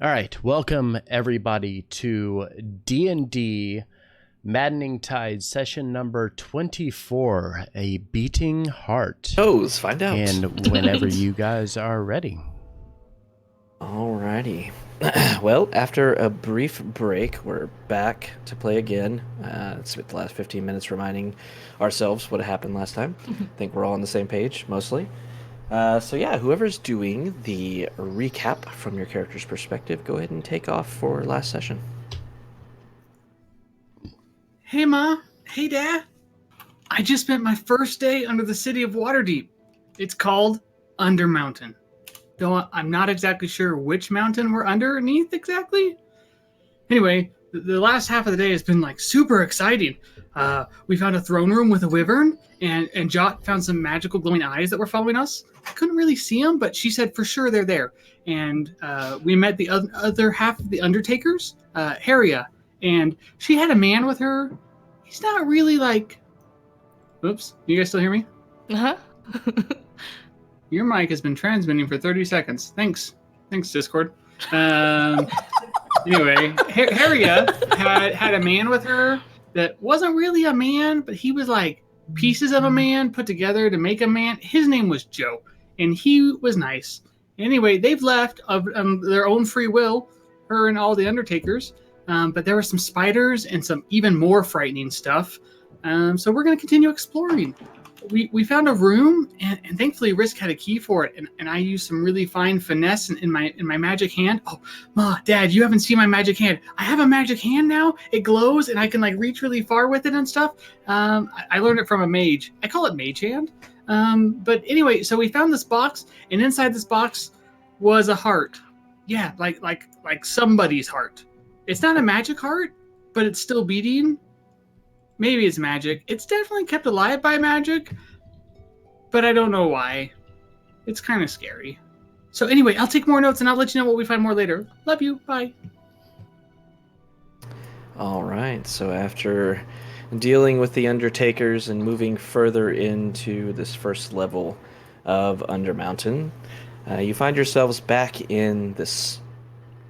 All right, welcome everybody to D&D Maddening Tide session number 24, A Beating Heart. Toes, find out. And whenever you guys are ready. Alrighty. Well, after a brief break, we're back to play again. It's spent the last 15 minutes reminding ourselves what happened last time. I think we're all on the same page, mostly. So yeah, whoever's doing the recap from your character's perspective, go ahead and take off for last session. Hey, Ma. Hey, Dad. I just spent my first day under the city of Waterdeep. It's called Undermountain. Though I'm not exactly sure which mountain we're underneath exactly. Anyway, the last half of the day has been like super exciting. We found a throne room with a wyvern, and Jot found some magical glowing eyes that were following us. I couldn't really see them, but she said for sure they're there. And we met the other half of the Undertakers, Harria, and she had a man with her. He's not really like... Oops, you guys still hear me? Uh-huh. Your mic has been transmitting for 30 seconds. Thanks, Discord. Anyway, Harria had a man with her that wasn't really a man, but he was like pieces of a man put together to make a man. His name was Joe, and he was nice. Anyway, they've left of their own free will, her and all the Undertakers, but there were some spiders and some even more frightening stuff. So we're going to continue exploring. We found a room, and thankfully Risk had a key for it, and I used some really fine finesse in my magic hand. Oh, Ma, Dad, you haven't seen my magic hand. I have a magic hand now. It glows, and I can like reach really far with it and stuff. I learned it from a mage. I call it mage hand. But anyway, so we found this box, and inside this box was a heart. Yeah, like somebody's heart. It's not a magic heart, but it's still beating. Maybe it's magic. It's definitely kept alive by magic, but I don't know why. It's kind of scary. So anyway, I'll take more notes and I'll let you know what we find more later. Love you. Bye. All right, so after dealing with the Undertakers and moving further into this first level of Undermountain, you find yourselves back in this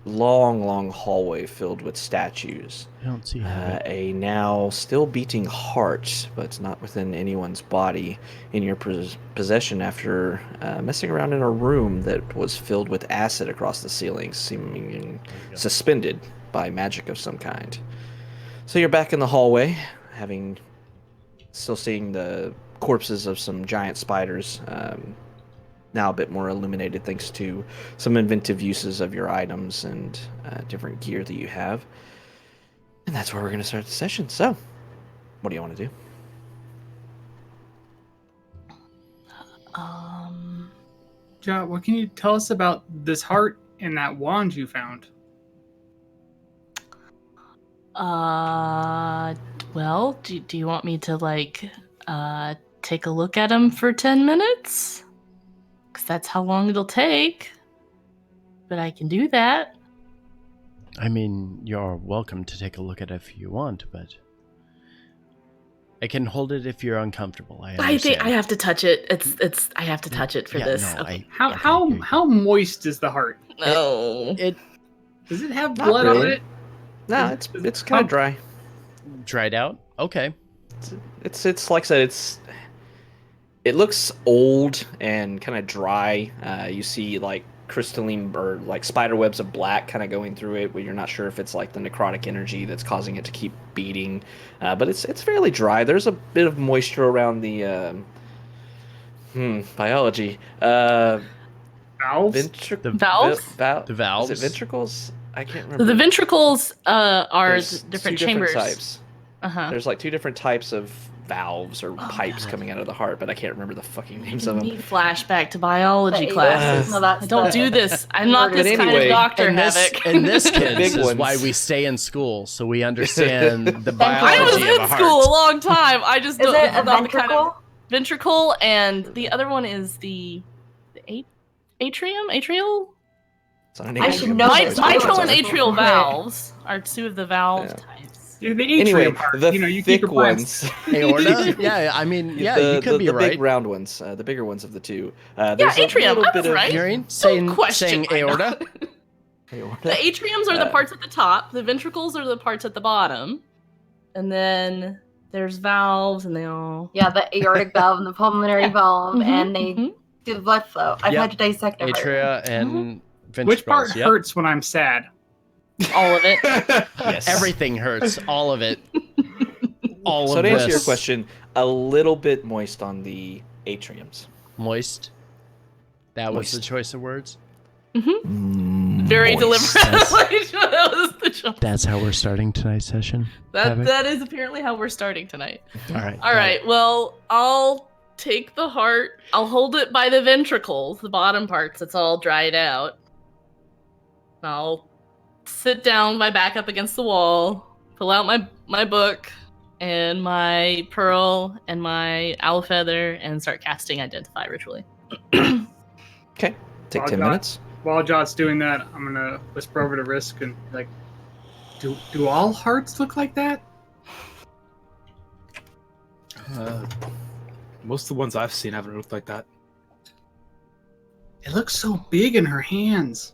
long hallway filled with statues. I don't see a now still beating heart, but not within anyone's body, in your possession after messing around in a room that was filled with acid across the ceiling, seeming suspended by magic of some kind. So you're back in the hallway, still seeing the corpses of some giant spiders, now a bit more illuminated thanks to some inventive uses of your items and different gear that you have. And that's where we're going to start the session. So, what do you want to do? Jot, what can you tell us about this heart and that wand you found? Well, do you want me to take a look at them for 10 minutes? Because that's how long it'll take. But I can do that. I mean, you're welcome to take a look at it if you want, but I can hold it if you're uncomfortable. I think I have to touch it. I have to touch it for this. No, okay. How moist is the heart? No. Does it have Not blood on really. it? No, it's kind of dry. Dried out? Okay. It's like I said, it looks old and kind of dry. You see like crystalline or like spider webs of black kind of going through it, but you're not sure if it's like the necrotic energy that's causing it to keep beating. But it's fairly dry. There's a bit of moisture around the biology. Valves? The valves? The valves? Is it ventricles? I can't remember. So the ventricles are There's different two chambers. Different types. Uh-huh. There's like two different types of valves or pipes coming out of the heart, but I can't remember the fucking names of them. Need flashback to biology But, classes. no, that's I don't the- do this. I'm not But this kind anyway, of doctor, And Havoc. this, kids, big is ones. why we stay in school, so we understand the I was biology of a in heart. school a long time. I just Is don't it a I'm not the ventricle? kind of ventricle, and the other one is the atrium. Atrial. It's not an I atrium, should know it's this. always Mitral and Mitral. atrial Okay. valves are two of the valve Yeah. types. The atrium Anyway, part. the You keep thick your plants. ones. Aorta? Yeah, I mean, yeah, the, you could the, be the right. big round ones, the bigger ones of the two. Yeah, There's a atrium. little I bit was of- right. Hearing? Don't question saying my aorta? knowledge. Aorta? The atriums are the parts at the top. The ventricles are the parts at the bottom. And then there's valves, and they all... Yeah, the aortic valve and the pulmonary valve, Mhm, and they mhm. do the blood flow. I've had to dissect a heart. Atria and ventricles. Which part yep. hurts when I'm sad? All of it. Yes. Everything hurts. All of it. All So of to answer this. your question, a little bit moist on the atriums. Moist. That was Moist. the choice of words. Very Moist. deliberate. That was the choice. That's how we're starting tonight's session. Havoc? That is apparently how we're starting tonight. All right. All right. Well, I'll take the heart. I'll hold it by the ventricles, the bottom parts. It's all dried out. I'll sit down, my back up against the wall, pull out my book and my pearl and my owl feather, and start casting Identify ritually. Okay, take 10 Jot. minutes. While Jot's doing that, I'm gonna whisper over to Risk and like, do all hearts look like that? Most of the ones I've seen haven't looked like that. It looks so big in her hands.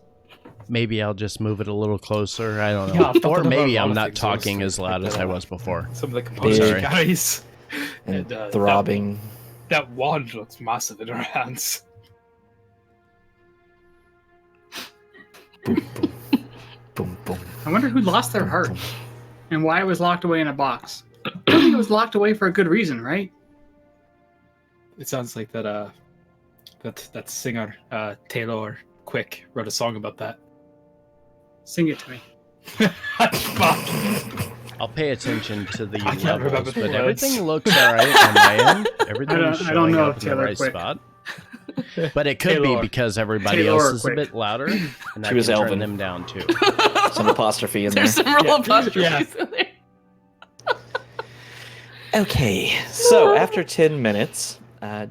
Maybe I'll just move it a little closer. I don't Yeah, know. I've thought Or about maybe a lot I'm of not things. talking as loud Like as I was before. Some of the composers Sorry. guys. And And, throbbing. That wand looks massive in her hands. Boom, boom, boom, boom. I wonder who lost their heart and why it was locked away in a box. I don't think it was locked away for a good reason, right? It sounds like that singer, Taylor Quick, wrote a song about that. Sing it to me. Fuck. I'll pay attention to the I can't remember levels, the but words. everything looks all right on my end. Everything's I don't showing know up if in the Taylor right Quick. spot. But it could be Taylor. because everybody Taylor else is Quick. a bit louder, and I She was can turn Elven. them down too. Some apostrophe in there. There's some real Yeah. apostrophes in there. Okay, so after 10 minutes,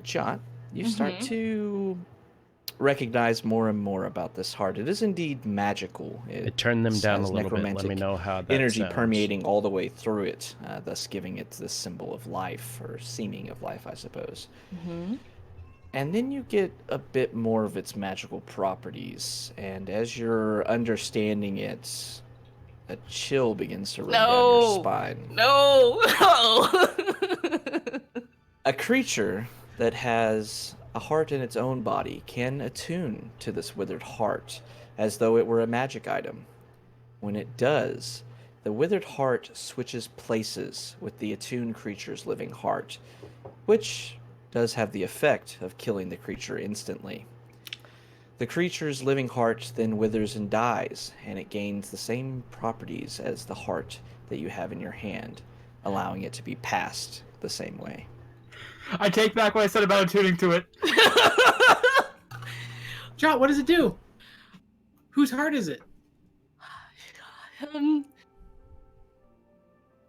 Jot, you start Mhm. to recognize more and more about this heart. It is indeed magical. I turned them down a has little bit. Let me necromantic know how that energy sounds. permeating all the way through it, thus giving it this symbol of life, or seeming of life, I suppose. Mhm. And then you get a bit more of its magical properties, and as you're understanding it, a chill begins to run down your No. spine. No. A creature that has a heart in its own body can attune to this withered heart as though it were a magic item. When it does, the withered heart switches places with the attuned creature's living heart, which does have the effect of killing the creature instantly. The creature's living heart then withers and dies, and it gains the same properties as the heart that you have in your hand, allowing it to be passed the same way. I take back what I said about attuning to it. Jot, what does it do? Whose heart is it? I'm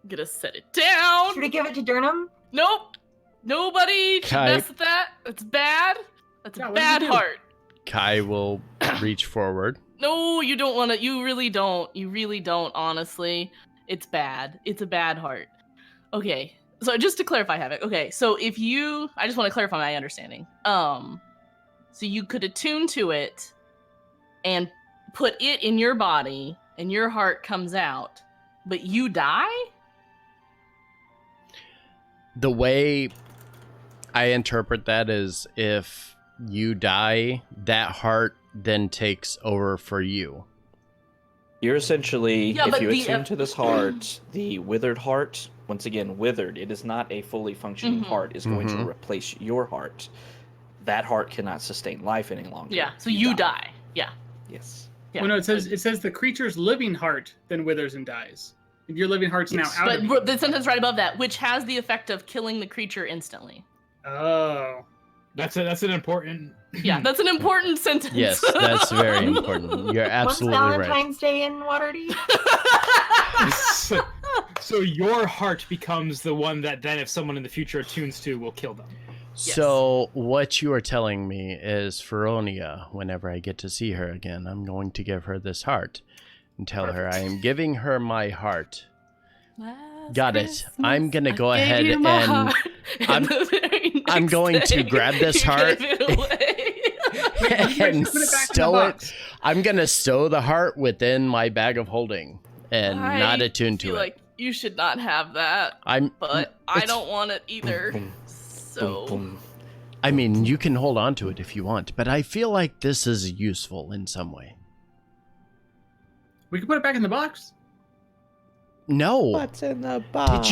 gonna set it down. Should we give it to Durnham? Nope. Nobody should Kai- mess with that. That's bad. That's Yeah, a what does bad it do? heart. Kai will reach forward. No, you don't want to. You really don't. You really don't, honestly. It's bad. It's a bad heart. Okay. So just to clarify, Havoc. Okay. So if you, I just want to clarify my understanding. So you could attune to it and put it in your body and your heart comes out, but you die? The way I interpret that is if you die, that heart then takes over for you. You're essentially, Yeah, if but you the, attune to this heart, the withered heart, once again, withered, it is not a fully functioning Mhm. heart, is going to Mhm. replace your heart. That heart cannot sustain life any longer. Yeah. So you die. Yeah. Yes. Yeah. Well, no, it says the creature's living heart then withers and dies. And your living heart's Yes. now out of you. But the sentence right above that, which has the effect of killing the creature instantly. Oh. That's an important. Yeah, that's an important sentence. Yes, that's very important. You're absolutely What's right. Valentine's Day in Waterdeep? So your heart becomes the one that then, if someone in the future attunes to, will kill them. So what you are telling me is Feronia, whenever I get to see her again, I'm going to give her this heart and tell her I am giving her my heart. Last Got it. Christmas, I'm gonna I go gave ahead you my and heart, I'm- the very I'm next going to day, grab this you heart gave it away. Wait, and put it back in the stow it. box. I'm gonna stow the heart within my bag of holding and not attune to feel it. like you should not have that, but I don't want it either. Boom, So boom. I mean, you can hold on to it if you want, but I feel like this is useful in some way. We can put it back in the box. No. What's in the box?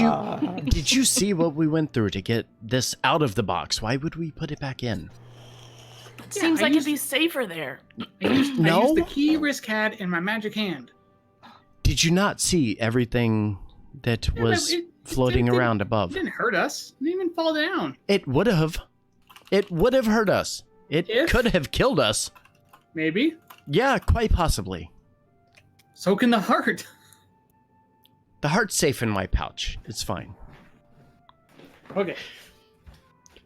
Did you see what we went through to get this out of the box? Why would we put it back in? it seems like it'd be safer there. I used No? the key Risk had in my magic hand. Did you not see everything that Yeah, was but it floating didn't- around It above? didn't hurt us. It didn't even fall down. It would have. It would have hurt us. It If? could have killed us. Maybe. Yeah, quite possibly. So can the heart. The heart's safe in my pouch. It's fine. Okay.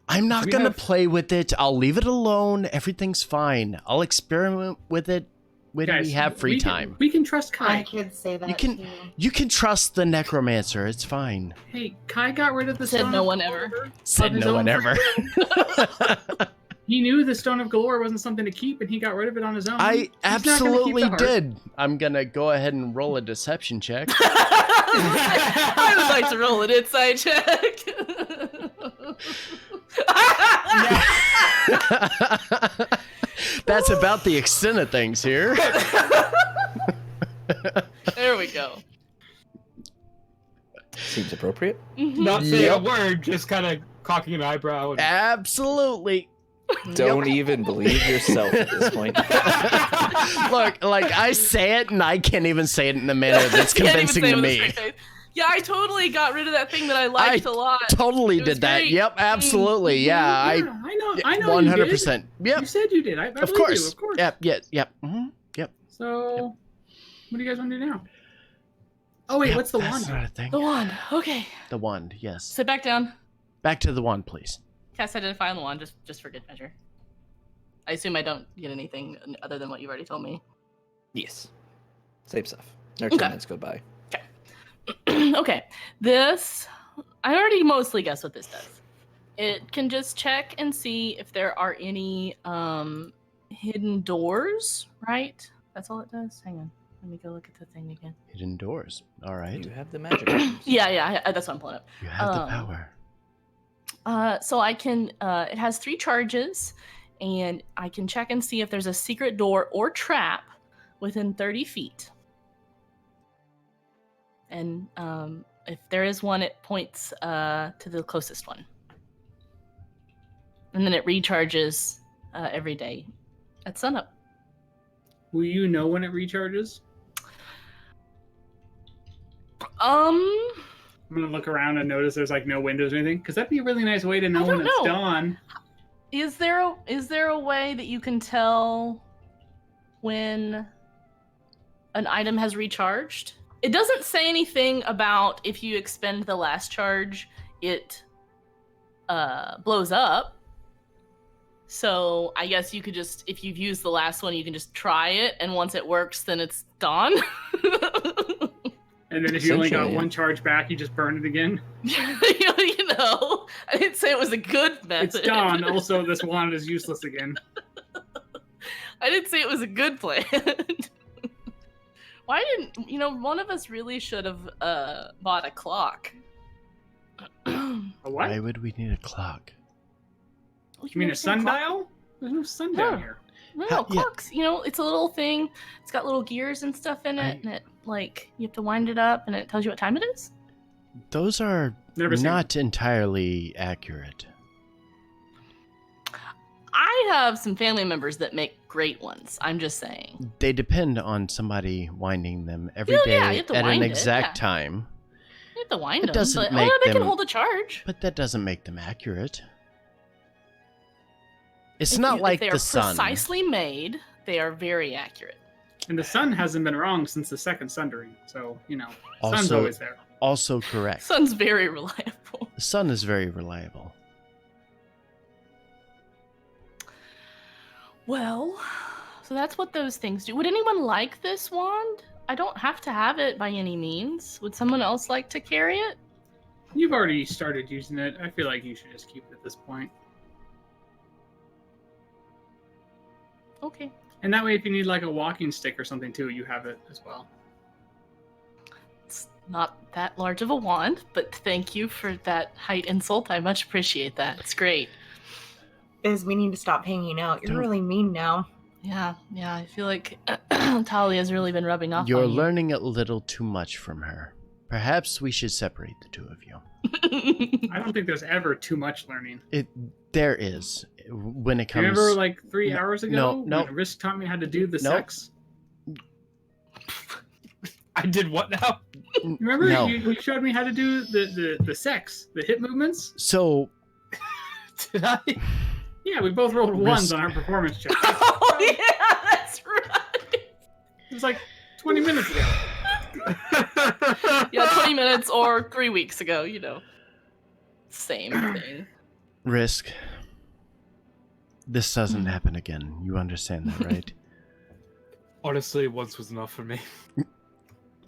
I'm not We gonna have- play with it. I'll leave it alone. Everything's fine. I'll experiment with it when Guys, we have free time. We can trust I Kai. could say that You can- too. You can trust the necromancer. It's fine. Hey, Kai got rid of the Said stone no of one ever. Galore Said of his no own one ever. free will. He knew the stone of Galore wasn't something to keep, and he got rid of it on his own. I He's not gonna keep the absolutely heart. did. I'm gonna go ahead and roll a deception check. I would like to roll an insight check. That's about the extent of things here. There we go. Seems appropriate. Not saying Yep. a word, just kind of cocking an eyebrow. And... Absolutely. Don't even believe yourself at this point. Look, like I say it and I can't even say it in a manner that's Can't even convincing say it to with a me. straight face. Yeah, I totally got rid of that thing that I liked a lot. Totally It was did that. great. Yep, absolutely. Yeah, I know. 100%. You did. Yep. You said you did. I Of believe course. You, of course. Yep, yep. Mm-hmm. Yep. So, what do you guys want to do now? Oh wait, Yep, what's the that's wand? not a thing. The wand. Okay. The wand, yes. Sit back down. Back to the wand, please. Cast identify on the wand, just for good measure. I assume I don't get anything other than what you've already told me. Yes. Same stuff. Our 10 Okay. minutes go by. Okay. This, I already mostly guess what this does. It can just check and see if there are any hidden doors, right? That's all it does? Hang on. Let me go look at the thing again. Hidden doors. All right. You have the magic items. Yeah, that's what I'm pulling up. You have the Um, power. So I can, it has 3 charges, and I can check and see if there's a secret door or trap within 30 feet. And if there is one, it points to the closest one. And then it recharges every day at sunup. Will you know when it recharges? Um, I'm gonna look around and notice there's like no windows or anything, because that'd be a really nice way to know I when don't it's know. done. is there a way that you can tell when an item has recharged? It doesn't say anything about if you expend the last charge, it blows up. So I guess you could just, if you've used the last one, you can just try it, and once it works, then it's done. And then if you only got Essentially, yeah. one charge back, you just burn it again. You know, I didn't say it was a good method. It's done. Also, this wand is useless again. I didn't say it was a good plan. Why didn't, one of us really should have bought a clock. A what? Why would we need a clock? You mean a sundial? There's no sun down No. here. No, Yeah. clocks. It's a little thing. It's got little gears and stuff in it, and it you have to wind it up, and it tells you what time it is. Those are Never seen not entirely accurate. I have some family members that make great ones. I'm just saying. They depend on somebody winding them every Yeah, day yeah, you have to at an wind it, exact yeah. time, You have to wind It them. doesn't but, make yeah, they them- can hold a charge. but that doesn't make them accurate. It's If not if like they the are sun. precisely made. They are very accurate. And the sun hasn't been wrong since the second sundering. So, sun's Also- always there. Also correct. Sun's very reliable. The sun is very reliable. Well, so that's what those things do. Would anyone like this wand? I don't have to have it by any means. Would someone else like to carry it? You've already started using it. I feel like you should just keep it at this point. Okay, And that way, if you need like a walking stick or something too, you have it as well. It's not that large of a wand, but thank you for that height insult. I much appreciate that. It's great. Biz, we need to stop hanging out. You're really mean now. Yeah, I feel like Talia's really been rubbing off You're on you. learning a little too much from her. Perhaps we should separate the two of you. I don't think there's ever too much learning. There is. When it comes... Remember like 3 hours ago no. when Risk taught me how to do the Nope. sex? I did what now? Remember No. you showed me how to do the sex, the hip movements? So, Did I? Yeah, we both rolled ones on our performance check. Oh, yeah, that's right. It was like 20 minutes ago. Yeah, 20 minutes or 3 weeks ago, Same thing. Risk. This doesn't happen again. You understand that, right? Honestly, once was enough for me.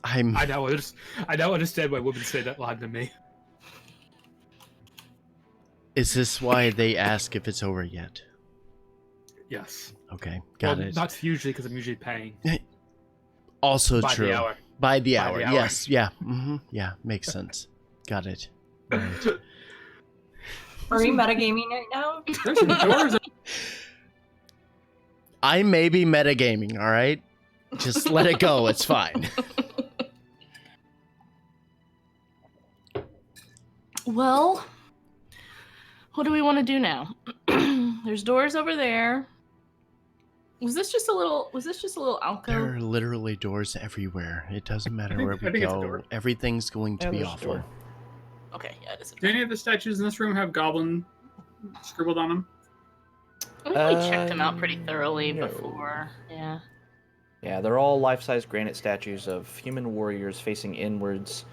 I I now understand why women say that line to me. Is this why they ask if it's over yet? Yes. Okay, got Well, it. not usually, because I'm usually paying. Also By true. the hour. By the By hour. the hour. Yes. Yeah. Yeah. Makes sense. Got it. Right. Are we metagaming right now? There's some doors. I may be metagaming. All right. Just let it go. It's fine. Well, what do we want to do now? There's doors over there. Was this just a little alcove? There are literally doors everywhere. It doesn't matter where I we think it's a go. door. Everything's going to be there's a awful. door. Okay, yeah, it is. Do any of the statues in this room have goblin scribbled on them? I really checked them out pretty Um, thoroughly no. before. Yeah. Yeah, they're all life-size granite statues of human warriors facing inwards,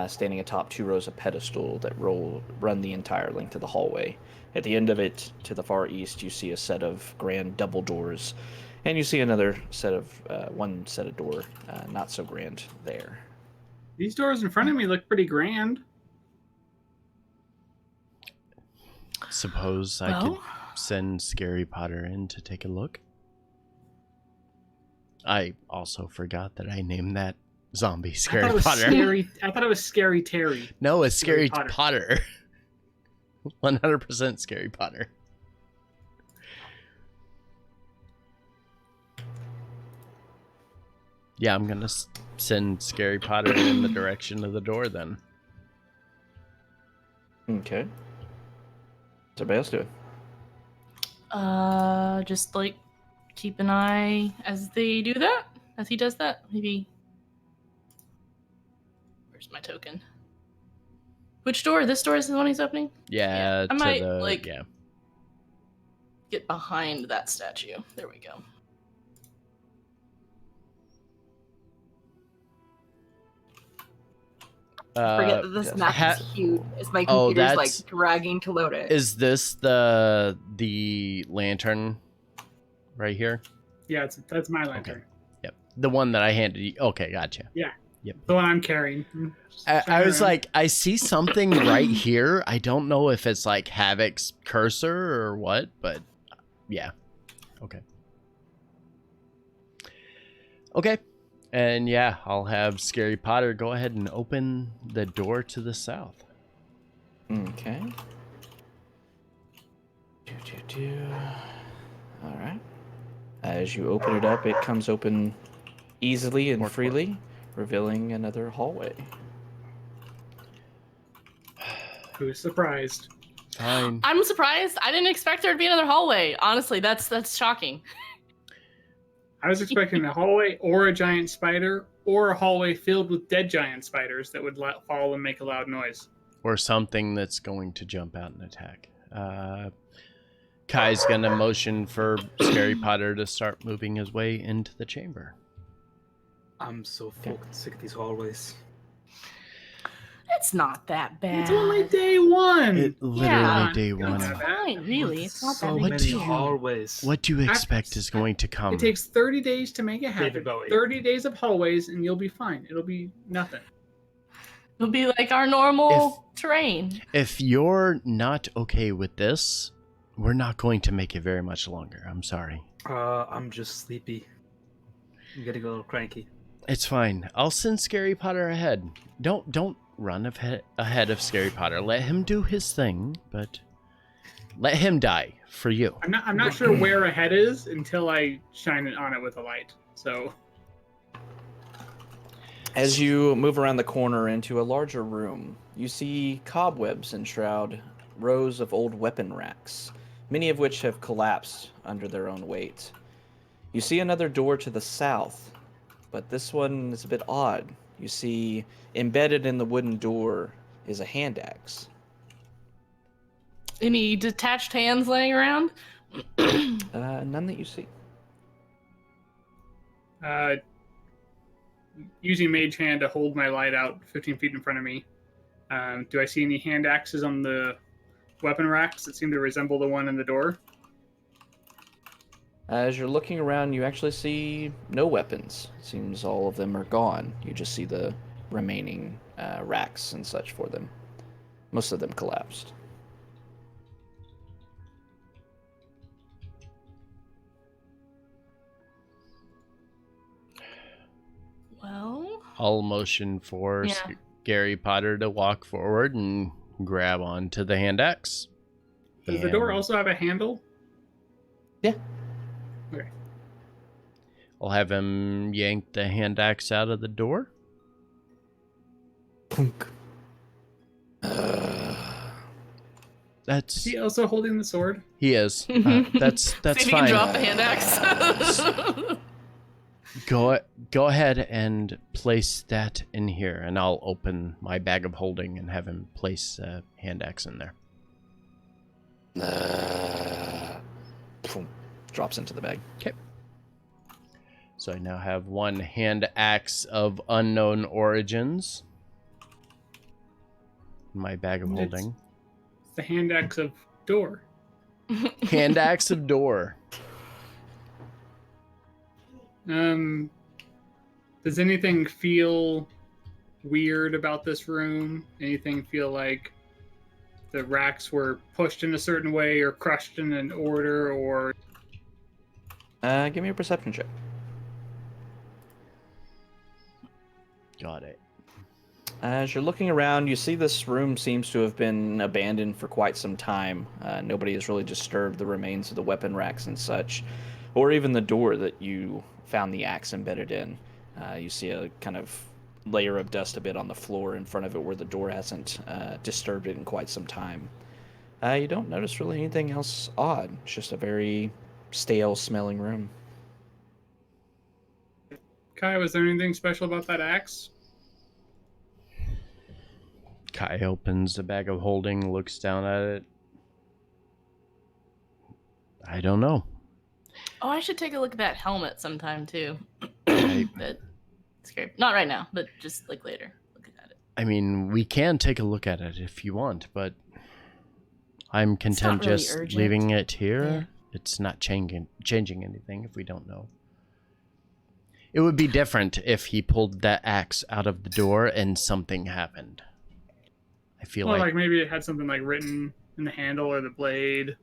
standing atop 2 rows of pedestal that run the entire length of the hallway. At the end of it, to the far east, you see a set of grand double doors, and you see another set of one set of door, not so grand there. These doors in front of me look pretty grand. Suppose I could send Scary Potter in to take a look. I also forgot that I named that zombie Scary Potter. I thought it was Scary Terry. No, it's Scary Scary Potter. 100% Scary Potter. Yeah, I'm gonna send Scary Potter in the direction of the door then. Okay. What's everybody else doing? Just like keep an eye as they do that. As he does that, maybe. Where's my token? Which door? This door is the one he's opening? Yeah, I might, the get behind that statue. There we go. Forget that this map is huge. As my computer's like dragging to load it. Is this the lantern right here? Yeah, that's my lantern. Okay. Yep. The one that I handed you. Okay, gotcha. Yeah. Yep. The one I'm carrying. I was like, I see something right here. I don't know if it's like Havoc's cursor or what, but yeah. Okay. Okay. And yeah, I'll have Scary Potter go ahead and open the door to the south. Okay. All right. As you open it up, it comes open easily and freely, revealing another hallway. Who's surprised? Fine. I'm surprised. I didn't expect there to be another hallway. Honestly, that's shocking. I was expecting a hallway or a giant spider or a hallway filled with dead giant spiders that would fall and make a loud noise. Or something that's going to jump out and attack. Kai's gonna motion for Scary Potter to start moving his way into the chamber. I'm so fucking sick of these hallways. It's not that bad. It's only day one. It literally Yeah. day It's one. not Fine, really. It's not So that What big many do a you- deal. hallways. What do you expect is going to come? It takes 30 days to make it happen. David Bowie. 30 days of hallways and you'll be fine. It'll be nothing. It'll be like our normal terrain. If you're not okay with this, We're not going to make it very much longer. I'm sorry. I'm just sleepy. I'm getting a little cranky. It's fine. I'll send Scary Potter ahead. Don't run ahead of Scary Potter. Let him do his thing, but let him die for you. I'm not sure where ahead is until I shine it on it with a light. So As you move around the corner into a larger room, you see cobwebs enshroud rows of old weapon racks, many of which have collapsed under their own weight. You see another door to the south, but this one is a bit odd. You see, embedded in the wooden door is a hand axe. Any detached hands laying around? None that you see. Using Mage Hand to hold my light out 15 feet in front of me. Do I see any hand axes on the weapon racks that seem to resemble the one in the door? As you're looking around, you actually see no weapons. It seems all of them are gone. You just see the remaining racks and such for them. Most of them collapsed. Well, I'll motion for Yeah. Scary Potter to walk forward and grab onto the hand axe. Does the door And also have a handle? Yeah. Okay. I'll have him yank the hand axe out of the door. Punk. That's Is he also holding the sword? he is. That's see if you fine. can drop the hand axe. Go ahead and place that in here, and I'll open my bag of holding and have him place a hand axe in there. Drops into the bag. Okay. So I now have one hand axe of unknown origins. My bag of holding. It's the hand axe of door. Hand axe of door. Does anything feel weird about this room? Anything feel like the racks were pushed in a certain way or crushed in an order or... Give me a perception check. Got it. As you're looking around, you see this room seems to have been abandoned for quite some time. Nobody has really disturbed the remains of the weapon racks and such, or even the door that you found the axe embedded in. You see a kind of layer of dust a bit on the floor in front of it where the door hasn't disturbed it in quite some time. You don't notice really anything else odd. It's just a very stale smelling room. Kai, was there anything special about that axe? Kai opens the bag of holding, looks down at it. I don't know. Oh, I should take a look at that helmet sometime too. I- But scary. Not right now, but just like later. Look at it. I mean, we can take a look at it if you want, but I'm content really just urgent. leaving it here. Yeah. It's not changing anything if we don't know. It would be different if he pulled that axe out of the door and something happened. I feel Well, like like maybe it had something like written in the handle or the blade.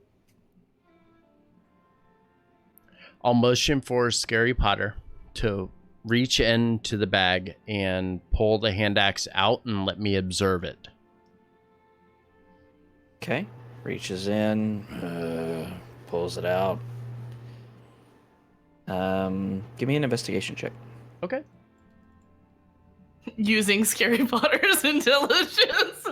I'll motion for Scary Potter to reach into the bag and pull the hand axe out and let me observe it. Okay. Reaches in, pulls it out. Give me an investigation check. Okay. Using Scary Potter's intelligence.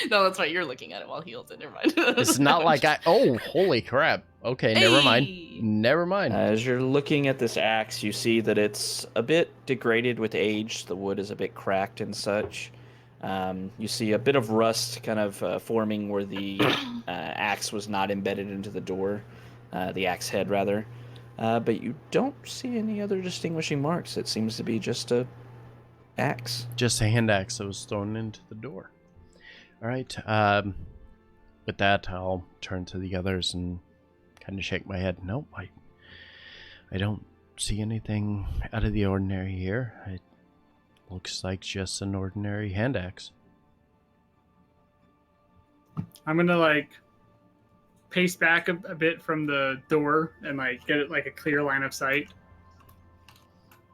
No, that's right. You're looking at it while he holds it. Never mind. It's not like oh, holy crap. Okay, never Hey! mind. Never mind. As you're looking at this axe, you see that it's a bit degraded with age. The wood is a bit cracked and such. You see a bit of rust kind of forming where the axe was not embedded into the door, the axe head rather. But you don't see any other distinguishing marks. It seems to be just a axe. Just a hand axe that was thrown into the door. All right. With that, I'll turn to the others and kind of shake my head. Nope, I don't see anything out of the ordinary here. It looks like just an ordinary hand axe. I'm gonna like pace back a bit from the door and like get it like a clear line of sight.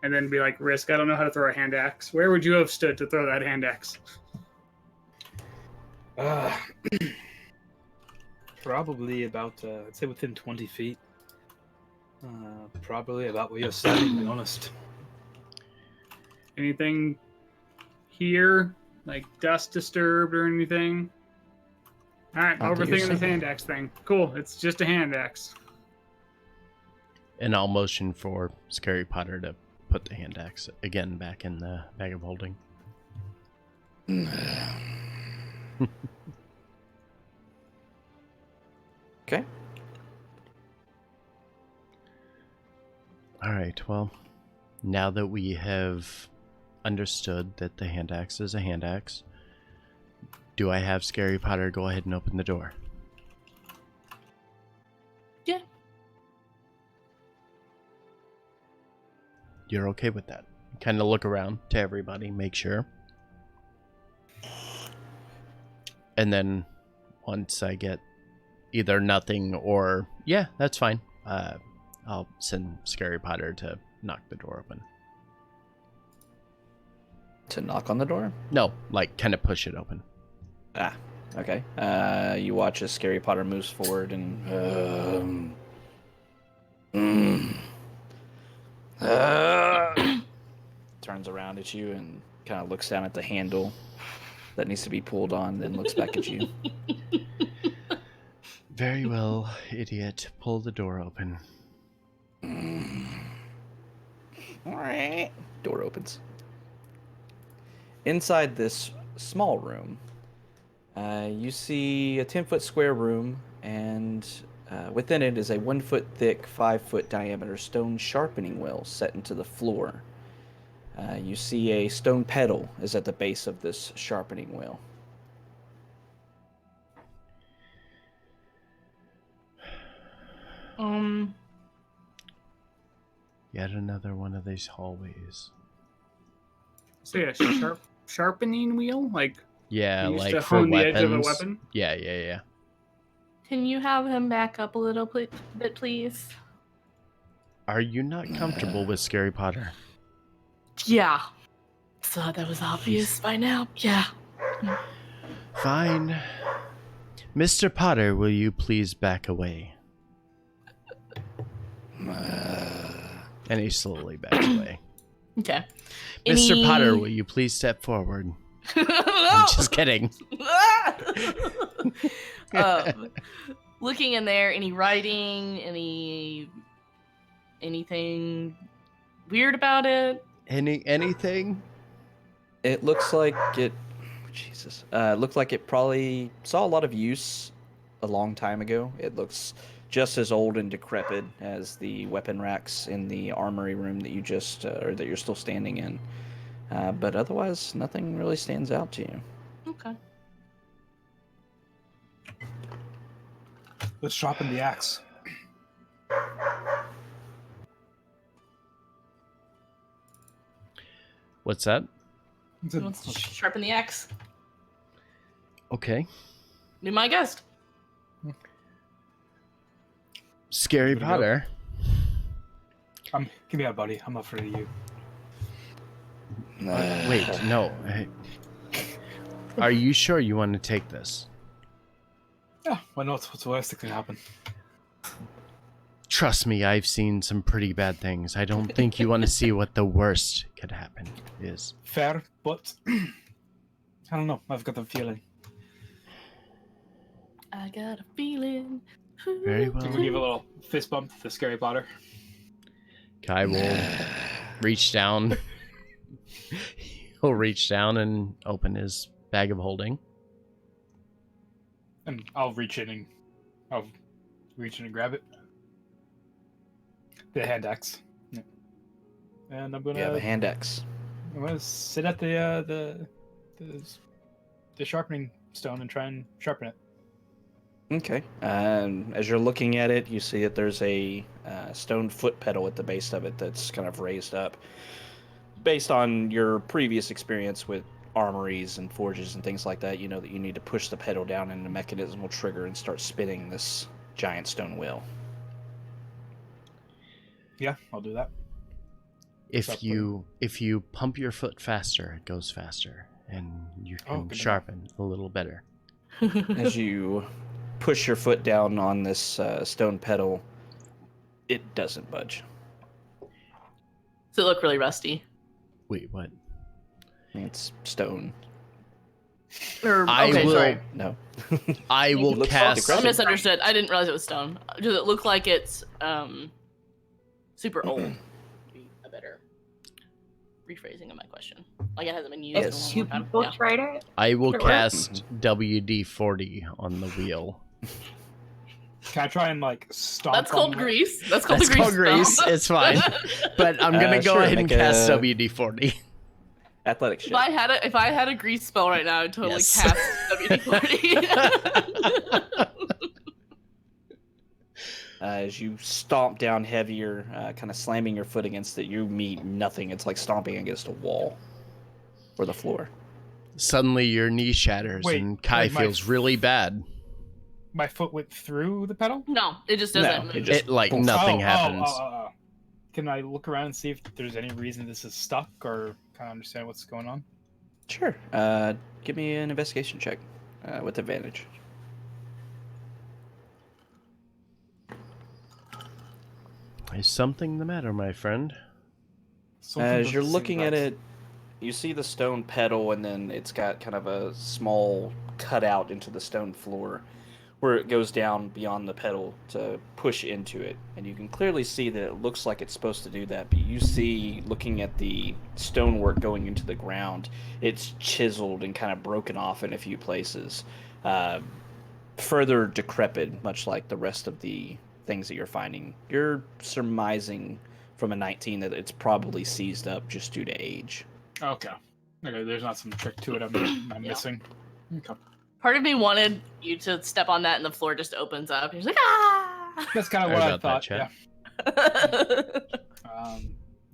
And then be like, Risk, I don't know how to throw a hand axe. Where would you have stood to throw that hand axe? Probably about, I'd say within 20 feet. Probably about where you're standing, to be honest. Anything here? Like dust disturbed or anything? Alright, overthinking this hand axe thing. Cool, it's just a hand axe. And I'll motion for Scary Potter to put the hand axe again back in the bag of holding. Okay. Alright, well, now that we have understood that the hand axe is a hand axe, do I have Scary Potter go ahead and open the door? Yeah. You're okay with that? Kind of look around to everybody, make sure. And then once I get either nothing or, yeah, that's fine, I'll send Scary Potter to knock the door open. To knock on the door? No, like kind of push it open. Ah, okay. You watch as Scary Potter moves forward and turns around at you and kind of looks down at the handle that needs to be pulled on, then looks back at you. Very well, idiot. Pull the door open. Door opens. Inside this small room, you see a 10-foot square room, and within it is a 1-foot thick, 5-foot diameter stone sharpening wheel set into the floor. You see a stone pedal is at the base of this sharpening wheel. Yet another one of these hallways. Say a sharpening wheel? Like, Yeah, used like to for hone the weapons. edge of a weapon? Yeah. Can you have him back up a little bit, please? Are you not comfortable with Scary Potter? Yeah. So that was obvious by now. Yeah. Fine. Mr. Potter, will you please back away? And he slowly backs away. Okay. Mr. Potter, will you please step forward? I'm just kidding. Looking in there, any writing, anything weird about it? Anything? It looks like it... Jesus. Looked like it probably saw a lot of use a long time ago. It looks just as old and decrepit as the weapon racks in the armory room that you just... or that you're still standing in. But otherwise, nothing really stands out to you. Okay. Let's sharpen the axe. What's that? He wants to sharpen the axe. Okay. Be my guest. Scary Potter. Give me a buddy. I'm afraid of you. Wait, no. Are you sure you want to take this? Yeah, why not? What's the worst that can happen? Trust me, I've seen some pretty bad things. I don't think you want to see what the worst could happen is. Fair, but I don't know. I've got a feeling. I got a feeling. Very well. I'm gonna give a little fist bump to Scary Potter. Kai will reach down. He'll reach down and open his bag of holding. And I'll reach in and grab it. The hand axe. Yeah. And I'm gonna. You have a hand axe. I'm gonna sit at the sharpening stone and try and sharpen it. Okay. As you're looking at it, you see that there's a stone foot pedal at the base of it that's kind of raised up. Based on your previous experience with armories and forges and things like that, you know that you need to push the pedal down and the mechanism will trigger and start spinning this giant stone wheel. Yeah, I'll do that. If you pump your foot faster, it goes faster, and you can sharpen a little better. As you push your foot down on this stone pedal, it doesn't budge. Does it look really rusty? Wait, what? It's stone. Sorry. No. I will cast. I misunderstood. I didn't realize it was stone. Does it look like it's super old? Be a better rephrasing of my question. Like it hasn't been used in a long time. People tried it. I will cast WD-40 on the wheel. Can I try and like stomp? That's called grease. That's called That's the grease. called grease. It's fine. But I'm gonna go ahead and cast WD-40. Athletics. If I had a grease spell right now, I'd totally cast WD-40. As you stomp down heavier, kind of slamming your foot against it, you meet nothing. It's like stomping against a wall or the floor. Suddenly your knee shatters and Kai feels really bad. My foot went through the pedal? No, it just doesn't move. It like nothing happens. Can I look around and see if there's any reason this is stuck or kind of understand what's going on? Sure. Give me an investigation check with advantage. Is something the matter, my friend? As you're looking at it, you see the stone pedal, and then it's got kind of a small cutout into the stone floor where it goes down beyond the pedal to push into it. And you can clearly see that it looks like it's supposed to do that, but you see, looking at the stonework going into the ground, it's chiseled and kind of broken off in a few places. Further decrepit, much like the rest of the things that you're finding. You're surmising from a 19 that it's probably seized up just due to age. Okay, there's not some trick to it I'm missing. Okay. Part of me wanted you to step on that and the floor just opens up. He's like, ah! That's kind of what I thought, that, yeah.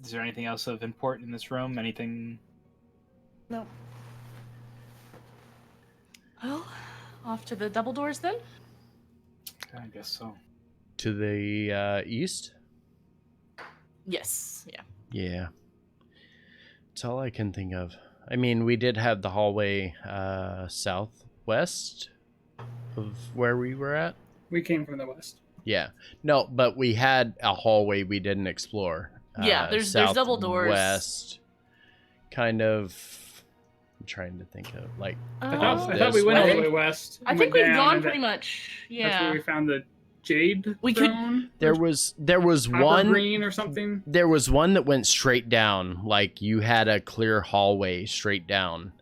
Is there anything else of import in this room? Anything? No. Well, off to the double doors then? I guess so. To the east? Yes, yeah. Yeah. That's all I can think of. I mean, we did have the hallway southwest of where we were at. We came from the west. Yeah. No, but we had a hallway we didn't explore. Yeah, there's double doors. West, kind of. I'm trying to think of like. I thought we went all the way west. I think we've gone pretty much. Yeah. That's where we found the jade throne. There was one green or something. There was one that went straight down, like you had a clear hallway straight down,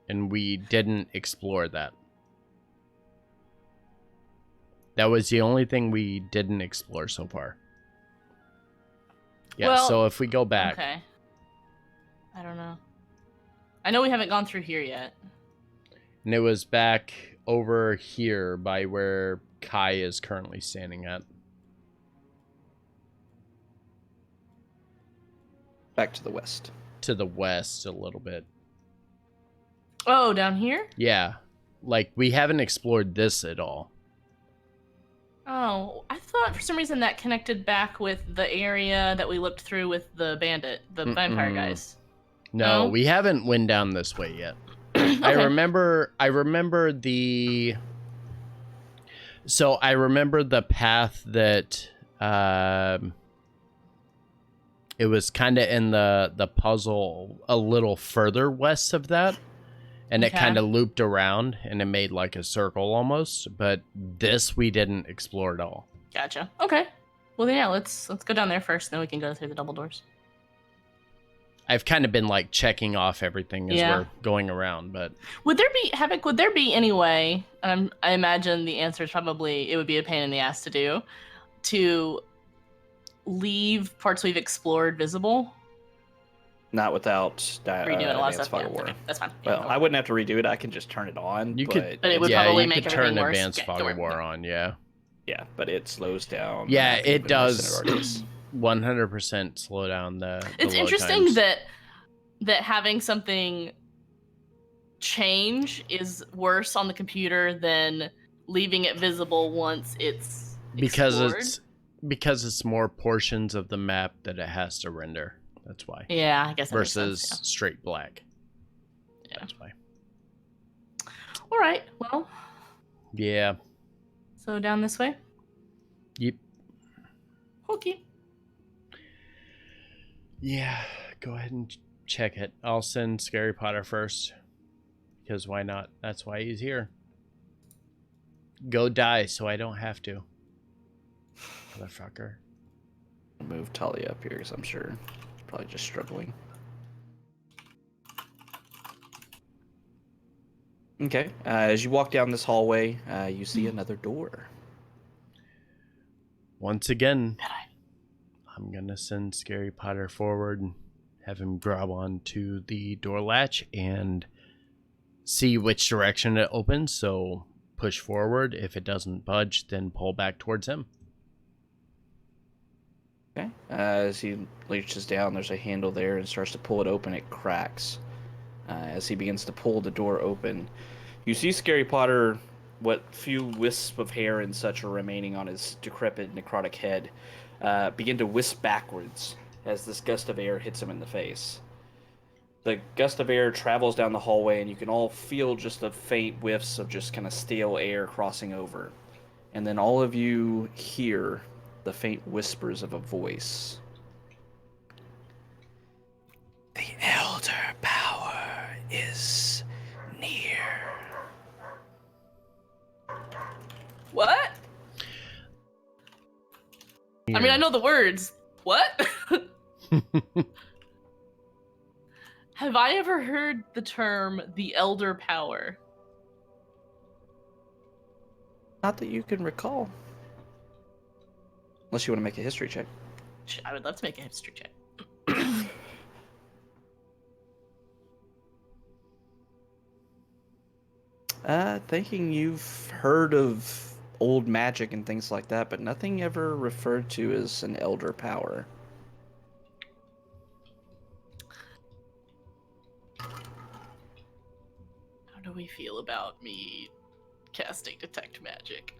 and we didn't explore that. That was the only thing we didn't explore so far. Yeah, well, so if we go back. Okay. I don't know. I know we haven't gone through here yet. And it was back over here by where Kai is currently standing at. Back to the west. To the west a little bit. Oh, down here? Yeah. Like, we haven't explored this at all. Oh, I thought for some reason that connected back with the area that we looked through with the bandit, the vampire guys. No, we haven't went down this way yet. Okay. I remember the... So I remember the path that it was kind of in the puzzle a little further west of that, and it kind of looped around and it made like a circle almost. But this we didn't explore at all. Gotcha. Okay. Well, then, yeah, let's go down there first, then we can go through the double doors. I've kind of been like checking off everything as we're going around, but would there be any way, and I imagine the answer is probably it would be a pain in the ass to do, to leave parts we've explored visible? Not without redoing a lot of advanced stuff. fog of war. Okay, that's fine. Well, I wouldn't have to redo it. I can just turn it on. You could, but it would probably make everything worse. Advanced fog of war on, yeah. Yeah, but it slows down. Yeah, it does. 100% slow down the It's load interesting times. that having something change is worse on the computer than leaving it visible once it's because it's more portions of the map that it has to render. That's why. Yeah, I guess that versus makes sense, straight black. Yeah. That's why. All right. Well. Yeah. So down this way. Yep. Okay. Yeah. Go ahead and check it. I'll send Scary Potter first. Because why not? That's why he's here. Go die so I don't have to. Motherfucker. Move Talia up here because I'm sure she's probably just struggling. Okay. As you walk down this hallway, you see another door. Once again, I'm going to send Scary Potter forward and have him grab onto the door latch and see which direction it opens. So push forward. If it doesn't budge, then pull back towards him. Okay. As he reaches down, there's a handle there and starts to pull it open. It cracks. As he begins to pull the door open, you see Scary Potter, what few wisps of hair and such are remaining on his decrepit, necrotic head, begin to wisp backwards as this gust of air hits him in the face. The gust of air travels down the hallway, and you can all feel just the faint whiffs of just kind of stale air crossing over. And then all of you hear the faint whispers of a voice. The Elder Power is near. What? I mean, I know the words. What? Have I ever heard the term the Elder Power? Not that you can recall. Unless you want to make a history check. I would love to make a history check. Thinking you've heard of old magic and things like that, but nothing ever referred to as an elder power. How do we feel about me casting Detect Magic?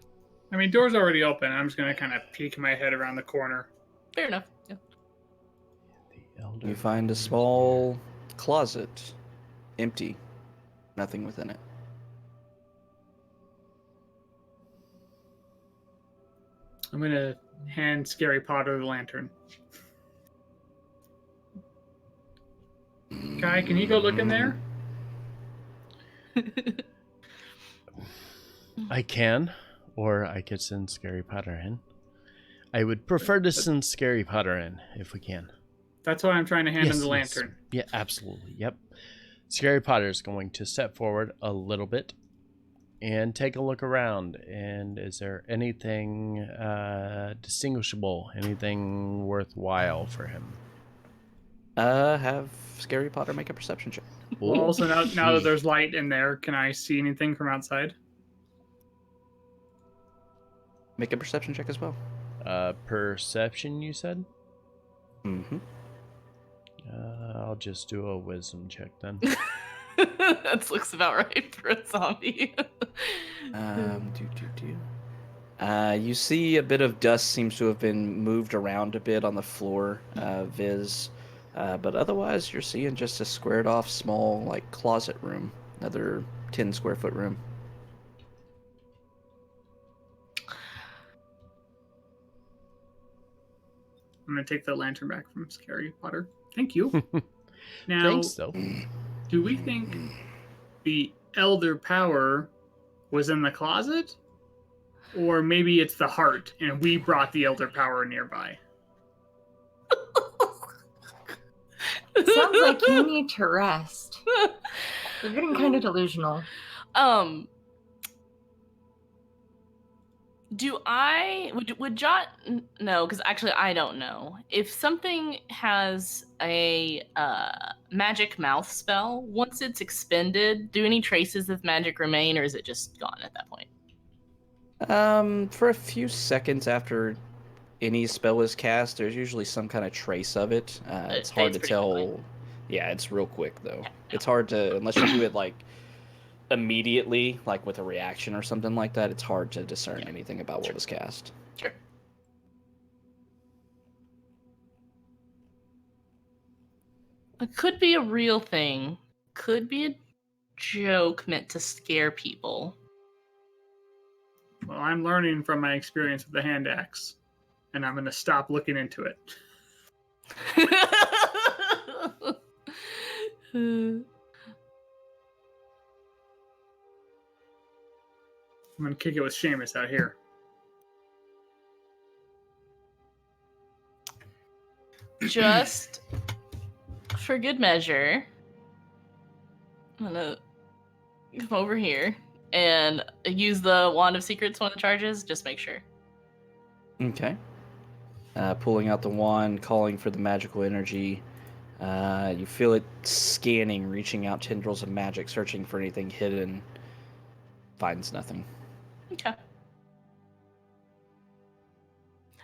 I mean, door's already open. I'm just going to kind of peek my head around the corner. Fair enough. Yeah. You find a small closet, empty, nothing within it. I'm going to hand Scary Potter the lantern. Kai, can you go look in there? I can, or I could send Scary Potter in. I would prefer to send Scary Potter in, if we can. That's why I'm trying to hand him the lantern. Yeah, absolutely. Yep. Scary Potter is going to step forward a little bit and take a look around. And is there anything distinguishable, anything worthwhile for him? Have Scary Potter make a perception check. Well, also, now that there's light in there, can I see anything from outside? Make a perception check as well. Perception, you said? Mm-hmm. I'll just do a wisdom check then. That looks about right for a zombie. You see a bit of dust seems to have been moved around a bit on the floor, Viz. But otherwise, you're seeing just a squared off small, like, closet room. Another 10 square foot room. I'm going to take the lantern back from Scary Potter. Thank you. Now, Thanks, though. Do we think the Elder Power was in the closet? Or maybe it's the heart, and we brought the Elder Power nearby? Sounds like you need to rest. You're getting kind of delusional. Would Jot know? Because actually, I don't know if something has a magic mouth spell. Once it's expended, do any traces of magic remain, or is it just gone at that point? For a few seconds after any spell is cast, there's usually some kind of trace of it. It's hard to tell. Quickly. Yeah, it's real quick though. Yeah, It's hard to, unless you do it like immediately, like with a reaction or something like that, it's hard to discern anything about what was cast. Sure. It could be a real thing. Could be a joke meant to scare people. Well, I'm learning from my experience with the hand axe, and I'm going to stop looking into it. I'm going to kick it with Seamus out here. Just for good measure, I'm gonna come over here and use the Wand of Secrets when it charges. Just make sure. Okay. Pulling out the wand, calling for the magical energy. You feel it scanning, reaching out tendrils of magic, searching for anything hidden. Finds nothing. Okay.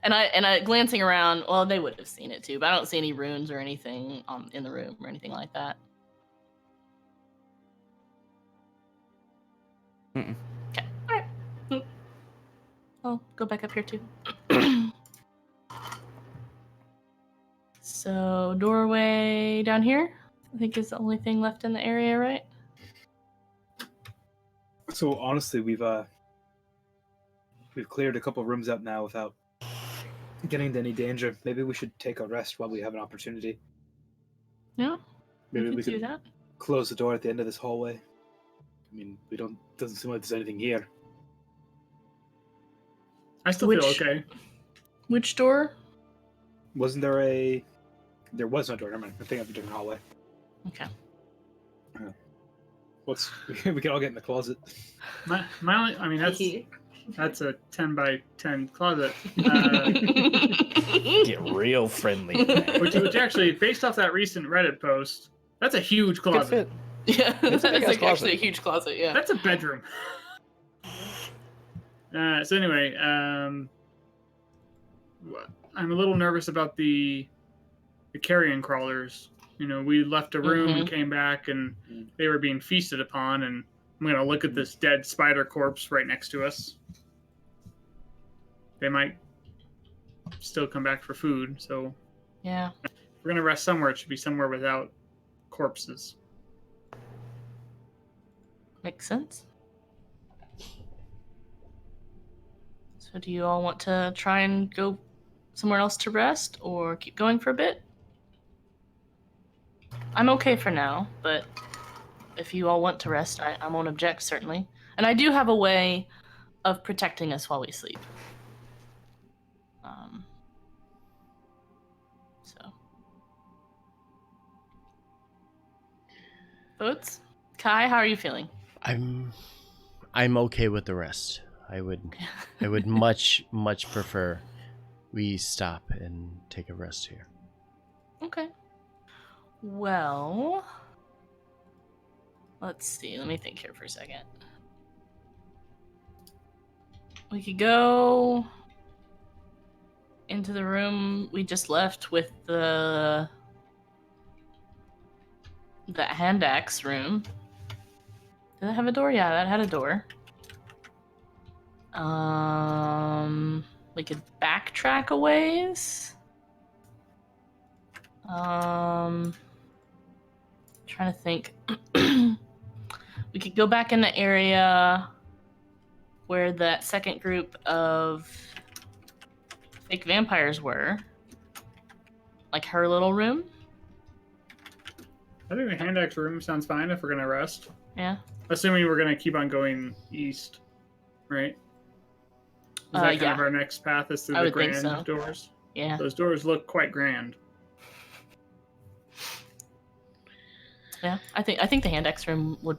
And I glancing around. Well, they would have seen it too, but I don't see any runes or anything in the room or anything like that. Mm-mm. Okay. All right. I'll go back up here too. So doorway down here, I think is the only thing left in the area, right? So honestly, we've cleared a couple rooms out now without getting into any danger. Maybe we should take a rest while we have an opportunity. Yeah. Maybe we do could that. close the door at the end of this hallway. I mean, doesn't seem like there's anything here. I still feel Which- okay. Which door? Wasn't there there was no door, never mind. I think I'm a different hallway. Okay. We can all get in the closet. My only, I mean, that's a 10 by 10 closet. Get real friendly. Which actually, based off that recent Reddit post, that's a huge Good closet. fit. Yeah, It's a that's big-ass like closet. actually a huge closet. Yeah. That's a bedroom. So anyway, I'm a little nervous about the carrion crawlers. You know, we left a room and came back, and they were being feasted upon. And I'm gonna look at this dead spider corpse right next to us. They might still come back for food, so Yeah. if we're gonna rest somewhere, it should be somewhere without corpses. Makes sense. So do you all want to try and go somewhere else to rest or keep going for a bit? I'm okay for now, but if you all want to rest, I won't object, certainly. And I do have a way of protecting us while we sleep. So. Votes? Kai, how are you feeling? I'm okay with the rest. I would much prefer we stop and take a rest here. Okay. Well, let's see. Let me think here for a second. We could go into the room we just left with the hand axe room. Did that have a door? Yeah, that had a door. We could backtrack a ways. Trying to think. We could go back in the area where that second group of fake vampires were. Like her little room. I think the hand axe room sounds fine if we're gonna rest. Yeah. Assuming we're gonna keep on going east, right? Is that kind yeah. of our next path is through I the would think grand so. doors? Yeah. Those doors look quite grand. Yeah. I think the hand axe room would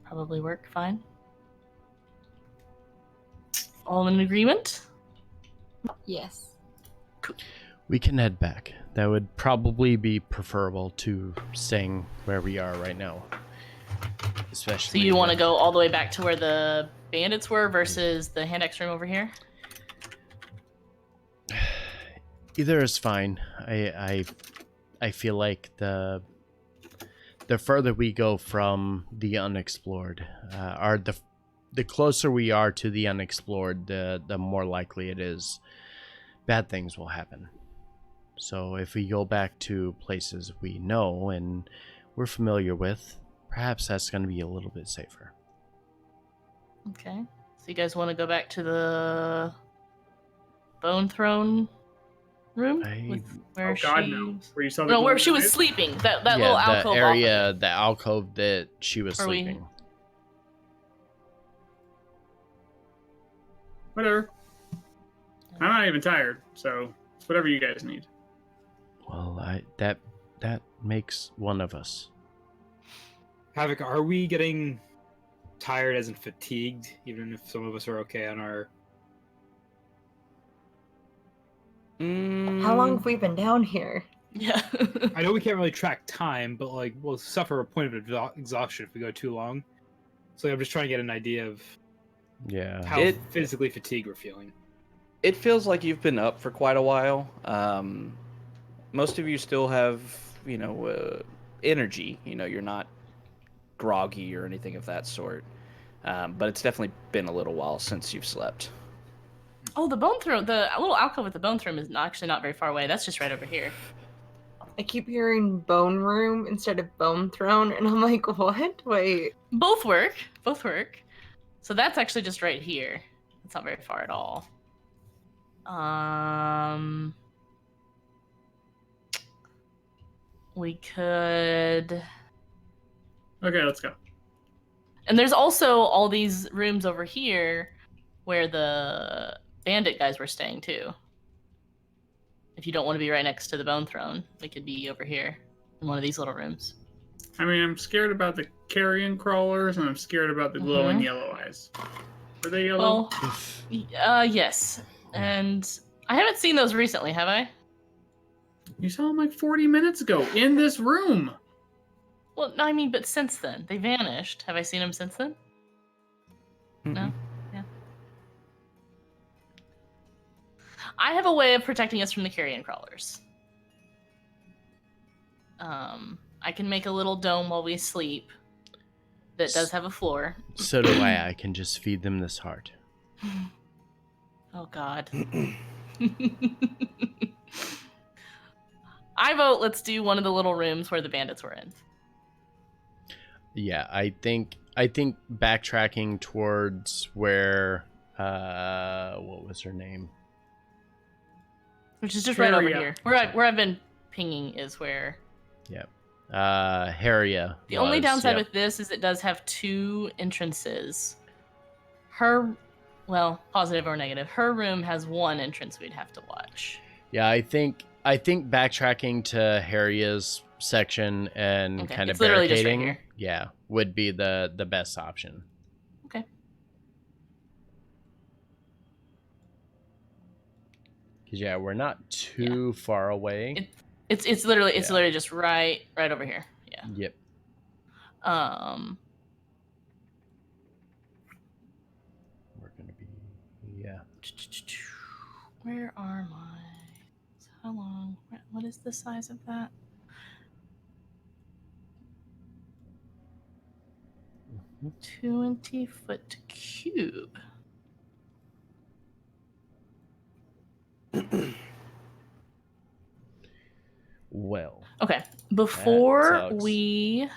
probably work fine. All in agreement? Yes. We can head back. That would probably be preferable to staying where we are right now. So Especially. you want to go all the way back to where the bandits were versus the hand axe room over here? Either is fine. I feel like the the further we go from the unexplored, or the closer we are to the unexplored, the more likely it is bad things will happen. So if we go back to places we know and we're familiar with, perhaps that's going to be a little bit safer. Okay. So you guys want to go back to the Bone Throne room? Where God, no. Where you saw the where golden she was knife? sleeping. That little the alcove area, off of it. the alcove that she was Are we- sleeping. Whatever. I'm not even tired, so it's whatever you guys need. Well, that makes one of us. Havoc, are we getting tired as in fatigued, even if some of us are okay on our... How long have we been down here? Yeah. I know we can't really track time, but like we'll suffer a point of exhaustion if we go too long. So I'm just trying to get an idea of how physically fatigued we're feeling. It feels like you've been up for quite a while. Most of you still have, energy. You're not groggy or anything of that sort. But it's definitely been a little while since you've slept. Oh, the Bone Throne, the little alcove with the Bone Throne is actually not very far away. That's just right over here. I keep hearing bone room instead of bone throne, and I'm like, what? Wait. Both work. So that's actually just right here. It's not very far at all. We could... Okay, let's go. And there's also all these rooms over here where the bandit guys were staying too. If you don't want to be right next to the Bone Throne, we could be over here in one of these little rooms. I mean, I'm scared about the carrion crawlers, and I'm scared about the glowing yellow eyes. Are they yellow? Well, yes. And I haven't seen those recently, have I? You saw them like 40 minutes ago in this room. Well, no, I mean, but since then. They vanished. Have I seen them since then? Mm-mm. No? Yeah. I have a way of protecting us from the carrion crawlers. I can make a little dome while we sleep that does have a floor. So do I. I can just feed them this heart. Oh, God. I vote let's do one of the little rooms where the bandits were in. Yeah, I think backtracking towards where what was her name? Which is just right over Harria. here. Where I've been pinging is where. Yep. Harria. The only downside with this is it does have two entrances. Positive or negative. Her room has one entrance we'd have to watch. Yeah, I think backtracking to Harria's section and kind of it's literally just right barricading, here. yeah, would be the best option. Okay. Because yeah, we're not too far away. It's literally just right over here. Yeah. Yep. We're gonna be Where are my? How long? What is the size of that? Mm-hmm. 20-foot cube. Well. Okay. Before we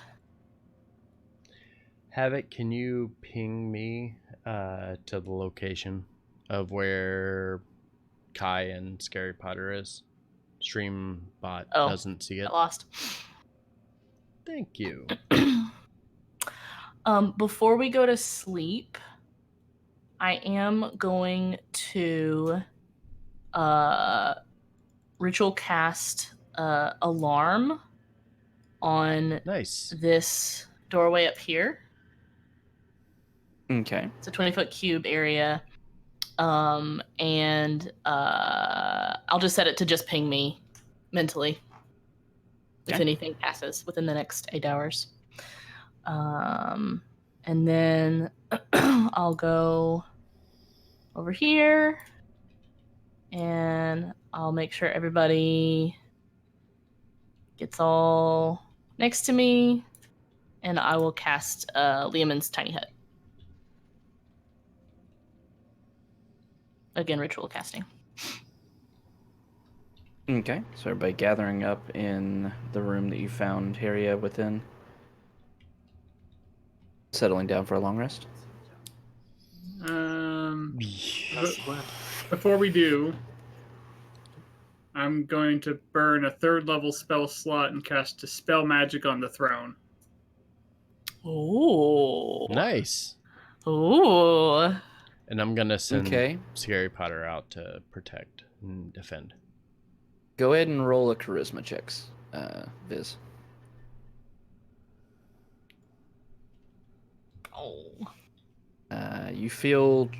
Havoc, can you ping me to the location of where Kai and Scary Potter is? Streambot doesn't see it. I lost. Thank you. Before we go to sleep, I am going to ritual cast alarm on this doorway up here. Okay. It's a 20-foot cube area. And I'll just set it to just ping me mentally if anything passes within the next 8 hours. And then I'll go over here and I'll make sure everybody gets all next to me. and I will cast Leomund's Tiny Hut. Again, ritual casting. Okay, so everybody gathering up in the room that you found Harria within. Settling down for a long rest. Before we do, I'm going to burn a 3rd level spell slot and cast Dispel Magic on the throne. Oh. Nice. Oh. And I'm gonna send Scary Potter out to protect and defend. Go ahead and roll a charisma checks, Viz. Oh. You feel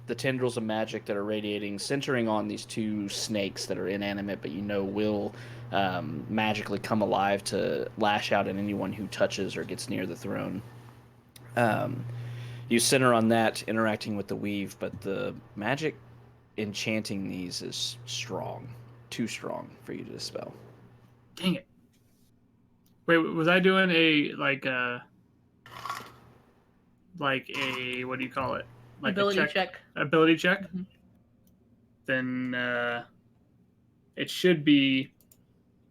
the tendrils of magic that are radiating, centering on these 2 snakes that are inanimate, but you know will magically come alive to lash out at anyone who touches or gets near the throne. You center on that, interacting with the weave, but the magic enchanting these is strong. Too strong for you to dispel. Dang it. Wait, was I doing a, like a, what do you call it? Like Ability a check. Ability check? Mm-hmm. Then it should be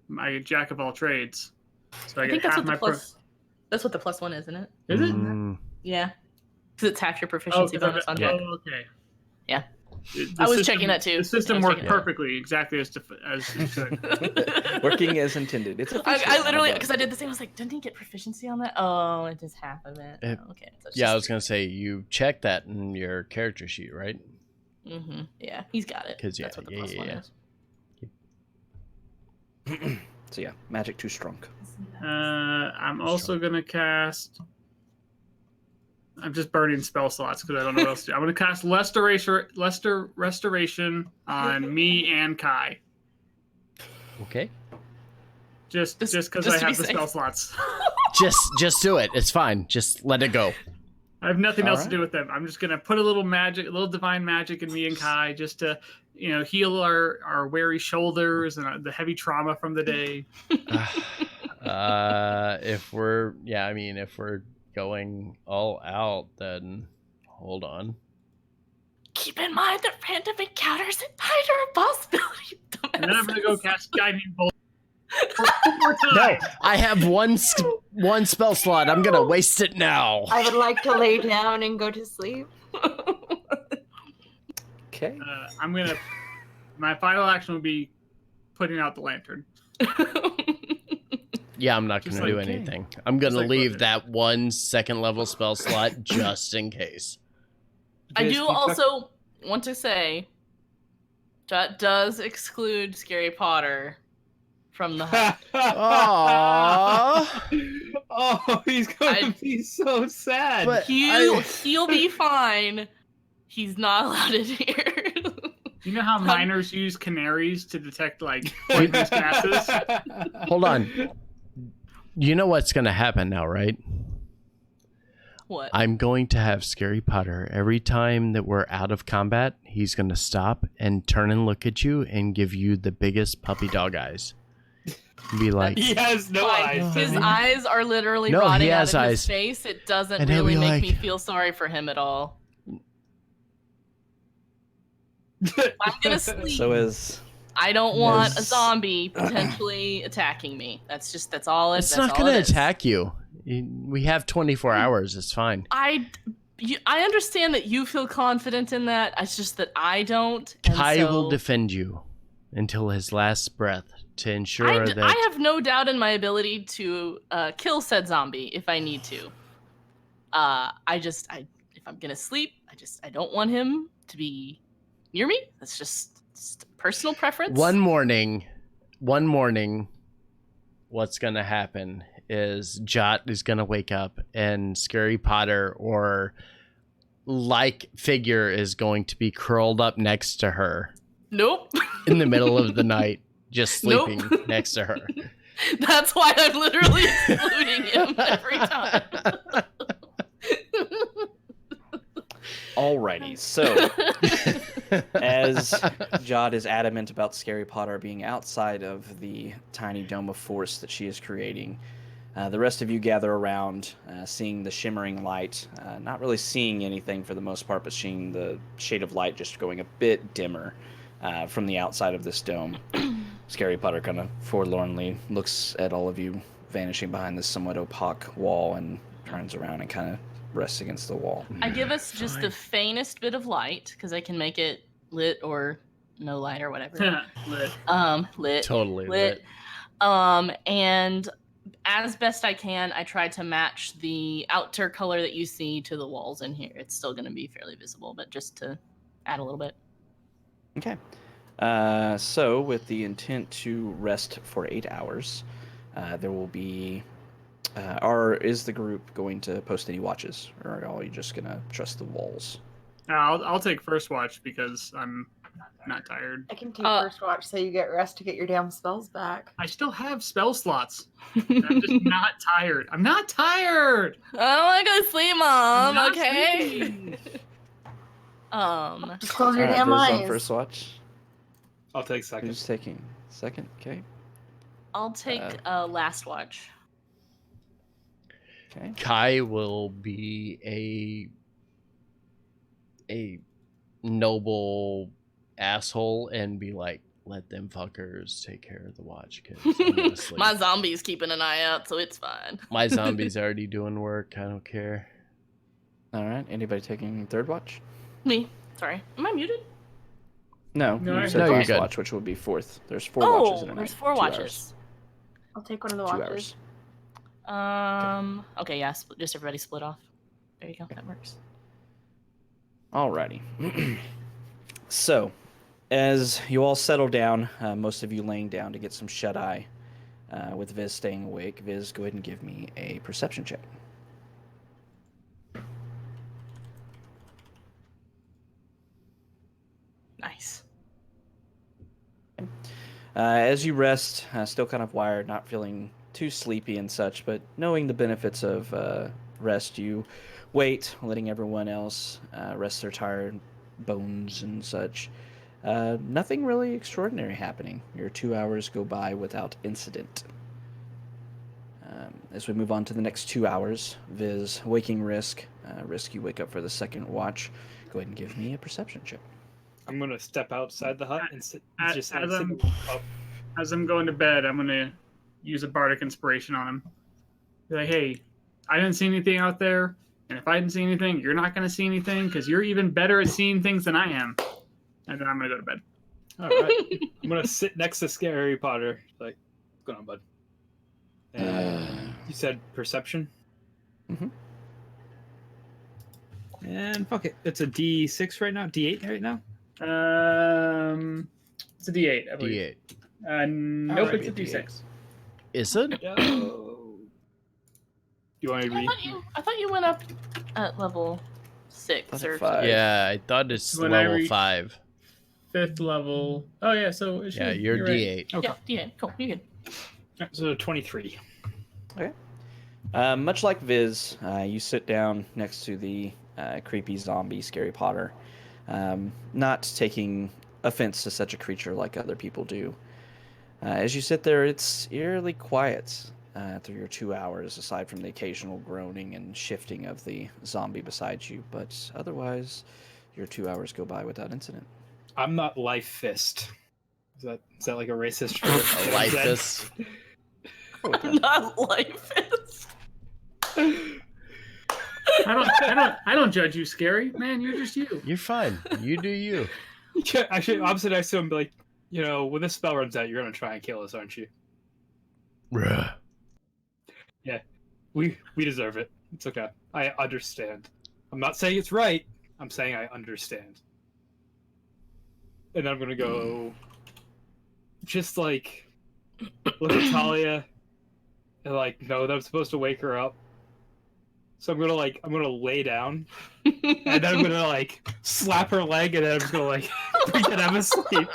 my Jack of all trades. So I think get that's half what the my plus. That's what the +1 is, isn't it? Is it? Yeah. Because it's half your proficiency bonus on Jack. Oh, okay. Yeah. I was checking that too. The system worked perfectly, exactly as it should. Working as intended. It's a I literally, because I did the same, I was like, didn't he get proficiency on that? Oh, it's just half of it. Okay. So I was going to say, you checked that in your character sheet, right? Mm-hmm. Yeah, he's got it. Because that's what the +1 is. So yeah, magic too strong. I'm also going to cast... I'm just burning spell slots because I don't know what else to do. I'm going to cast Restoration on me and Kai. Okay. Just because I have the spell slots. just do it. It's fine. Just let it go. I have nothing else to do with them. I'm just going to put a little divine magic in me and Kai just to, heal our weary shoulders and the heavy trauma from the day. If we're going all out, then hold on. Keep in mind that random encounters and hide are a possibility. And then I'm going to go cast Guiding Bolt. No, I have one spell slot. I'm going to waste it now. I would like to lay down and go to sleep. Okay. My final action would be putting out the lantern. Yeah, I'm not going to do anything. I'm going to leave that 1 2nd-level spell slot just in case. I do also want to say that does exclude Scary Potter from the hut. Aww. Oh, he's going to be so sad. But he'll be fine. He's not allowed in here. You know how miners use canaries to detect, poisonous gases? Hold on. You know what's going to happen now, right? What? I'm going to have Scary Potter, every time that we're out of combat, he's going to stop and turn and look at you and give you the biggest puppy dog eyes. Be like... He has no eyes. His eyes are literally rotting out of his face. It doesn't really make me feel sorry for him at all. I'm going to sleep. I don't want a zombie potentially attacking me. That's all. It's not going to attack you. We have 24 hours. It's fine. I understand that you feel confident in that. It's just that I don't. Kai will defend you until his last breath to ensure that... I have no doubt in my ability to kill said zombie if I need to. If I'm going to sleep, I don't want him to be near me. That's just personal preference. One morning, what's going to happen is Jot is going to wake up and Scary Potter or like figure is going to be curled up next to her. Nope. In the middle of the night, just sleeping next to her. That's why I'm literally excluding him every time. Alrighty, so as Jot is adamant about Scary Potter being outside of the tiny dome of force that she is creating, The rest of you gather around, seeing the shimmering light, not really seeing anything for the most part, but seeing the shade of light just going a bit dimmer from the outside of this dome. Scary Potter kind of forlornly looks at all of you vanishing behind this somewhat opaque wall and turns around and kind of rests against the wall. I give us just the faintest bit of light, because I can make it lit or no light or whatever. Lit. Totally lit. And as best I can, I try to match the outer color that you see to the walls in here. It's still going to be fairly visible, but just to add a little bit. Okay. So, with the intent to rest for 8 hours, there will be... is the group going to post any watches, or are all you just going to trust the walls? I'll take first watch because I'm not tired. I can take first watch so you get rest to get your damn spells back. I still have spell slots. I'm just not tired. I'm not tired. I want to go sleep, Mom. I'm not Okay. sleeping. Just close your damn Viz eyes. on first watch. I'll take second. Who's taking second? Okay. I'll take last watch. Okay. Kai will be a noble asshole and be like, let them fuckers take care of the watch, kids. My zombie's keeping an eye out, so it's fine. My zombie's already doing work. I don't care. All right. Anybody taking third watch? Me. Sorry. Am I muted? No, No, you said you're first good. watch, which would be fourth. There's 4 watches in a night. There's 4 2 watches. hours. I'll take one of the 2 watches. hours. Okay, yeah, just everybody split off. There you go, that works. Alrighty. So, as you all settle down, most of you laying down to get some shut-eye, with Viz staying awake. Viz, go ahead and give me a perception check. Nice. As you rest, still kind of wired, not feeling too sleepy and such, but knowing the benefits of rest, you wait, letting everyone else rest their tired bones and such. Nothing really extraordinary happening. Your 2 hours go by without incident. As we move on to the next 2 hours, Viz, waking risk. Risk, you wake up for the second watch. Go ahead and give me a perception check. I'm gonna step outside the hut and sit. As I'm going to bed, I'm gonna use a bardic inspiration on him. Be like, hey, I didn't see anything out there, and if I didn't see anything, you're not gonna see anything because you're even better at seeing things than I am. And then I'm gonna go to bed. All right. I'm gonna sit next to Scary Potter. Like, what's going on, bud? And you said perception. Mm-hmm. And fuck it, it's a D6 right now. D8 right now. It's a D8, I believe. D8. Nope, Alright, it's a D6. Is it? Yo. You want to read? I thought you went up at level 6 or 5. Yeah, I thought it's When I level reach 5. 5th level. Oh yeah, so it should, Yeah, you're right. D8. Okay. Yeah, cool, you good. So 23. Okay. Much like Viz, you sit down next to the creepy zombie Scary Potter, not taking offense to such a creature like other people do. As you sit there, it's eerily quiet through your 2 hours, aside from the occasional groaning and shifting of the zombie beside you, but otherwise, your 2 hours go by without incident. I'm not Life Fist. Is that like a racist? A life fist. I'm not Life Fist. I don't judge you, Scary. Man, you're just you. You're fine. You do you. Yeah, actually, opposite next to him, be like, you know, when this spell runs out, you're gonna try and kill us, aren't you? Bruh. Yeah, we deserve it. It's okay. I understand. I'm not saying it's right. I'm saying I understand. And I'm gonna go, just like, look at Talia, and like know that I'm supposed to wake her up. So I'm gonna lay down, and then I'm gonna like slap her leg, and then I'm just gonna like pretend I'm asleep.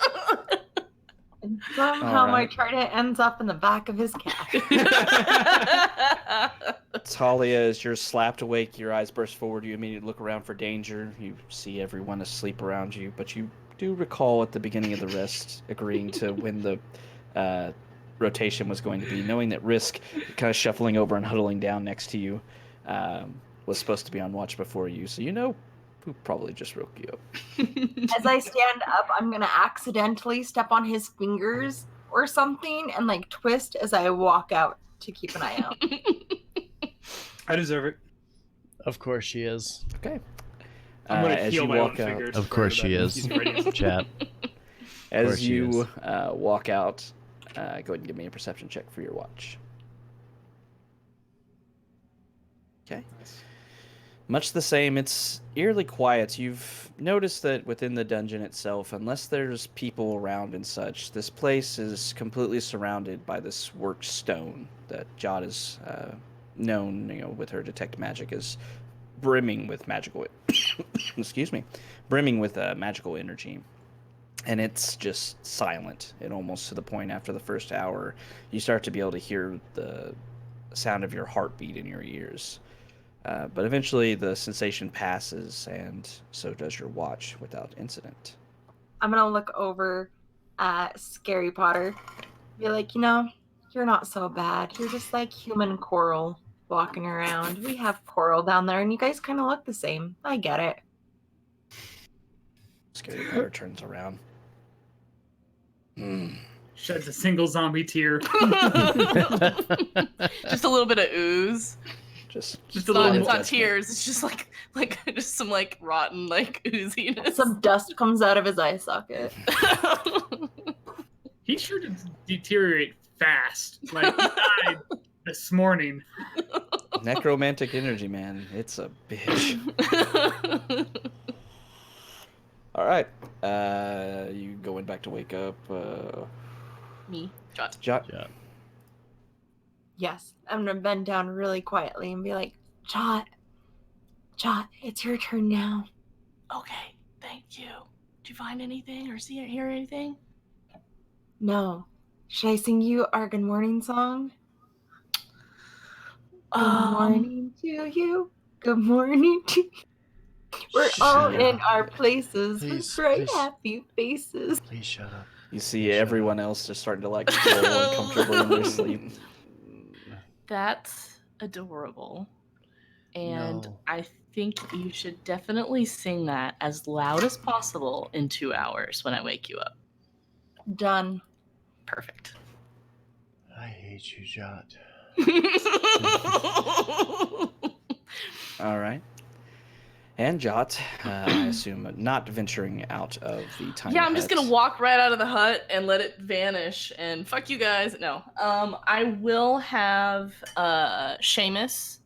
And somehow my Alright. trident ends up in the back of his cat. Talia, as you're slapped awake, your eyes burst forward. You immediately look around for danger. You see everyone asleep around you, but you do recall at the beginning of the rest agreeing to when the rotation was going to be, knowing that Risk, kind of shuffling over and huddling down next to you, was supposed to be on watch before you, so you know who probably just woke you up. As I stand up, I'm gonna accidentally step on his fingers or something and like twist as I walk out to keep an eye out. I deserve it. Of course she is. Okay. I'm gonna as heal you my own walk out, fingers. Of course she is. Chat. as course she you walk out, go ahead and give me a perception check for your watch. Okay. Much the same, it's eerily quiet. You've noticed that within the dungeon itself, unless there's people around and such, this place is completely surrounded by this worked stone that Jot is known, with her detect magic, as brimming with magical excuse me, brimming with magical energy. And it's just silent. And almost to the point after the first hour, you start to be able to hear the sound of your heartbeat in your ears. But eventually the sensation passes, and so does your watch without incident. I'm gonna look over at Scary Potter, be like, you're not so bad. You're just like human coral walking around. We have coral down there, and you guys kind of look the same. I get it. Scary Potter turns around. Sheds a single zombie tear. Just a little bit of ooze. Just a It's little not more. tears. It's just like just some like rotten like ooziness. Some dust comes out of his eye socket. He sure did deteriorate fast. Like he died this morning. Necromantic energy, man. It's a bitch. All right. You going back to wake up? Me, Jot. Jot. Yeah. Yes, I'm gonna bend down really quietly and be like, Jot, it's your turn now. Okay, thank you. Did you find anything or see or hear anything? No. Should I sing you our good morning song? Good morning to you. Good morning to you. We're all in our places with Please, bright, please. happy faces. Please shut up. You see everyone else just starting to like feel uncomfortable in their sleep. That's adorable. And No. I think you should definitely sing that as loud as possible in 2 hours when I wake you up. Done. Perfect. I hate you, Jot. All right. And Jot, I assume, not venturing out of the tiny Yeah, I'm just hut. gonna walk right out of the hut and let it vanish and fuck you guys. No. I will have Seamus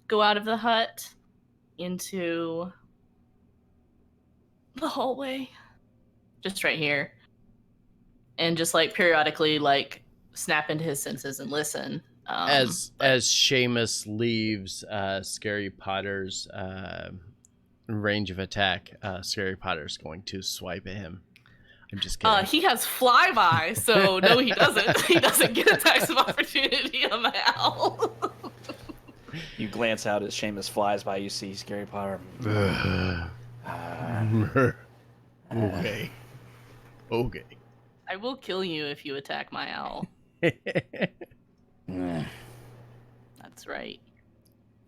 go out of the hut into the hallway. Just right here. And just like periodically like snap into his senses and listen. As Seamus leaves Scary Potter's range of attack, Scary Potter's going to swipe at him. I'm just kidding. He has flyby, so no, he doesn't. He doesn't get attacks of opportunity on my owl. You glance out as Seamus flies by. You see Scary Potter. Okay. Okay. I will kill you if you attack my owl. That's right.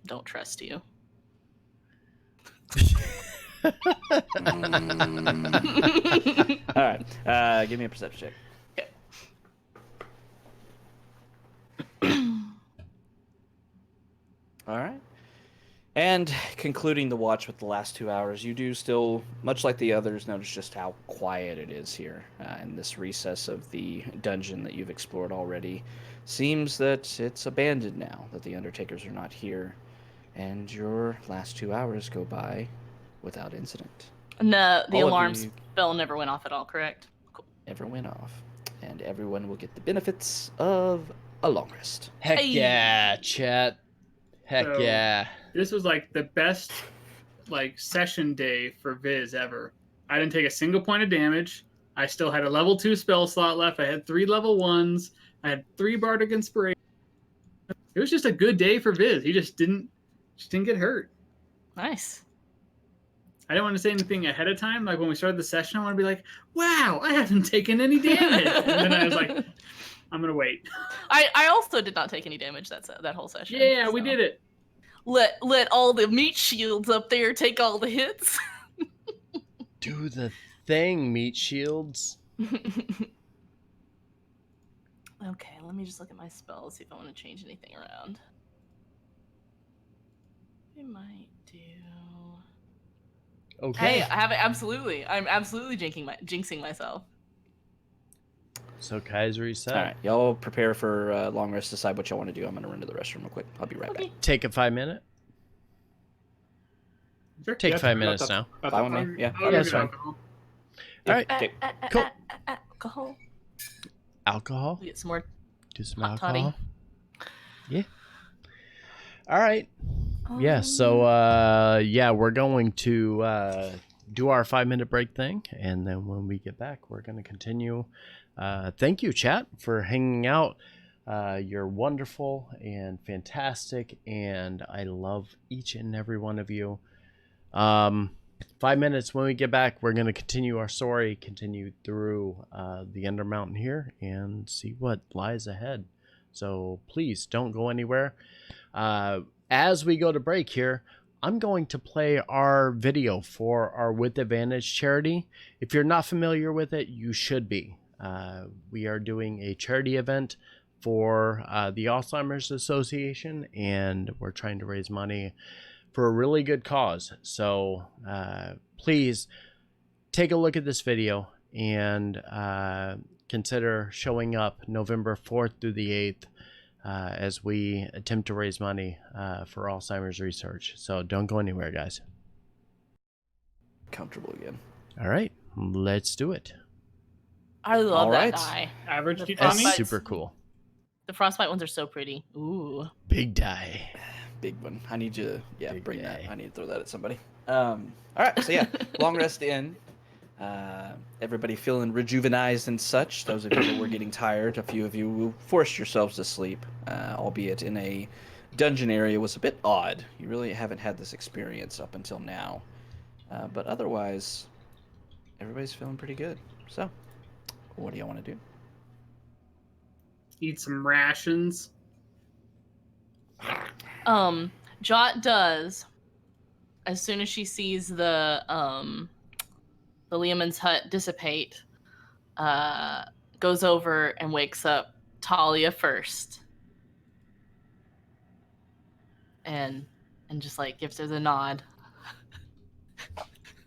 Don't trust you. All right. Give me a perception check. All right. And concluding the watch with the last 2 hours, you do still, much like the others, notice just how quiet it is here in this recess of the dungeon that you've explored already. Seems that it's abandoned now, that the Undertakers are not here, and your last 2 hours go by without incident. No, the All of alarm you- bell never went off at all, correct? Cool. Never went off, and everyone will get the benefits of a long rest. Heck Hey. yeah, chat. Heck So- yeah. This was like the best like session day for Viz ever. I didn't take a single point of damage. I still had a level 2 spell slot left. I had 3 level 1s. I had 3 bardic inspiration. It was just a good day for Viz. He just didn't get hurt. Nice. I didn't want to say anything ahead of time. Like when we started the session, I want to be like, "Wow, I haven't taken any damage." And then I was like, I'm gonna wait. I also did not take any damage that whole session. Yeah, we so. did it. Let all the meat shields up there take all the hits. Do the thing, meat shields. Okay, let me just look at my spells, see if I want to change anything around. I might do. Okay. Hey, I have it absolutely. I'm absolutely jinxing myself. So Kai's reset. All right, y'all prepare for long rest. Decide what y'all want to do. I'm gonna run to the restroom real quick. I'll be right back. Take a 5 minute. Sure. Take Yeah, 5 minutes now. Fine with me. Yeah. Oh, that's fine. alcohol. All right. Okay. Cool. Alcohol. Alcohol. We get some more. Do some Hot toddy. alcohol. Yeah. All right. Yeah. So we're going to do our 5 minute break thing, and then when we get back, we're going to continue. Thank you, chat, for hanging out. You're wonderful and fantastic, and I love each and every one of you. 5 minutes. When we get back, we're going to continue our story, continue through the Ender Mountain here, and see what lies ahead. So please don't go anywhere. As we go to break here, I'm going to play our video for our With Advantage charity. If you're not familiar with it, you should be. We are doing a charity event for the Alzheimer's Association, and we're trying to raise money for a really good cause. So please take a look at this video and consider showing up November 4th through the 8th as we attempt to raise money for Alzheimer's research. So don't go anywhere, guys. Comfortable again. All right, let's do it. I love All that right. die. Average The Teutoni? That's Frostbite's- super cool. The frostbite ones are so pretty. Ooh. Big die. Big one. I need you to Big bring that. guy. I need to throw that at somebody. All right, so yeah, long rest in. Everybody feeling rejuvenized and such. Those of you that were getting tired, a few of you forced yourselves to sleep, albeit in a dungeon area was a bit odd. You really haven't had this experience up until now. But otherwise, everybody's feeling pretty good. So, what do y'all want to do? Eat some rations. Jot does, as soon as she sees the Leomund's hut dissipate, goes over and wakes up Talia first. And just like gives her the nod.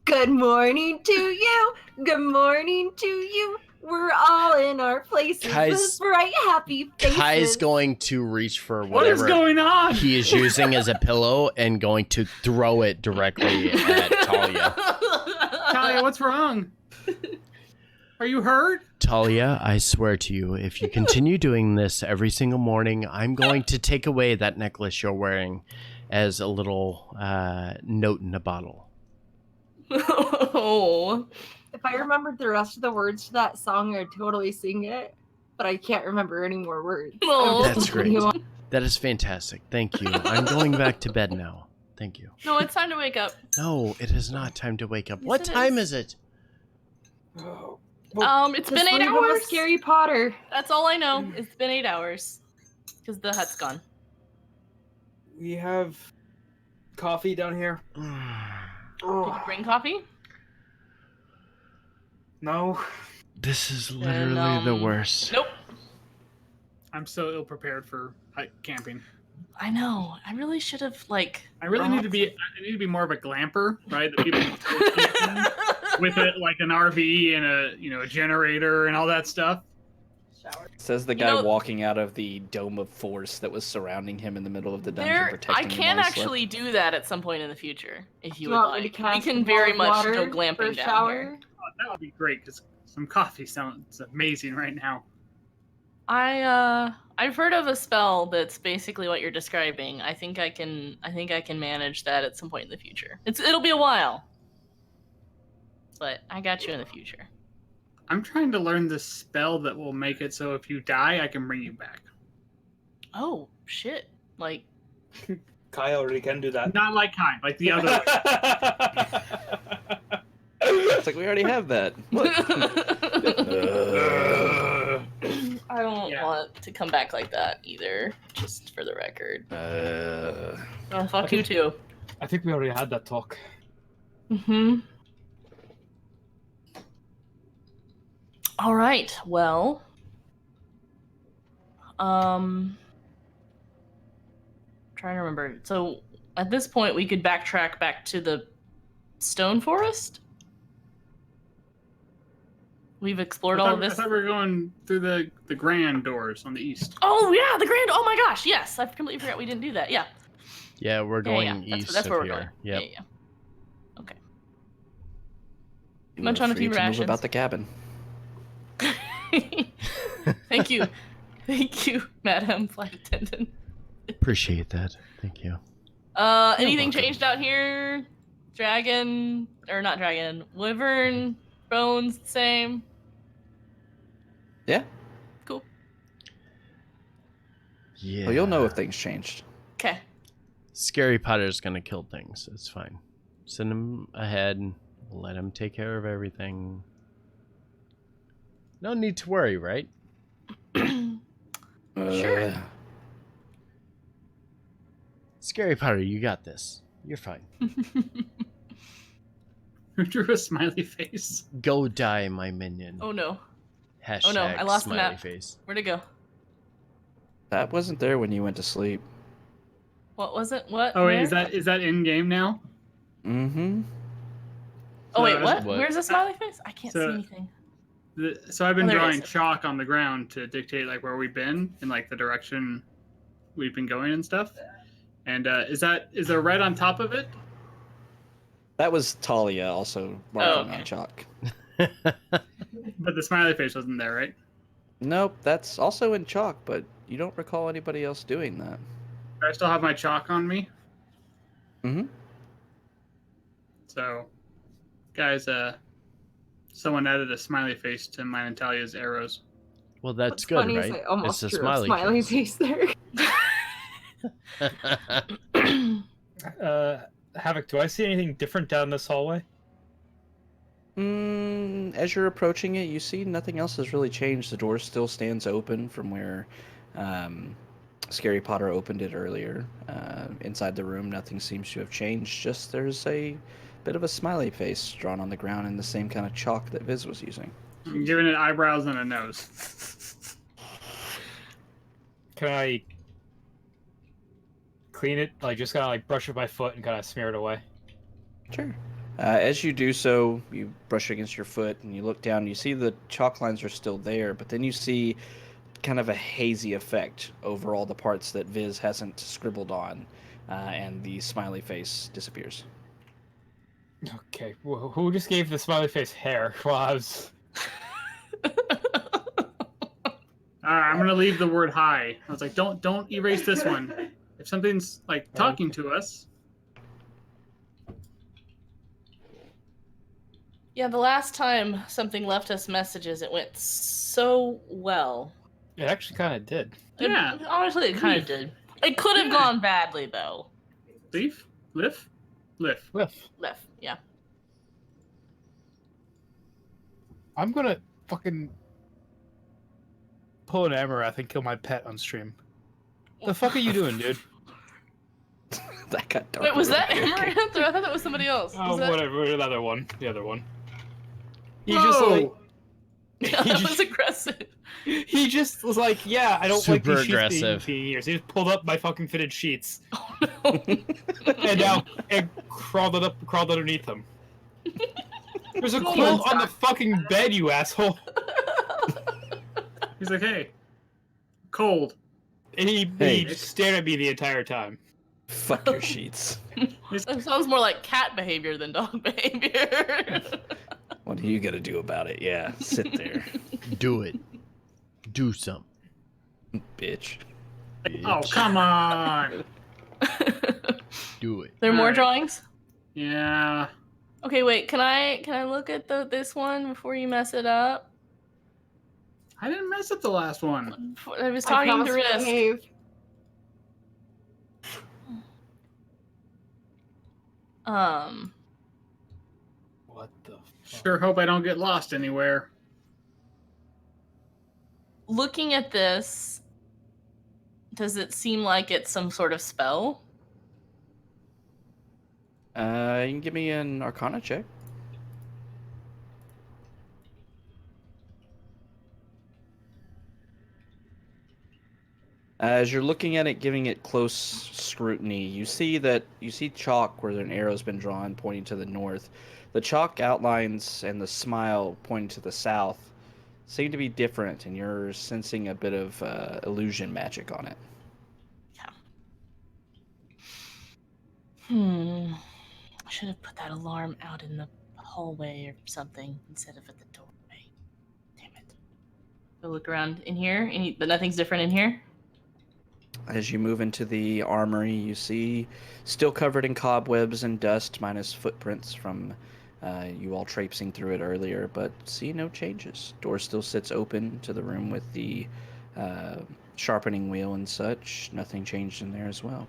Good morning to you. Good morning to you. We're all in our places Kai's- with bright, happy faces. Kai's going to reach for What is whatever going on? he is using as a pillow and going to throw it directly at Talia. Talia, what's wrong? Are you hurt? Talia, I swear to you, if you continue doing this every single morning, I'm going to take away that necklace you're wearing as a little note in a bottle. Oh. If I remembered the rest of the words to that song, I'd totally sing it. But I can't remember any more words. Oh. That's great. continue on. That is fantastic. Thank you. I'm going back to bed now. Thank you. No, it's time to wake up. No, it is not time to wake up. Yes, What it time is. is it? It's Just been 8 leave him hours. with Scary Potter. That's all I know. It's been 8 hours. Because the hut's gone. We have coffee down here. Did you bring coffee? No. This is Then, literally the worst. Nope. I'm so ill prepared for camping. I know. I really should have I really need to be. I need to be more of a glamper, right? The people camping with it like an RV and a generator and all that stuff. Says the guy walking out of the dome of force that was surrounding him in the middle of the dungeon, I protecting him can while he slept. actually do that at some point in the future, if you Do would want me like. to We cast can a very ball of much water go for a glamping down shower? here. Oh, that would be great because some coffee sounds amazing right now. I've heard of a spell that's basically what you're describing. I think I can manage that at some point in the future. It'll be a while, but I got you in the future. I'm trying to learn this spell that will make it so if you die, I can bring you back. Oh shit! Like Kai already can do that. Not like Kai, like the other way. It's like we already have that. Look. I don't Yeah. want to come back like that either, just for the record. Uh, Fuck you too. I think we already had that talk. Mm-hmm. All right, well... trying to remember. So, at this point, we could backtrack back to the stone forest? We've explored all of this. I thought we were going through the grand doors on the east. Oh, yeah, the grand... Oh my gosh, yes. I completely forgot we didn't do that. Yeah. Yeah, we're going yeah. east That's of where we're here. going. Yep. Yeah. Okay. you Munch are on a free few to move rations. about the cabin. Thank you. Thank you, Madam Flight Attendant. Appreciate that. Thank you. Anything welcome. changed out here? Dragon, or not dragon, wyvern, bones, same? Yeah. Cool. Yeah. Well, you'll know if things changed. Okay. Scary Potter's gonna kill things. It's fine. Send him ahead. We'll let him take care of everything. No need to worry, right? Sure. Scary Potter, you got this. You're fine. Who drew a smiley face? Go die, my minion. Oh no. Hashtag Oh no, I lost the smiley map. face. Where'd it go? That wasn't there when you went to sleep. What was it? What? Oh wait, Where? is that in game now? Mm-hmm. Oh wait, So- what? What? Where's the smiley face? I can't So- see anything. So I've been Oh, there it drawing is. chalk on the ground to dictate like where we've been and like the direction we've been going and stuff. And is there red on top of it? That was Talia also marking okay. on chalk. But the smiley face wasn't there, right? Nope, that's also in chalk, but you don't recall anybody else doing that. Do I still have my chalk on me? Mm-hmm. So, guys, someone added a smiley face to mine and Talia's arrows. Well, that's What's good, funny right? is I almost it's a drew a smiley face there. Havoc, do I see anything different down this hallway? As you're approaching it, you see nothing else has really changed. The door still stands open from where Scary Potter opened it earlier. Inside the room, nothing seems to have changed. Just there's a bit of a smiley face drawn on the ground in the same kind of chalk that Viz was using. I'm giving it eyebrows and a nose. Can I clean it? Like, just kind of like brush with my foot and kind of smear it away? Sure. As you do so, you brush against your foot and you look down and you see the chalk lines are still there, but then you see kind of a hazy effect over all the parts that Viz hasn't scribbled on, and the smiley face disappears. Okay, who just gave the smiley face hair while I was... I'm gonna leave the word hi. I was like, don't erase this one. If something's like talking to us, Yeah, the last time something left us messages, it went so well. It actually kind of did. Yeah. Honestly, it kind of did. It could have gone badly, though. leaf, lift. Whiff. Left, yeah. I'm gonna fucking pull an Amaranth and kill my pet on stream. The fuck are you doing, dude? That got dark. Wait, was that really quick. Amaranth, or I thought that was somebody else? Oh, Was that... whatever. The other one. He Whoa! just like Yeah, He that just- was aggressive. he just was like, yeah, I don't like Super these sheets aggressive. being years. He just pulled up my fucking fitted sheets Oh no. and now and crawled underneath them. There's a Oh, quilt my on the fucking bed, you asshole. He's like, hey, cold. And he Hey. just stared at me the entire time. Fuck your sheets. That sounds more like cat behavior than dog behavior. What are you gonna do about it? Yeah, sit there, Do it. Do something. bitch. Oh, come on. Do it. There are more Alright. drawings? Yeah. Okay, wait. Can I look at this one before you mess it up? I didn't mess up the last one. I was I talking promise to to Risk. behave. What the fuck? Sure hope I don't get lost anywhere. Looking at this, Does it seem like it's some sort of spell? You can give me an Arcana check. As you're looking at it, giving it close scrutiny, you see chalk where an arrow's been drawn pointing to the north. The chalk outlines and the smile pointing to the south seem to be different, and you're sensing a bit of illusion magic on it. Yeah. I should have put that alarm out in the hallway or something instead of at the doorway. Damn it. Go look around in here, but nothing's different in here? As you move into the armory, you see still covered in cobwebs and dust, minus footprints from you all traipsing through it earlier, but see no changes. Door still sits open to the room with the sharpening wheel and such. Nothing changed in there as well.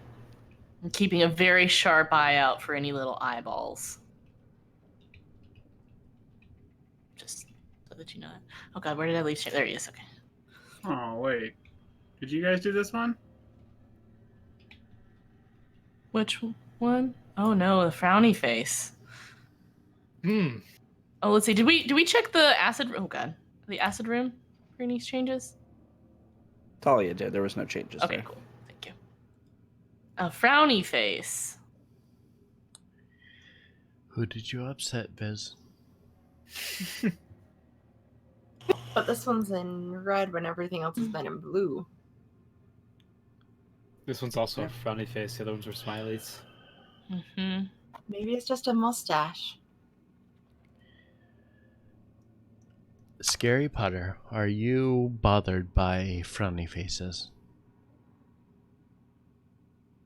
I'm keeping a very sharp eye out for any little eyeballs. Just so that you know that. Oh god, where did I leave? There he is, okay. Oh, wait. Did you guys do this one? Which one? Oh no, the frowny face. Hmm. Oh, let's see. Did we check the acid? Oh god, the acid room for any changes? Talia did. There was no changes Okay, there. cool. Thank you. A frowny face. Who did you upset, Viz? But this one's in red when everything else has been in blue. This one's also a frowny face. The other ones were smileys. Mm-hmm. Maybe it's just a mustache. Scary Potter, are you bothered by frowny faces?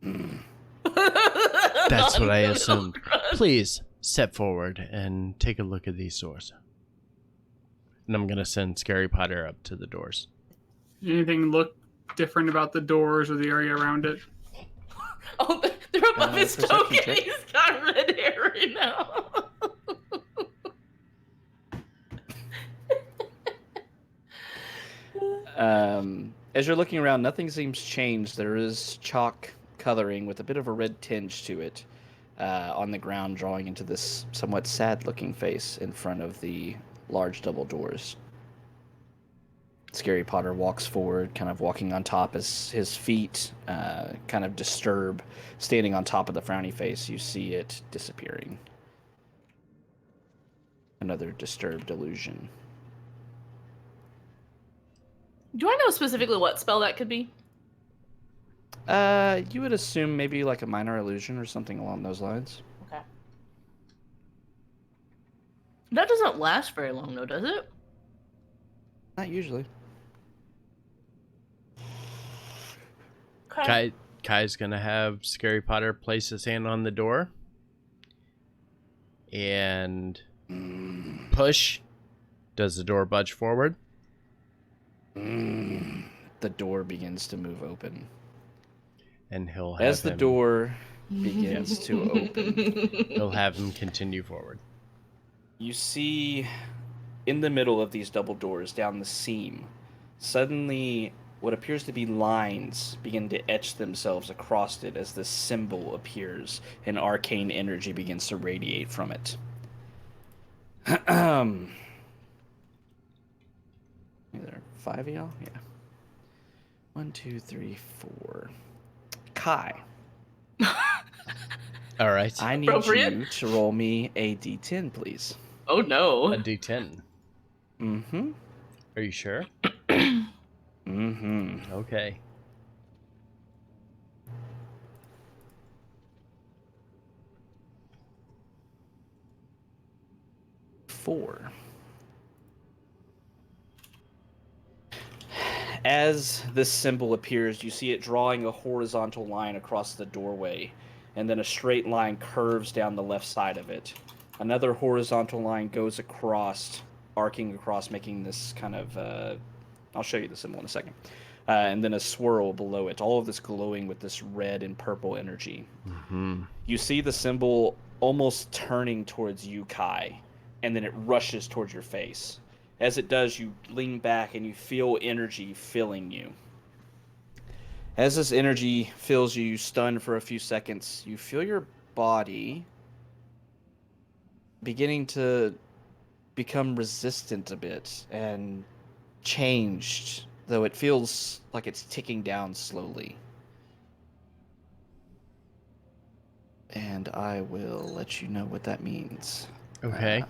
That's what I assumed. Please step forward and take a look at these doors. And I'm going to send Scary Potter up to the doors. Anything look different about the doors or the area around it? Oh, they're above his perception token. check. He's got red hair right now. As you're looking around, nothing seems changed. There is chalk coloring with a bit of a red tinge to it on the ground, drawing into this somewhat sad-looking face in front of the large double doors. Scary Potter walks forward, kind of walking on top as his feet kind of disturb. Standing on top of the frowny face, you see it disappearing. Another disturbed illusion. Do I know specifically what spell that could be? You would assume maybe like a minor illusion or something along those lines. Okay. That doesn't last very long, though, does it? Not usually. Okay. Kai's going to have Scary Potter place his hand on the door. And push. Does the door budge forward? The door begins to move open. And he'll have As the him, door begins to open, he'll have him continue forward. you see in the middle of these double doors, down the seam, suddenly what appears to be lines begin to etch themselves across it as this symbol appears and arcane energy begins to radiate from it. There are 5 of y'all? Yeah. 1, 2, 3, 4. Kai, All right. I need Appropriate. you to roll me a d10, please. Oh no. A D10. Mm-hmm. Are you sure? Mm-hmm. Okay. Four. As this symbol appears, you see it drawing a horizontal line across the doorway, and then a straight line curves down the left side of it. Another horizontal line goes across, arcing across, making this kind of, I'll show you the symbol in a second. And then a swirl below it, all of this glowing with this red and purple energy. Mm-hmm. You see the symbol almost turning towards you, Kai, and then it rushes towards your face. As it does, you lean back and you feel energy filling you. As this energy fills you, stunned for a few seconds, you feel your body beginning to become resistant a bit and changed, though it feels like it's ticking down slowly. And I will let you know what that means. Okay.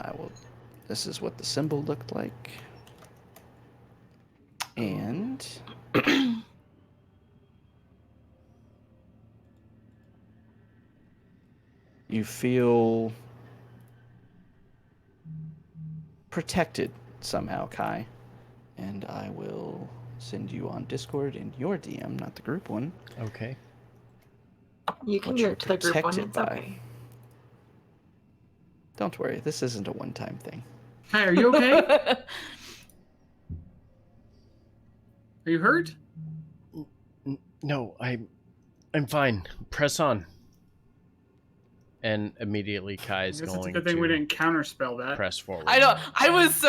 This is what the symbol looked like. And you feel protected somehow, Kai. And I will send you on Discord in your DM, not the group one. Okay. You can What do you're it to the group one. protected It's by. okay. Don't worry, this isn't a one-time thing. Hi, are you okay? Are you hurt? No, I'm fine. Press on. And immediately Kai's I guess it's a going good thing to we didn't counterspell that. press forward. I know. I was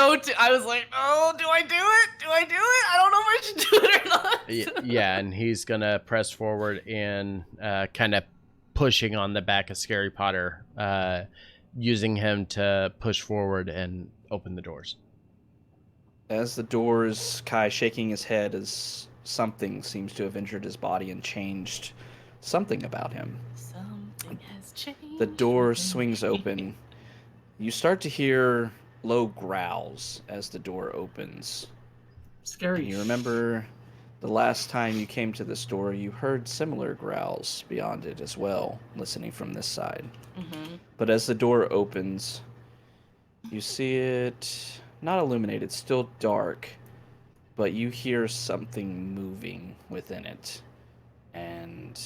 like, oh, do I do it? Do I do it? I don't know if I should do it or not. Yeah, and he's gonna press forward and kind of pushing on the back of Scary Potter, using him to push forward and open the doors. As the doors, Kai shaking his head as something seems to have injured his body and changed something about him. Something has changed. The door swings open. You start to hear low growls as the door opens. Scary. And you remember the last time you came to this door, you heard similar growls beyond it as well, listening from this side. Mm-hmm. But as the door opens, you see it not illuminated, still dark, but you hear something moving within it. And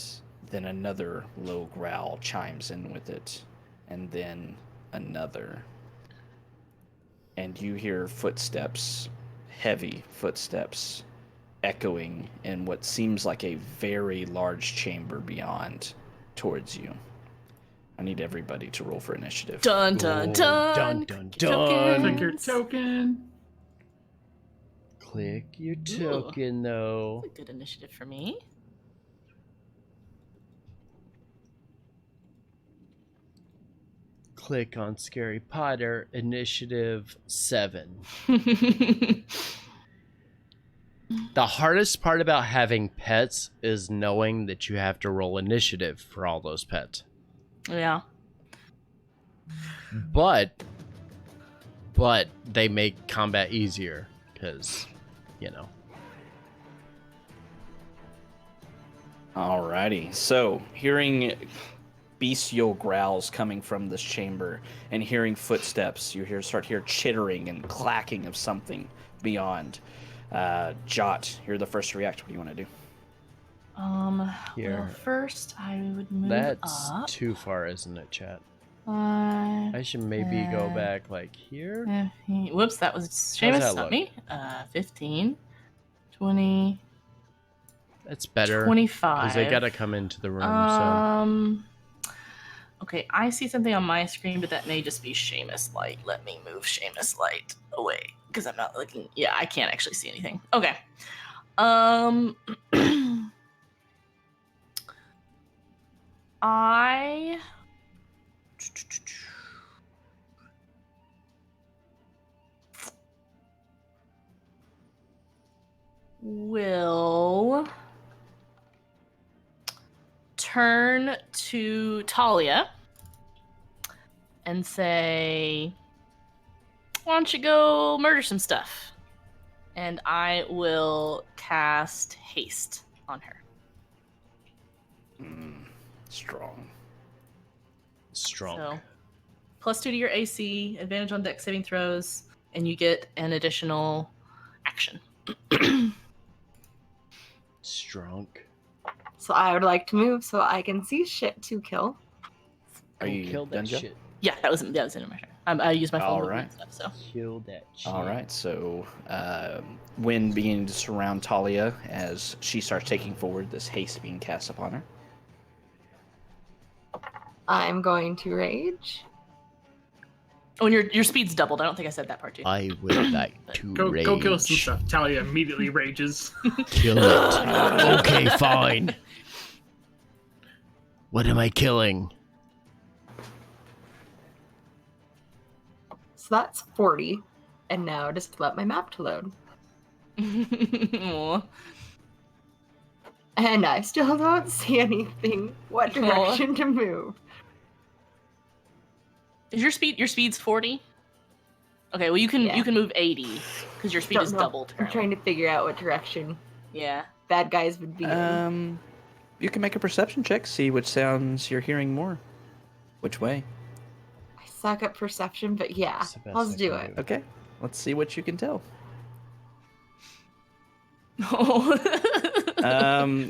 then another low growl chimes in with it, and then another. And you hear footsteps, heavy footsteps, echoing in what seems like a very large chamber beyond towards you. I need everybody to roll for initiative. Dun dun dun. Dun, dun, Click dun. your token. Click your token, though. That's a good initiative for me. Click on Scary Potter, initiative 7. The hardest part about having pets is knowing that you have to roll initiative for all those pets. Yeah. But they make combat easier because, you know. Alrighty, so hearing bestial growls coming from this chamber and hearing footsteps, you start hear chittering and clacking of something beyond. Jot, you're the first to react. What do you want to do? Here. Well, first I would move That's up. too far, isn't it, chat? 5, I should maybe go back like here. Whoops, that was How's Seamus, that not look? me. 15, 20, That's better. 25. Because they gotta come into the room. Okay, I see something on my screen, but that may just be Seamus light. Let me move Seamus light away because I'm not looking. Yeah, I can't actually see anything. Okay. I will turn to Talia and say, why don't you go murder some stuff? And I will cast haste on her. Strong. Strong. So, +2 to your AC, advantage on dex saving throws, and you get an additional action. Strong. So I would like to move so I can see shit to kill. Are you kill done, that Joe? shit? Yeah, that was in my turn. I used my full All movement right. and stuff. So Kill that shit. All right, so wind beginning to surround Talia as she starts taking forward, this haste being cast upon her. I'm going to rage. Oh, and your speed's doubled. I don't think I said that part to you. I would like to Go rage. kill some stuff. Talia immediately rages. Kill it. Okay, fine. What am I killing? So that's 40. And now just let my map to load. Aw. And I still don't see anything. What direction to move? Is your speed's 40? Okay, well you can move 80 because your speed Don't is know. doubled. I'm trying to figure out what direction Yeah. bad guys would be in. You can make a perception check, see which sounds you're hearing more. Which way? I suck at perception, but yeah, That's the best let's I do can it. do. Okay, let's see what you can tell.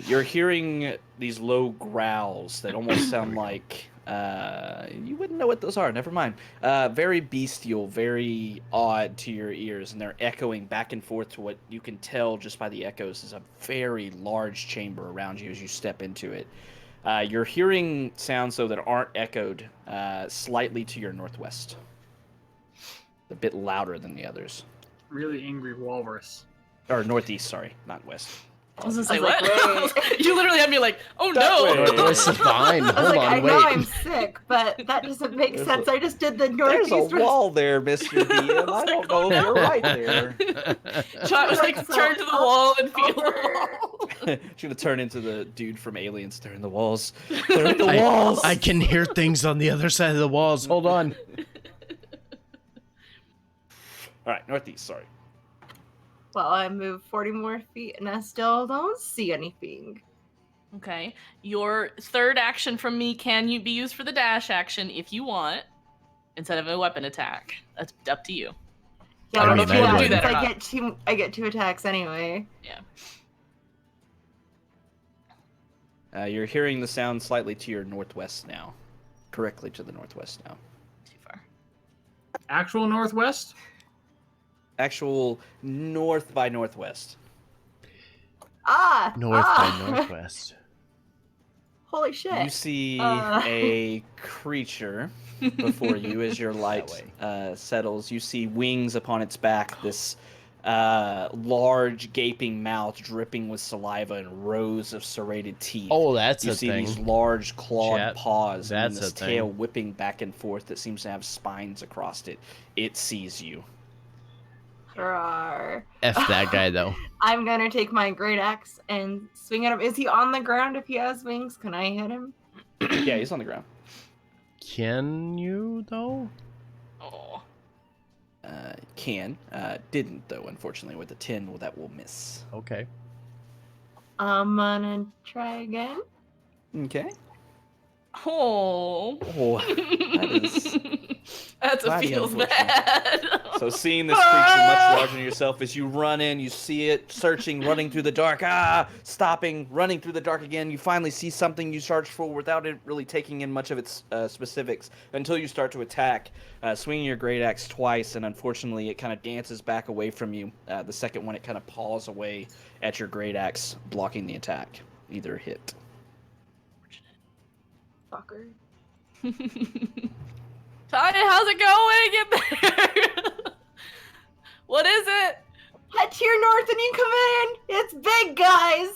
You're hearing these low growls that almost sound like you wouldn't know what those are. Never mind. Very bestial, very odd to your ears, and they're echoing back and forth to what you can tell just by the echoes is a very large chamber around you as you step into it. You're hearing sounds though that aren't echoed slightly to your northwest, a bit louder than the others. Really angry walrus. Or northeast, sorry, not west. I was gonna say, I was what? like, You literally had me like, oh That no! way. Northwest is fine. I was Hold like, I on, know wait. I'm sick, but that doesn't make There's sense. a- I just did the There's northeast. a wall there, Mr. DM. I don't know if you're right there. Try was like So turn to the up, wall and feel the over. wall. She's gonna turn into the dude from Aliens. They're in the walls. They're in the walls. I can hear things on the other side of the walls. Hold on. All right, northeast. Sorry. Well, I moved 40 more feet and I still don't see anything. Okay. Your third action from me can be used for the dash action if you want, instead of a weapon attack. That's up to you. Yeah, I but mean, if I you would. want Do that or I not. get two attacks anyway. You're hearing the sound slightly to your northwest now. Correctly to the northwest now. Too far. Actual northwest? Actual north by northwest. North by northwest. Holy shit. You see Uh. a creature before you as your light way. settles. You see wings upon its back, this large gaping mouth dripping with saliva and rows of serrated teeth. Oh, that's You a see thing. these large clawed Chat, paws and then that's this a thing. tail whipping back and forth that seems to have spines across it. It sees you. Rawr. F that guy, though. I'm gonna take my great axe and swing at him. Is he on the ground if he has wings? Can I hit him? Yeah, he's on the ground. Can you, though? Oh. Didn't though, unfortunately. With the 10, well, that will miss. Okay. I'm gonna try again. Okay. Oh. Oh, that is. That's a mighty feels unfortunate. bad. So seeing this creature much larger than yourself, as you run in, you see it searching, running through the dark, stopping, running through the dark again. You finally see something you search for without it really taking in much of its specifics until you start to attack, swinging your great axe twice, and unfortunately it kind of dances back away from you. The second one, it kind of paws away at your great axe, blocking the attack. Either hit. Fucker. Tanya, how's it going in there? What is it? Head to your north and you come in. It's big, guys.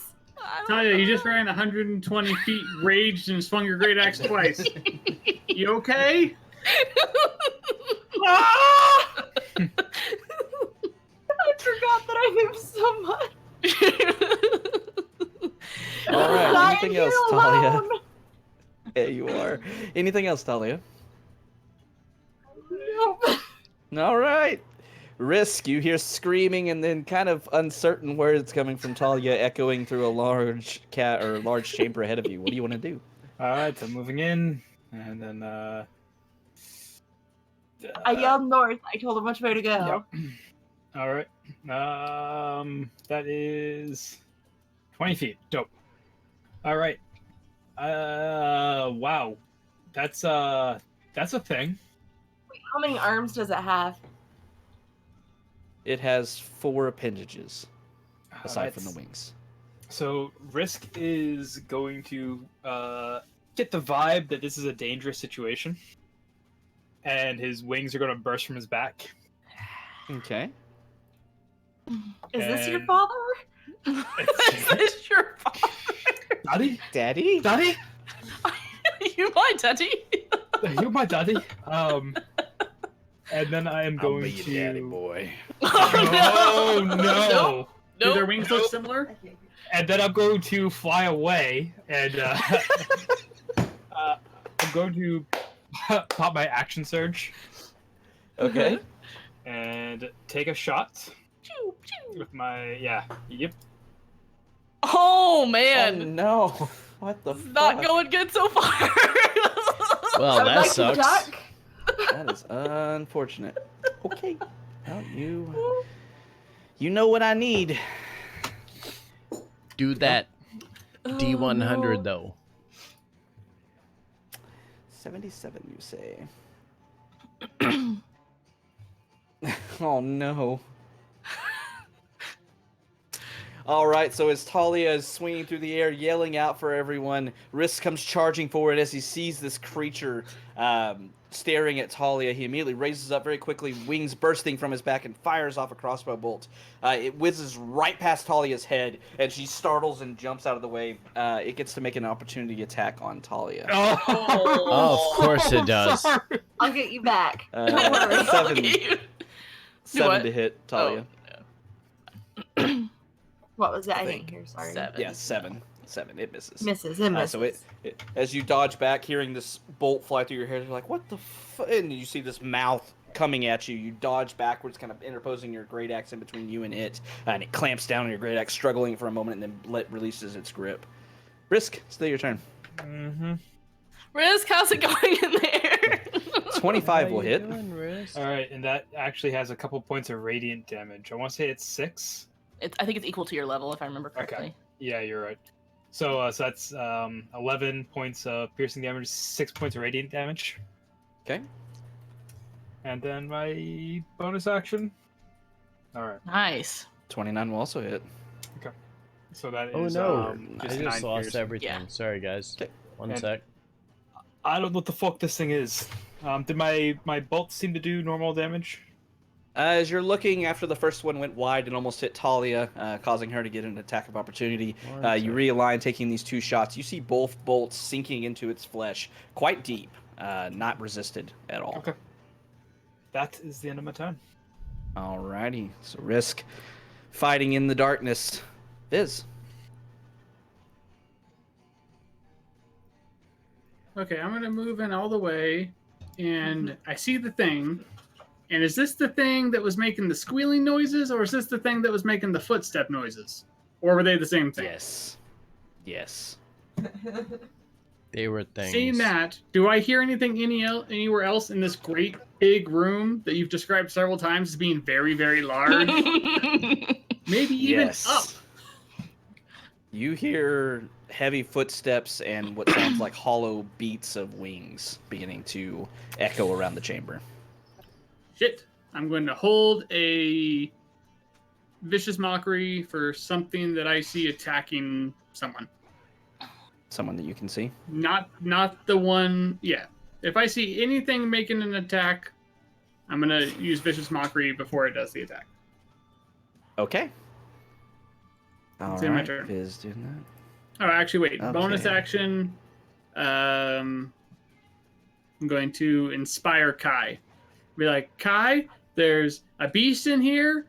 I don't Talia, you know. just ran 120 feet, raged, and swung your great axe twice. You okay? Ah! I forgot that I moved so much. All right, I am anything here else, Talia? alone. Yeah, you are. Anything else, Talia? Nope. All right. Risk, you hear screaming and then kind of uncertain where it's coming from, Talia, echoing through a large large chamber ahead of you. What do you want to do? Alright, so moving in, and then, I yelled north. I told him which way to go. Yep. Alright. That is 20 feet. Dope. Alright. Wow. That's a thing. Wait, how many arms does it have? It has 4 appendages, aside from the That's- wings. So Risk is going to get the vibe that this is a dangerous situation, and his wings are gonna burst from his back. Okay. Is this your And- father? Is this your father? Daddy? Daddy? Daddy? You my daddy? You're my daddy. And then I am I'll going be your to. daddy boy. Oh no! Nope. Do their Nope. wings look similar? And then I'm going to fly away, and I'm going to pop my action surge Okay. and take a shot Pew, pew. with my Yep. Oh Oh man, no. What the it's not fuck? going good so far. Well, I would that like to sucks. duck. That is unfortunate. Okay. Well, you know what I need. Do that D100 no. though. 77, you say? Oh no. All right, so as Talia is swinging through the air, yelling out for everyone, Risk comes charging forward as he sees this creature staring at Talia. He immediately raises up very quickly, wings bursting from his back, and fires off a crossbow bolt. It whizzes right past Talia's head, and she startles and jumps out of the way. It gets to make an opportunity attack on Talia. Oh, of course it does. Sorry. I'll get you back. Don't worry. Seven. Okay. Seven what? to hit Talia. What was it? I think. didn't hear. Sorry. 7. Yeah, 7. 7. It misses. Misses. It misses. So as you dodge back, hearing this bolt fly through your head, you're like, "What the?" And you see this mouth coming at you. You dodge backwards, kind of interposing your great axe in between you and it, and it clamps down on your great axe, struggling for a moment, and then releases its grip. Risk, still your turn. Mm-hmm. Risk, how's it going in there? 25 will hit. All right, and that actually has a couple points of radiant damage. I want to say it's 6. I think it's equal to your level, if I remember correctly. Okay. Yeah, you're right. So that's 11 points of piercing damage, 6 points of radiant damage, Okay. and then my bonus action. All right. Nice. 29 will also hit. So that Oh is no, I just just 9 lost piercing. everything. Yeah. Sorry guys. Okay. One And- sec. I don't know what the fuck this thing is. Did my bolt seem to do normal damage? As you're looking, after the first one went wide and almost hit Talia, causing her to get an attack of opportunity, One you sec. realign, taking these 2 shots. You see both bolts sinking into its flesh, quite deep, not resisted at all. Okay. That is the end of my turn. Alrighty, so Risk fighting in the darkness. Viz. Okay, I'm gonna move in all the way, and I see the thing. And is this the thing that was making the squealing noises, or is this the thing that was making the footstep noises? Or were they the same thing? Yes. Yes. They were things. Seeing that, do I hear anything anywhere else in this great big room that you've described several times as being very, very large? Maybe even Yes. up. You hear heavy footsteps and what sounds like hollow beats of wings beginning to echo around the chamber. Shit. I'm going to hold a vicious mockery for something that I see attacking someone. Someone that you can see. Not the one. Yeah. If I see anything making an attack, I'm gonna use vicious mockery before it does the attack. Okay. All It's in my right, turn. Viz doing that. Oh, actually, wait. Bonus Okay. action. I'm going to inspire Kai. Be like, Kai, there's a beast in here.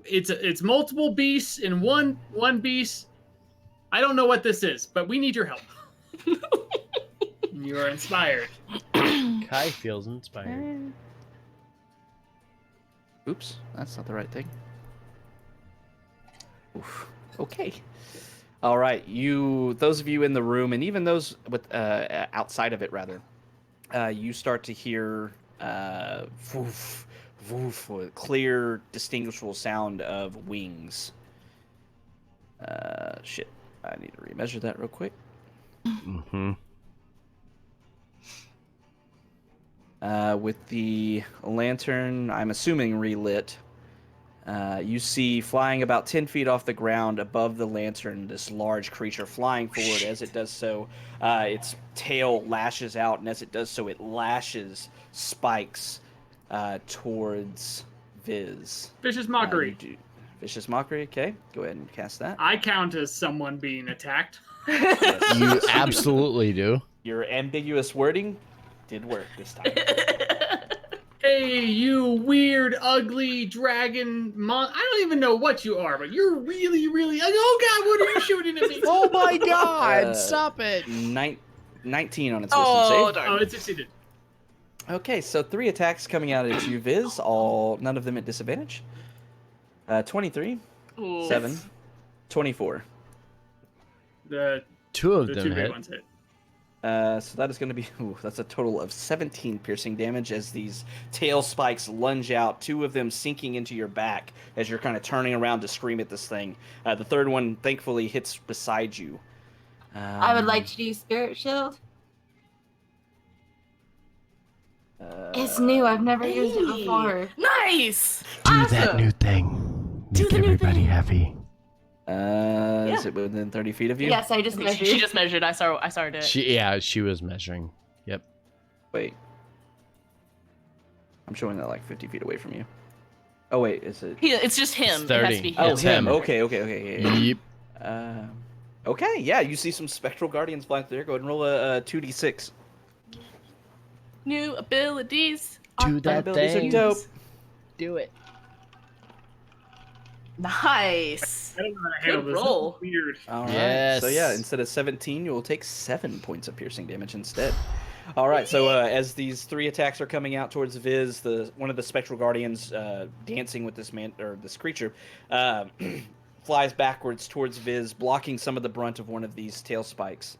It's multiple beasts in one beast. I don't know what this is, but we need your help. You are inspired. Kai feels inspired. Oops, that's not the right thing. Oof. Okay. All right, those of you in the room, and even those with outside of it, rather, you start to hear woof, woof, a clear, distinguishable sound of wings. Shit, I need to remeasure that real quick. Mm-hmm. With the lantern, I'm assuming relit, You see flying about 10 feet off the ground above the lantern this large creature flying forward. As it does so, its tail lashes out, and as it does so, it lashes spikes towards Viz. Vicious Mockery. Vicious Mockery, okay. Go ahead and cast that. I count as someone being attacked. Yes. You absolutely do. Your ambiguous wording did work this time. Hey, you weird, ugly dragon I don't even know what you are, but you're really, really... Oh, God, what are you shooting at me? Oh my God! Stop it! 19 on its wisdom save. Oh, it succeeded. Okay, so 3 attacks coming out at you, Viz. None of them at disadvantage. 23, Ooh. 7, 24. The Two of two them big hit. ones hit. So that is going to be, that's a total of 17 piercing damage as these tail spikes lunge out, 2 of them sinking into your back as you're kind of turning around to scream at this thing. The third one, thankfully, hits beside you. I would like to do Spirit Shield. It's new. I've never used it before. Nice. Do that Awesome. new thing. Do Make the new everybody thing. happy. Is it within 30 feet of you? Yes, I just measured. She just measured. I saw it. She was measuring. Yep. Wait. I'm showing that like 50 feet away from you. Oh, wait, is it? It's just him. It's It has 30. to be him. Oh, It's him. him. Okay. Yeah. Yep. Okay, yeah, you see some spectral guardians flying through there. Go ahead and roll a 2d6. New abilities. Do that abilities are thing. dope. Do it. Nice. I don't know how to handle Good this. roll. This is weird. All right. Yes. So yeah, instead of 17, you will take 7 points of piercing damage instead. All right. So as these 3 attacks are coming out towards Viz, one of the spectral guardians dancing with this creature flies backwards towards Viz, blocking some of the brunt of one of these tail spikes.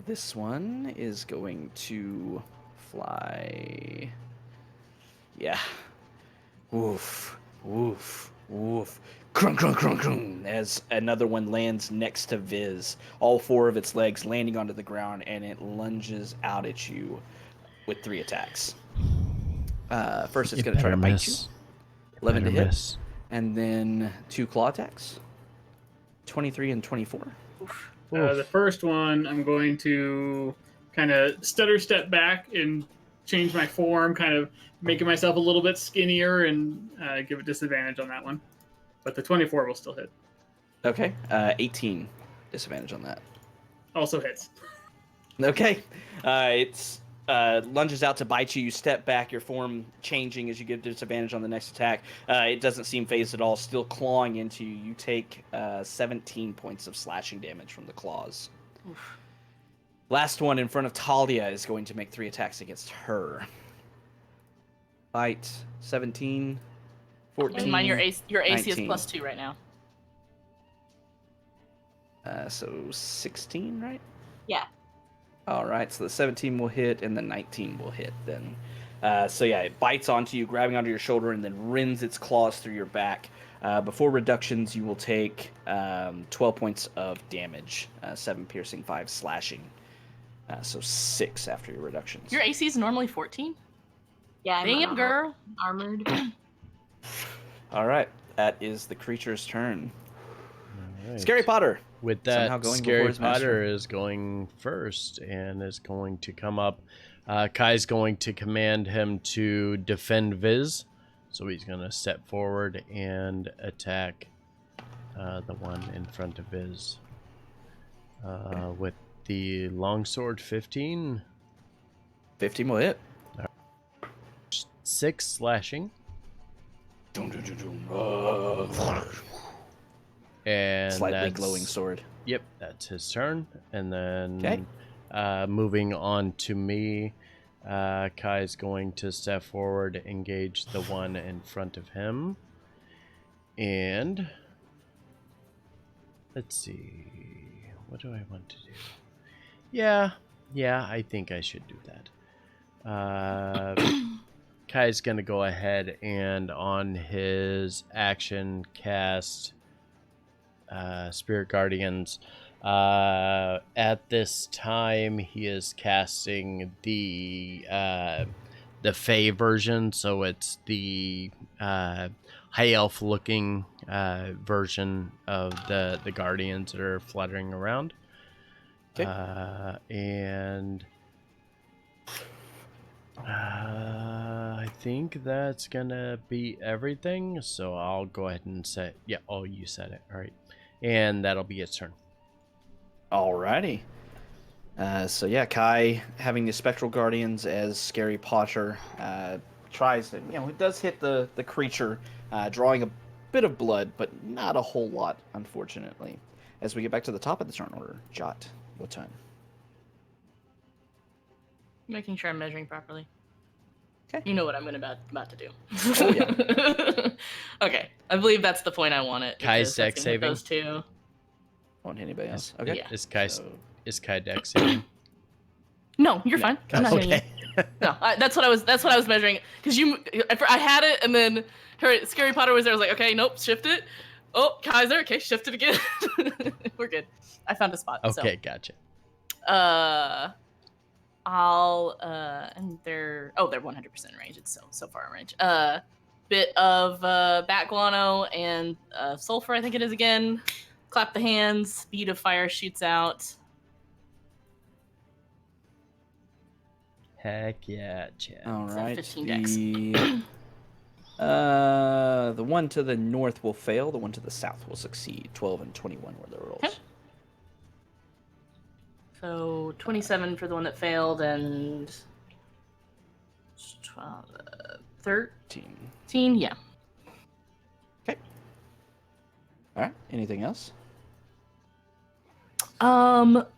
This one is going to fly. Yeah. Woof. Crunk, crunk, crunk, crunk, as another one lands next to Viz. All 4 of its legs landing onto the ground, and it lunges out at you with 3 attacks. First, it's going to try to bite you. 11 to hit. Miss. And then 2 claw attacks. 23 and 24. The first one, I'm going to kind of stutter step back and change my form, kind of making myself a little bit skinnier and give it disadvantage on that one. But the 24 will still hit. Okay. 18 disadvantage on that. Also hits. Okay. It's lunges out to bite you. You step back, your form changing as you get disadvantage on the next attack. It doesn't seem phased at all, still clawing into you. You take 17 points of slashing damage from the claws. Oof. Last one in front of Talia is going to make 3 attacks against her. Bite, 17, 14, And mind your AC is 19. +2 right now. So 16, right? Yeah. All right, so the 17 will hit and the 19 will hit then. So yeah, it bites onto you, grabbing onto your shoulder, and then rends its claws through your back. Before reductions, you will take 12 points of damage, 7 piercing, 5 slashing. So 6 after your reductions. Your AC is normally 14? Yeah, Damn, girl. Armored. All right, that is the creature's turn. All right. Scary Potter. With Somehow that, going before Scary his master. Potter is going first and is going to come up. Kai's going to command him to defend Viz. So he's going to step forward and attack the one in front of Viz. With the longsword 15. 15 will hit. 6 slashing. And Slightly that's- glowing sword. Yep, that's his turn. And then Okay. moving on to me, Kai's going to step forward, engage the one in front of him. And let's see. What do I want to do? Yeah, I think I should do that. Kai's going to go ahead and on his action cast Spirit Guardians. At this time, he is casting the Fey version, so it's the high elf looking version of the guardians that are fluttering around. Okay. And I think that's gonna be everything. So I'll go ahead and say, yeah. Oh, you said it. All right, and that'll be its turn. Alrighty. So yeah, Kai having the spectral guardians as Scary Potter tries to, it does hit the creature, drawing a bit of blood, but not a whole lot, unfortunately. As we get back to the top of the turn order, Jot, your turn. Making sure I'm measuring properly. Okay. You know what I'm about to do. Oh yeah. Okay, I believe that's the point I want it. Kai's because that's dex gonna hit saving? Those two. Won't hit anybody else. Okay. Yeah. Is Kai dex saving? No, you're No. fine. I'm not hitting you. No, that's what I was measuring. Because I had it, and then Scary Potter was there. I was like, okay, nope, shift it. Oh, Kaiser, okay, shift it again. We're good. I found a spot. Okay, gotcha. And they're 100% in range. It's so far in range. Bit of bat guano and sulfur, I think it is again. Clap the hands. Speed of fire shoots out. Heck yeah, Chad. All right. 15 dex. The one to the north will fail. The one to the south will succeed. 12 and 21 were the rolls. Okay. So 27 for the one that failed, and 12, 13. Yeah. Okay. All right. Anything else? Nope.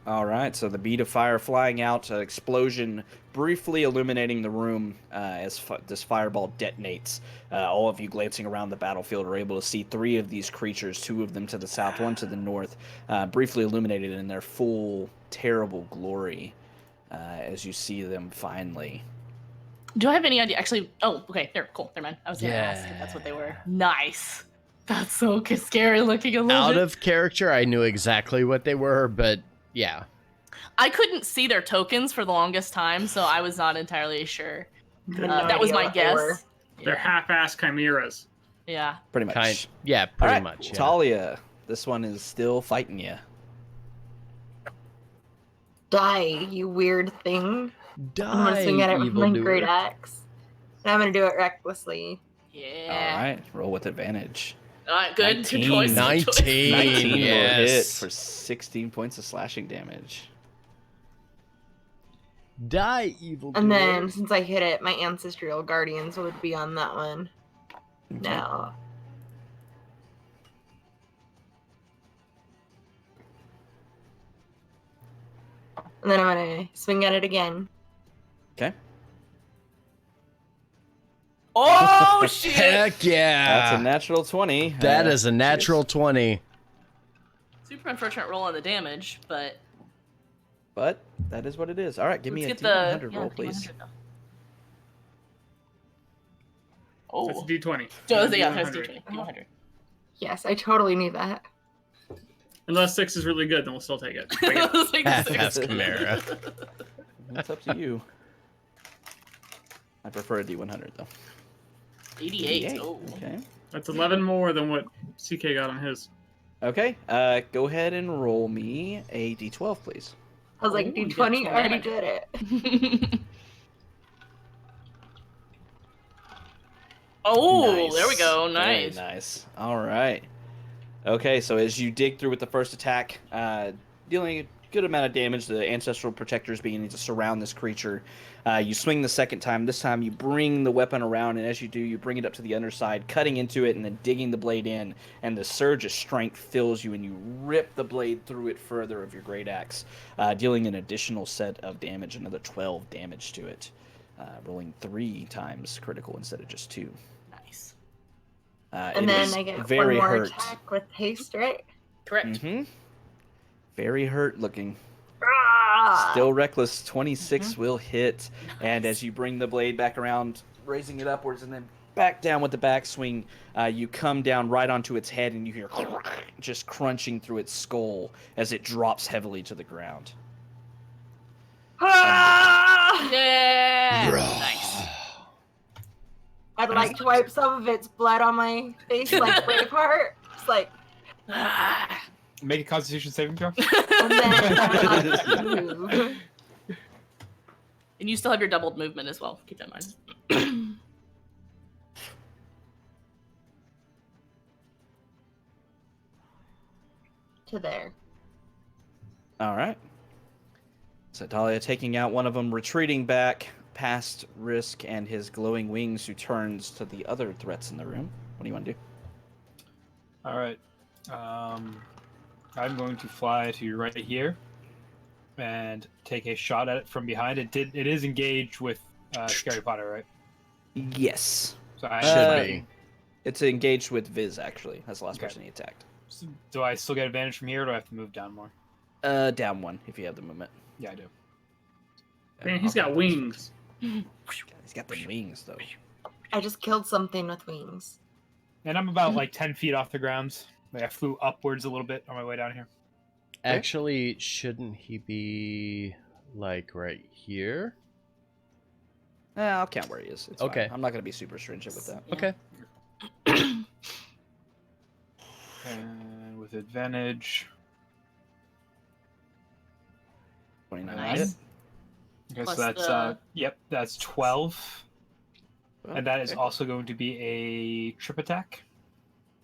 All right, so the bead of fire flying out, explosion briefly illuminating the room as this fireball detonates. All of you glancing around the battlefield are able to see 3 of these creatures, 2 of them to the south, 1 to the north, briefly illuminated in their full, terrible glory as you see them finally. Do I have any idea? Actually, okay, they're cool. They're mine. I was gonna ask if that's what they were. Nice. That's so scary looking a little Out bit. of character, I knew exactly what they were, but yeah. I couldn't see their tokens for the longest time, so I was not entirely sure. That was my guess. They're half-ass chimeras. Yeah. Pretty much. Pretty much. Yeah. Talia, this one is still fighting you. Die, you weird thing. I'm Die, gonna swing at it with my evildoer. great axe. And I'm gonna do it recklessly. Yeah. All right, roll with advantage. All right, good. 19. Good choice. 19. 19 will hit Yes. for 16 points of slashing damage. Die, evil. And then, since I hit it, my ancestral guardians would be on that one. Okay. Now. And then I'm gonna swing at it again. Okay. Oh, shit. Heck yeah. That's a natural 20. That is a natural 20. Super unfortunate roll on the damage, but But that is what it is. All right, give me a let's D100 get roll, the please. D100 though. Oh, That's a D20. yeah, that's D100. D20. D100. Yes, I totally knew that. Unless 6 is really good, then we'll still take it. Take it. Let's take the Half-ass six. chimera. It's up to you. I prefer a D100 though. 88. Oh. Okay. That's 11 more than what CK got on his. Okay. Go ahead and roll me a D12, please. I was like, Ooh, you D20, got I already 12. did it. Oh, Nice. there we go. Very Nice. nice. All right. Okay, so as you dig through with the first attack, dealing a good amount of damage, the ancestral protectors beginning to surround this creature. You swing the second time. This time you bring the weapon around, and as you do, you bring it up to the underside, cutting into it and then digging the blade in, and the surge of strength fills you, and you rip the blade through it further of your great axe, dealing an additional set of damage, another 12 damage to it, rolling 3 times critical instead of just 2. Nice. And then I get very one more hurt. attack with haste, right? Correct. Mm-hmm. Very hurt looking. Ah! Still reckless. 26 will hit. And as you bring the blade back around, raising it upwards, and then back down with the backswing. You come down right onto its head, and you hear just crunching through its skull as it drops heavily to the ground. Yeah. Nice. I'd like to wipe some of its blood on my face like Braveheart. It's like, Make a Constitution saving throw. and then I like to move. And you still have your doubled movement as well. Keep that in mind. To there. All right. So Talia taking out one of them, retreating back past Risk and his glowing wings, who turns to the other threats in the room. What do you want to do? All right. I'm going to fly to right here and take a shot at it from behind. It is engaged with Scary Potter, right? Yes. So I Should be. It's engaged with Viz, actually. That's the last Okay. person he attacked. Do I still get advantage from here, or do I have to move down more? Down one, if you have the movement. Yeah, I do. Man, he's got wings. He's got the wings, though. I just killed something with wings. And I'm about like 10 feet off the ground. Like I flew upwards a little bit on my way down here. Actually, shouldn't he be like right here? I'll count where he is. It's Okay. fine. I'm not going to be super stringent with that. Okay. And with advantage. 29 Nice. hit. Okay, Plus so that's the- yep, that's 12. Well, And that is okay. also going to be a trip attack.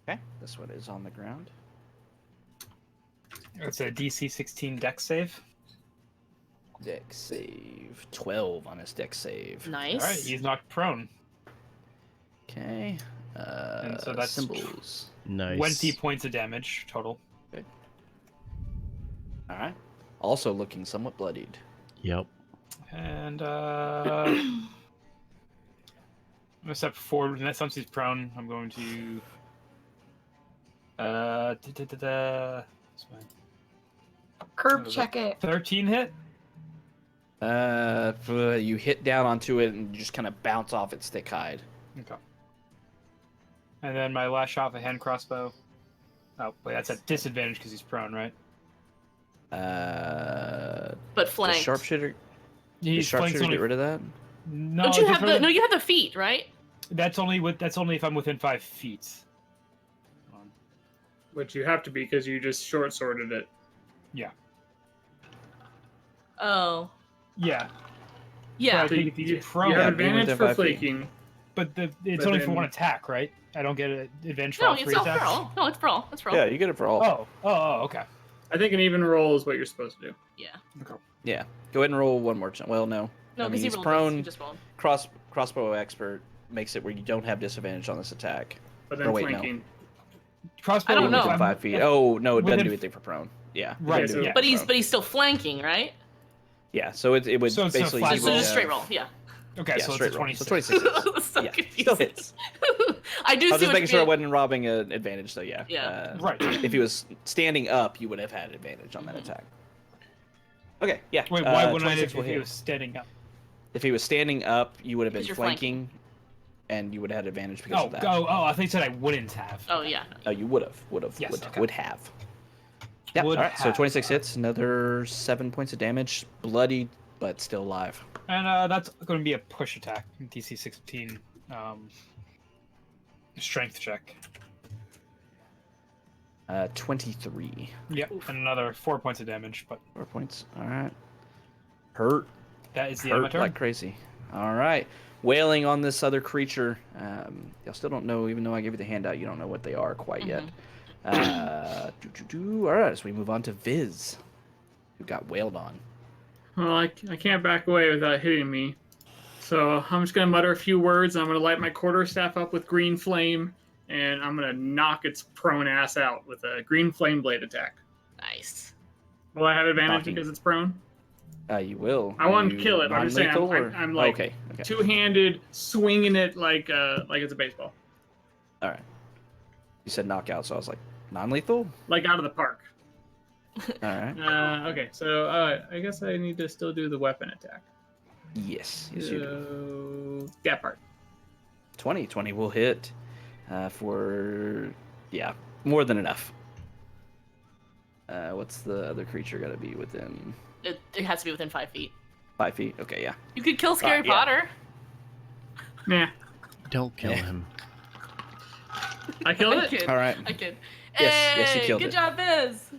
Okay, this one is on the ground. It's a DC 16 dex save. Dex save. 12 on his dex save. Nice. All right, he's knocked prone. Okay. And so that's symbols. Nice. 20 points of damage total. All right. Also looking somewhat bloodied. Yep. And I'm gonna step forward. Next time he's prone, I'm going to what's mine? Curb check it. 13 hit. You hit down onto it and you just kind of bounce off its thick hide. Okay. And then my last shot of a hand crossbow. Oh, wait, that's at disadvantage because he's prone, right? The But flanked. sharpshooter. The He's flanked sharpshooter only. get rid of that. No, Don't you have different- the? No, you have the feet, right? That's only if I'm within 5 feet. Which you have to be because you just short sworded it. Oh. Yeah, Yeah. I think if he's you prone, you have Yeah, advantage within for 5 feet. flaking. but it's But only then- for one attack, right? I don't get an advantage for No, all it's 3 all for attacks. all. No, it's for all. It's for all. Yeah, you get it for all. Oh, okay. I think an even roll is what you're supposed to do. Yeah. Yeah. Go ahead and roll one more time. Well, no. No, I mean, because he he's rolled prone. this. He just rolled. Crossbow expert makes it where you don't have disadvantage on this attack. But then Oh, wait, no. flanking. Crossbow. I don't know. Within 5 feet. Oh no, it doesn't Within- do anything for prone. Yeah. Right, Doesn't do yeah. anything But for prone. he's still flanking, right? Yeah. So it would So it's a basically. flat you So would, just straight roll. Yeah. Okay, Yeah, so straight it's a roll. 26. So 26 hits. So Yeah, confusing. still hits. I do I was see just what making you sure I mean. wasn't robbing an advantage, though. Yeah. Yeah. Right. If he was standing up, you would have had advantage on that attack. Okay. Yeah. Wait, why wouldn't I 26 if will he hit. was standing up? If he was standing up, you would have been Because you're flanking, and you would have had advantage because of that. I think you said I wouldn't have. Oh yeah. Oh, you would have. Yes, okay. Would have. Yep. Would All right. So have. 26 hits, another 7 points of damage, bloodied but still alive. And that's going to be a push attack. DC 16. Strength check. 23. Yep. And another 4 points of damage, but 4 points. All right. Hurt. that is the end of my Hurt turn. like crazy. All right. Wailing on this other creature. Y'all still don't know, even though I gave you the handout, you don't know what they are quite yet. All right, so we move on to Viz, who got wailed on. Well, I can't back away without hitting me. So I'm just going to mutter a few words. I'm going to light my quarterstaff up with green flame, and I'm going to knock its prone ass out with a green flame blade attack. Nice. Will I have advantage Knocking. because it's prone? You will. I want to You kill it. I'm just saying non-lethal, I'm or- like okay. two-handed, swinging it like it's a baseball. All right. You said knockout, so I was like, non-lethal? Like out of the park. All right. Okay, so I guess I need to still do the weapon attack. Yes. Yes, you do. So, that part. 20. 20 will hit for, more than enough. What's the other creature got to be within? It has to be within 5 feet. 5 feet? Okay, yeah. You could kill Scary yeah. Potter. Nah. Don't kill him. I killed I it? kid. All right. I kid. Yes, you Hey, killed good it. job, Biz.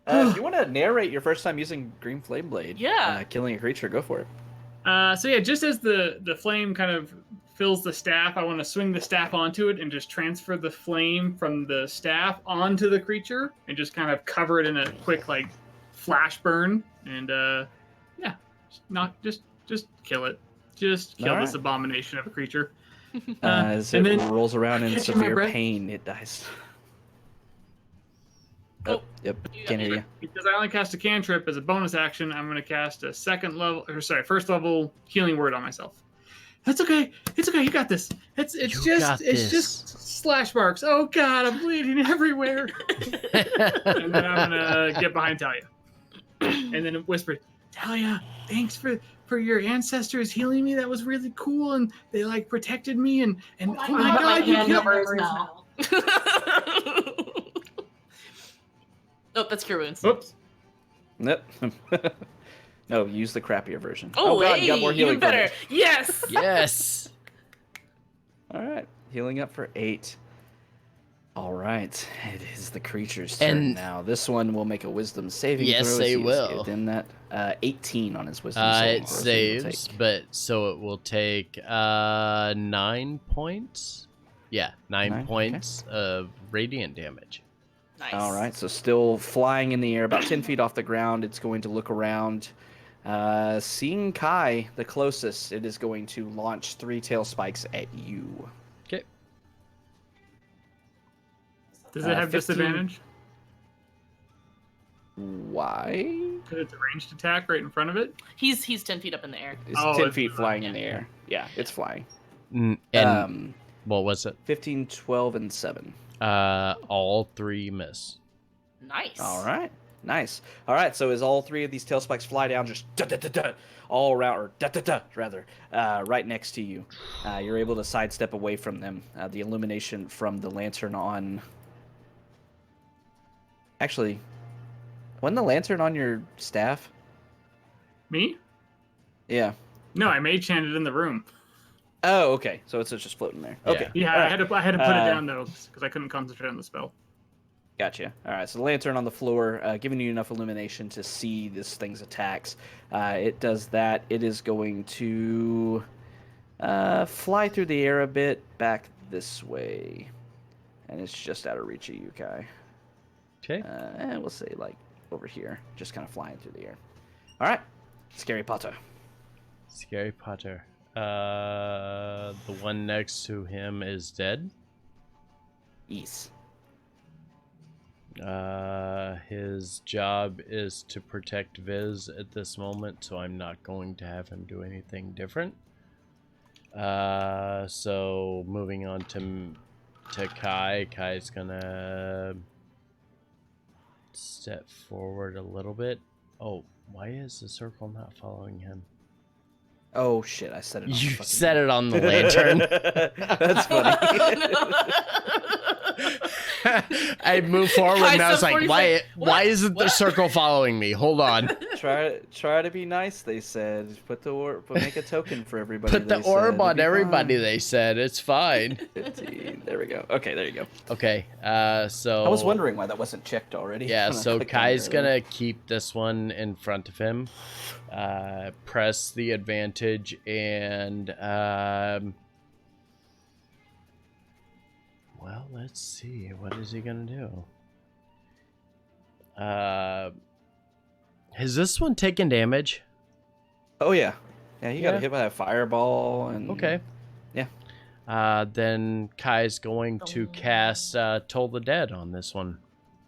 If you want to narrate your first time using Green Flame Blade, Yeah. killing a creature, go for it. So yeah, just as the flame kind of fills the staff, I want to swing the staff onto it and just transfer the flame from the staff onto the creature and just kind of cover it in a quick like flash burn and just kill it. Just kill All this right. abomination of a creature. As and it then rolls around in catching my severe breath. pain, it dies. Oh, Yep. you got Can't me. hear you. Because I only cast a cantrip as a bonus action, I'm going to cast a first level healing word on myself. That's okay. It's okay. You got this. It's You just got it's this. just slash marks. Oh God, I'm bleeding everywhere. And then I'm gonna get behind Talia, and then whisper, Talia, thanks for your ancestors healing me. That was really cool, and they like protected me. And oh my Put God, my you hand killed over his mouth. Oh, that's Cure Wounds. Oops. Nope. No, use the crappier version. Oh, God, hey, you got more healing even better. from it. Yes. Yes. All right, healing up for 8. All right, it is the creature's turn And- now. This one will make a wisdom saving Yes, throw. as they he is will. Within that, 18 on his wisdom saving It throw, so he will saves, take- but so it will take 9 points. Yeah, 9 9, points of radiant damage. Nice. All right, so still flying in the air, about 10 feet off the ground. It's going to look around. Seeing Kai the closest, it is going to launch 3 tail spikes at you. Okay. Does it have 15. disadvantage? Why? Because it's a ranged attack right in front of it. He's 10 feet up in the air. It's Oh, 10 it's feet flying yeah. in the air. Yeah, it's flying. And what was it? 15, 12, and 7. All 3 miss. Nice. All right. Nice. All right, so as all 3 of these tail spikes fly down, just da-da-da-da, all around, or da-da-da, rather, right next to you, you're able to sidestep away from them. The illumination from the lantern on... Actually, wasn't the lantern on your staff? Me? Yeah. No, I mage handed in the room. Oh, okay. So it's just floating there. Yeah. Okay. Yeah, All right. I had to put it down though because I couldn't concentrate on the spell. Gotcha. All right, so the lantern on the floor, giving you enough illumination to see this thing's attacks. It does that. It is going to fly through the air a bit back this way. And it's just out of reach of you, Kai. Okay. And we'll say, like, over here. Just kind of flying through the air. All right. Scary Potter. Scary Potter. The one next to him is dead. East. His job is to protect Viz at this moment, so I'm not going to have him do anything different. So moving on to Kai. Kai's gonna step forward a little bit. Oh, why is the circle not following him? Oh, shit. I said it on You the fucking... set it on the lantern. That's funny. I moved forward and I was Kai like, said why 46. why isn't the What? circle following me? Hold on. Try to be nice, they said. Make a token for everybody. Put the they said. orb It'll on be everybody, fine. they said. It's fine. 15. There we go. Okay, there you go. Okay, so... I was wondering why that wasn't checked already. Yeah, when I so clicked on Kai's it earlier. gonna keep this one in front of him. Press the advantage and... well, let's see. What is he gonna do? Has this one taken damage? Oh yeah, yeah. You got Yeah. hit by that fireball and. Okay. Yeah. Then Kai's going to cast Toll the Dead on this one.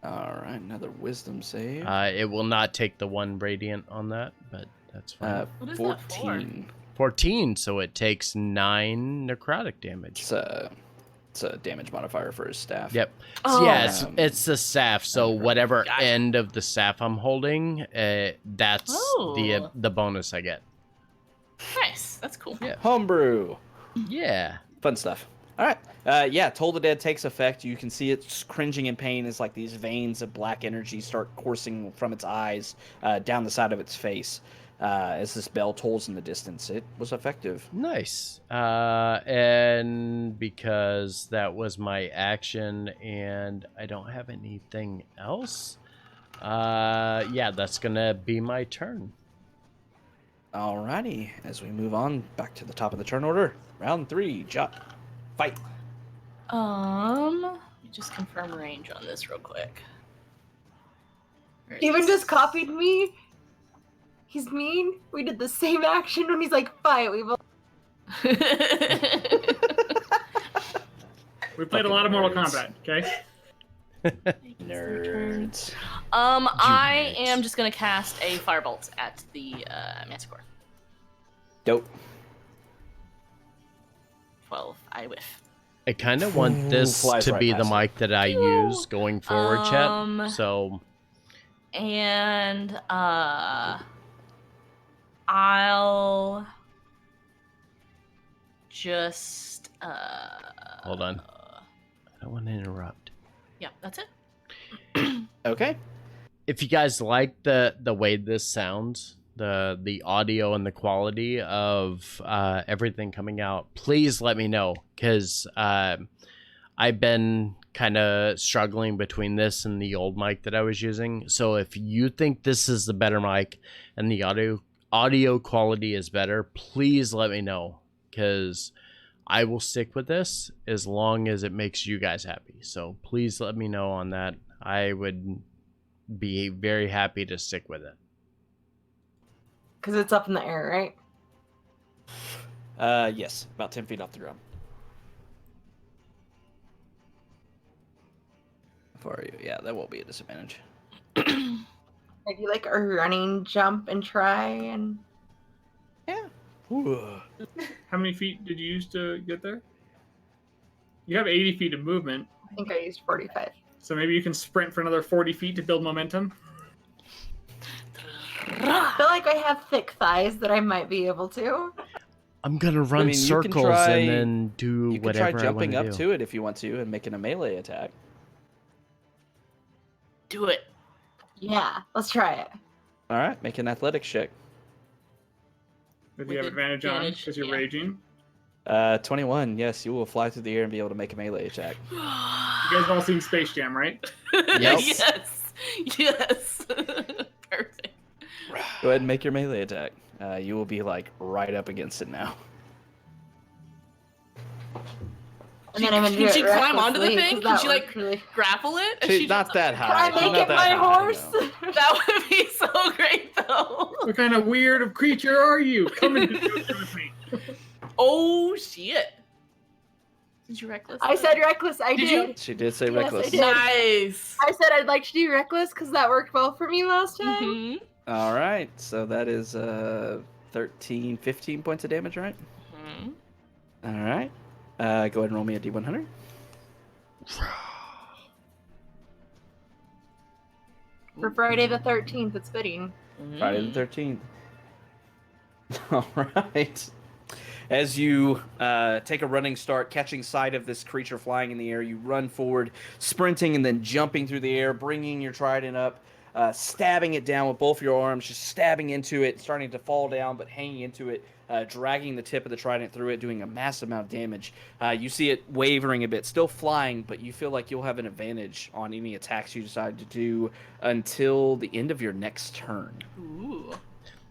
All right, another wisdom save. It will not take the 1 radiant on that, but that's fine. What is that for? 14. 14, so it takes 9 necrotic damage. It's a damage modifier for his staff. Yep. Oh. So yeah, Um, it's the staff. So whatever Gotcha. end of the staff I'm holding, that's Oh. the bonus I get. Nice. That's cool. Yeah. Homebrew. Yeah. Fun stuff. All right. Yeah, Toll the Dead takes effect. You can see it's cringing in pain as like these veins of black energy start coursing from its eyes down the side of its face as this bell tolls in the distance. It was effective. Nice. And because that was my action and I don't have anything else, yeah, that's going to be my turn. Alrighty. As we move on back to the top of the turn order, round 3, fight. Let me just confirm range on this real quick. Steven just copied me. He's mean. We did the same action when he's like, fight. We both. We played a lot of Mortal Kombat, okay? Nerds. I am just gonna cast a firebolt at the Manticore. Dope. 12. I whiff. I kind of want this Flies to right be the past it. mic that I use going forward, chat. So And I'll just hold on. I don't want to interrupt. Yeah, that's it. Okay. If you guys like the way this sounds, the audio and the quality of everything coming out, please let me know, because I've been kind of struggling between this and the old mic that I was using. So if you think this is the better mic and the audio quality is better, please let me know, because I will stick with this as long as it makes you guys happy. So please let me know on that. I would be very happy to stick with it. Because it's up in the air, right? Yes, about 10 feet off the ground. For you, yeah, that won't be a disadvantage. Maybe like a running jump and try and. Yeah. How many feet did you use to get there? You have 80 feet of movement, I think I used 45. so maybe you can sprint for another 40 feet to build momentum. I feel like I have thick thighs that I might be able to. I'm gonna run mean, you can circles try- and then do You could whatever try jumping I up want to it if you want to and making a melee attack. Do it. Yeah, let's try it. All right, make an athletics check. But you have advantage on advantage, because you're yeah. raging. 21. Yes, you will fly through the air and be able to make a melee attack. You guys have all seen Space Jam, right? Yes. Yes. Perfect. Go ahead and make your melee attack. You will be like right up against it now. And then I'm gonna do Can she it climb onto the recklessly, thing? 'cause Can that she like worked really... grapple it? If She's she not just- that Can high. I She's make not it that my high, horse? no. That would be so great though. What kind of weird of creature are you? Come and do it with me. Oh shit. Did you reckless? I said reckless. I Did did. you? She did say Yes, I reckless. did. Nice. I said I'd like to do reckless because that worked well for me last time. Mhm. All right, so that is 15 points of damage, right? Mhm. All right. Go ahead and roll me a d100. For Friday the 13th, it's fitting. Friday the 13th. All right. As you take a running start, catching sight of this creature flying in the air, you run forward, sprinting and then jumping through the air, bringing your trident up, stabbing it down with both your arms, just stabbing into it, starting to fall down, but hanging into it, dragging the tip of the trident through it, doing a massive amount of damage. You see it wavering a bit, still flying, but you feel like you'll have an advantage on any attacks you decide to do until the end of your next turn. Ooh.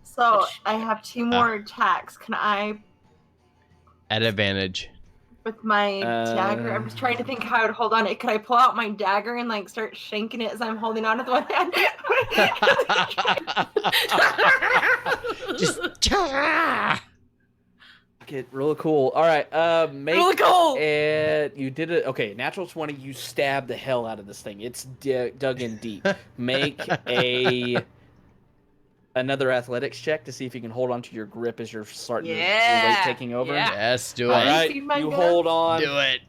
So I have 2 more attacks. Can I, At advantage. with my dagger? I'm just trying to think how I would hold on it. Could I pull out my dagger and like start shanking it as I'm holding on with one hand? Just Get really cool. All right, make Really cool. you did it. Okay, natural 20. You stabbed the hell out of this thing. It's dug in deep. Make another athletics check to see if you can hold on to your grip as you're starting your weight taking over. Yeah. yes, do All it. right, See my you gun? hold on. Do it.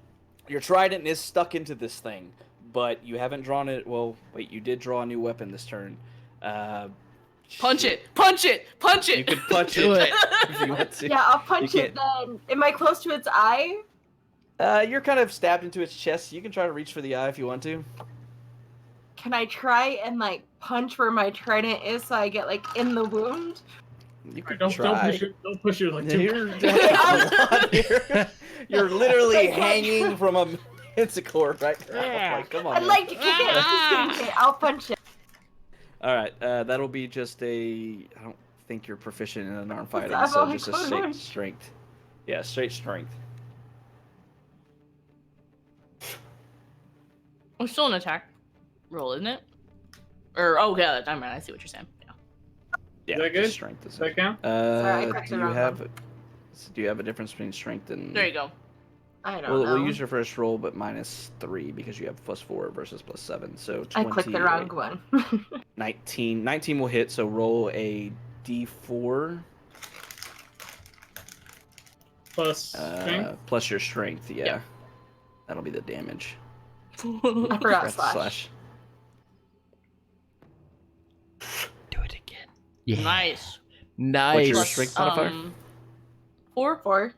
Your trident is stuck into this thing, but you haven't drawn it. Well, wait, you did draw a new weapon this turn. Punch shit. it. Punch it. Punch it. You could punch Do it it. if you want to. Yeah, I'll punch You it then. Am I close to its eye? You're kind of stabbed into its chest. You can try to reach for the eye if you want to. Can I try and like punch where my trident is so I get like in the wound? You can Don't try. push it like too. You're literally hanging from a manticore right now. Like, come on. I'd like to kick it. Okay, I'll punch it. All right, that'll be just a. I don't think you're proficient in unarmed fighting, I've so only just a put straight one. strength. Yeah, straight strength. We're still an attack roll, isn't it? Or yeah, never mind. I see what you're saying. Yeah. Yeah, that good? just strength. Does that count? Sorry, I clicked Do the you wrong have? one. Do you have a difference between strength and? There you go. I don't know. We'll use your first roll, but -3 because you have +4 versus +7. So 20, I clicked the wrong one. 19. 19 will hit. So roll a d4 Plus strength. plus your strength. Yeah. Yeah. That'll be the damage. I forgot Press slash. Do it again. Yeah. Nice. Nice. What's your strength modifier? 4 4.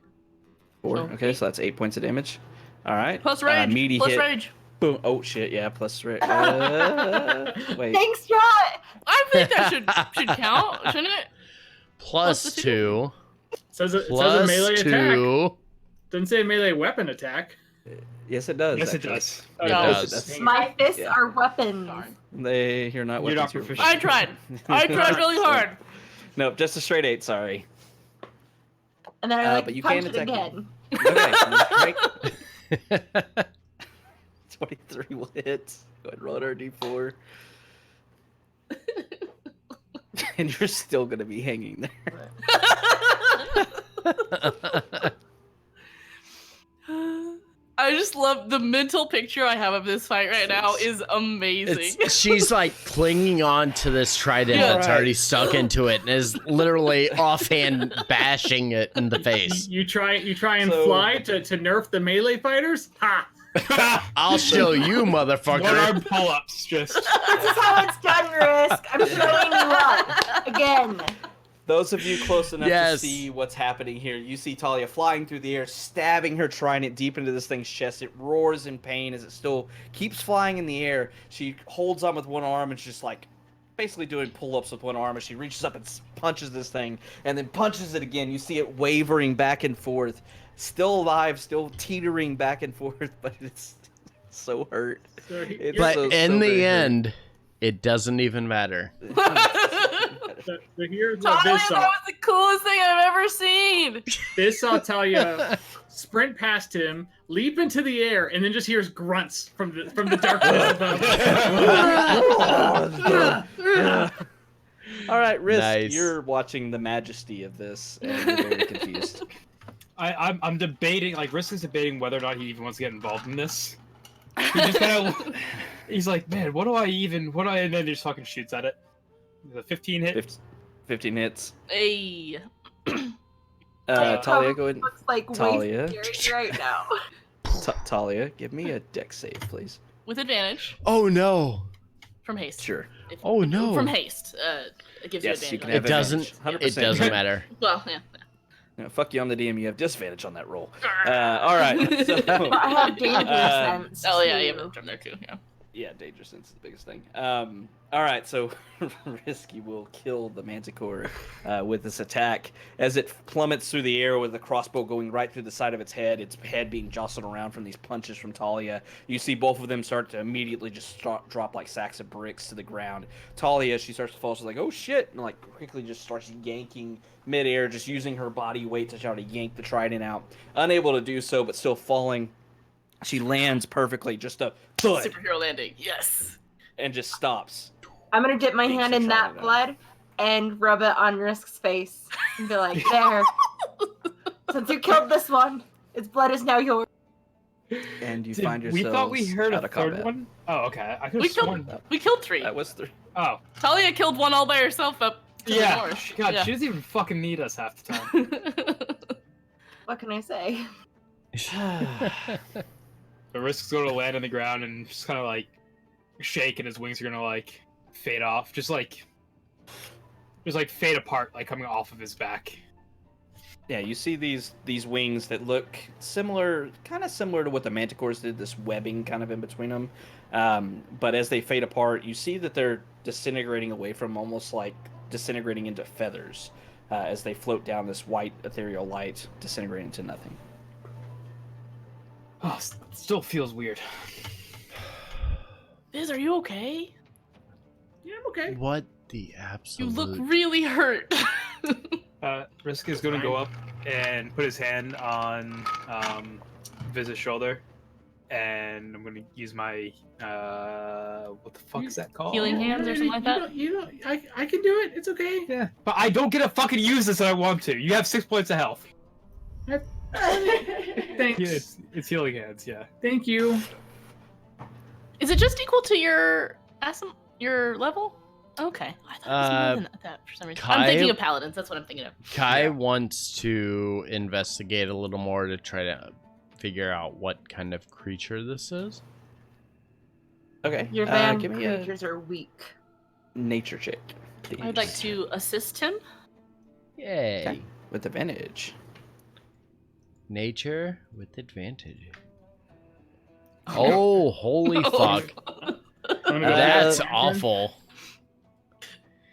4. so Okay, eight. so that's 8 points of damage. All right. plus rage. Meaty Plus hit. rage. Boom. Oh shit. Yeah. Plus rage. Wait. Thanks, Jot! I think that should count, shouldn't it? Plus Plus the 2. Says a Plus melee 2. attack. Doesn't say melee weapon attack. Yes, it does. Yes, it actually. does. It does. does. My fists Yeah. are weapons. Darn. You're not You're not weapons, proficient. I tried. I tried really hard. Nope, just a straight 8. Sorry. And then I like but you punch can it attack again. Okay. 23 will hit. Go ahead, roll our d4. And you're still gonna be hanging there. I just love the mental picture I have of this fight right now is amazing. She's like clinging on to this trident Yeah. that's already stuck into it and is literally offhand bashing it in the face. You try and So- fly to nerf the melee fighters? Ha! I'll show you, motherfucker. One-arm pull-ups, just. This is how it's done, Risk. I'm showing you up. Again. Those of you close enough Yes. to see what's happening here, you see Talia flying through the air, stabbing her trident deep into this thing's chest. It roars in pain as it still keeps flying in the air. She holds on with one arm and she's just like basically doing pull-ups with one arm as she reaches up and punches this thing and then punches it again. You see it wavering back and forth, still alive, still teetering back and forth, but it's so hurt. So It's But so in very the hurt. end, it doesn't even matter. so here's what Talia, Biz that saw. was the coolest thing I've ever seen. Biz saw Talia sprint past him, leap into the air, and then just hears grunts from the darkness above. All right, Risk, Nice. you're watching the majesty of this, and you're very confused. I'm debating, like, Risk is debating whether or not he even wants to get involved in this. He just kind of, he's like, man, what do I, and then he just fucking shoots at it. The 15 hit. 15 hits. Hey. Talia, go ahead. Looks like Talia. way scary right now. Talia, give me a dex save, please. With advantage Oh no. from haste. Sure. Oh no. From haste. It gives Yes, you you can advantage. have It doesn't. advantage, 100%. It doesn't matter. Well, yeah. No, fuck you on the DM. You have disadvantage on that roll. All right. So, I have danger sense. Oh yeah, you too. have it from there too. Yeah. yeah, danger sense is the biggest thing. All right, so Risky will kill the Manticore with this attack as it plummets through the air with the crossbow going right through the side of its head being jostled around from these punches from Talia. You see both of them start to immediately just drop like sacks of bricks to the ground. Talia, she starts to fall, she's like, oh shit, and like quickly just starts yanking midair, just using her body weight to try to yank the trident out. Unable to do so, but still falling. She lands perfectly, just a thud, Superhero landing. Yes. and just stops. I'm gonna dip my Thanks hand for in trying that it out. blood and rub it on Risk's face and be like, there. Since you killed this one, its blood is now yours. And you Did find yourselves we thought we heard out a of third combat. one? Oh, okay. I could We have sworn. killed 3. That was 3. Oh, Talia killed one all by herself up to the yeah. north. God, Yeah. she doesn't even fucking need us half the time. What can I say? The Risk's going to land on the ground and just kind of like shake, and his wings are gonna like fade off, just like fade apart, like coming off of his back. Yeah, you see these wings that look similar, kind of similar to what the manticores did. This webbing kind of in between them, but as they fade apart, you see that they're disintegrating away from, almost like disintegrating into feathers, as they float down this white ethereal light, disintegrating to nothing. Oh, still feels weird. Biz, are you okay? Yeah, I'm okay. What the You absolute? look really hurt. Risk is going to go up and put his hand on Viz's shoulder, and I'm going to use my what the fuck is that called? Healing hands or something like that? I can do it. It's okay. Yeah, but I don't get to fucking use this, and I want to. You have 6 points of health. Thanks. Yeah, it's healing hands. Yeah. Thank you. Is it just equal to your level? Okay. I thought it was more than that for some reason. I'm Kai- thinking of paladins. That's what I'm thinking of. Kai wants to investigate a little more to try to figure out what kind of creature this is. Okay. Your van give me a creatures are weak. nature check, please. I'd like to assist him. Yay. Okay. With advantage. Nature with advantage. Oh, holy fuck. That's awful.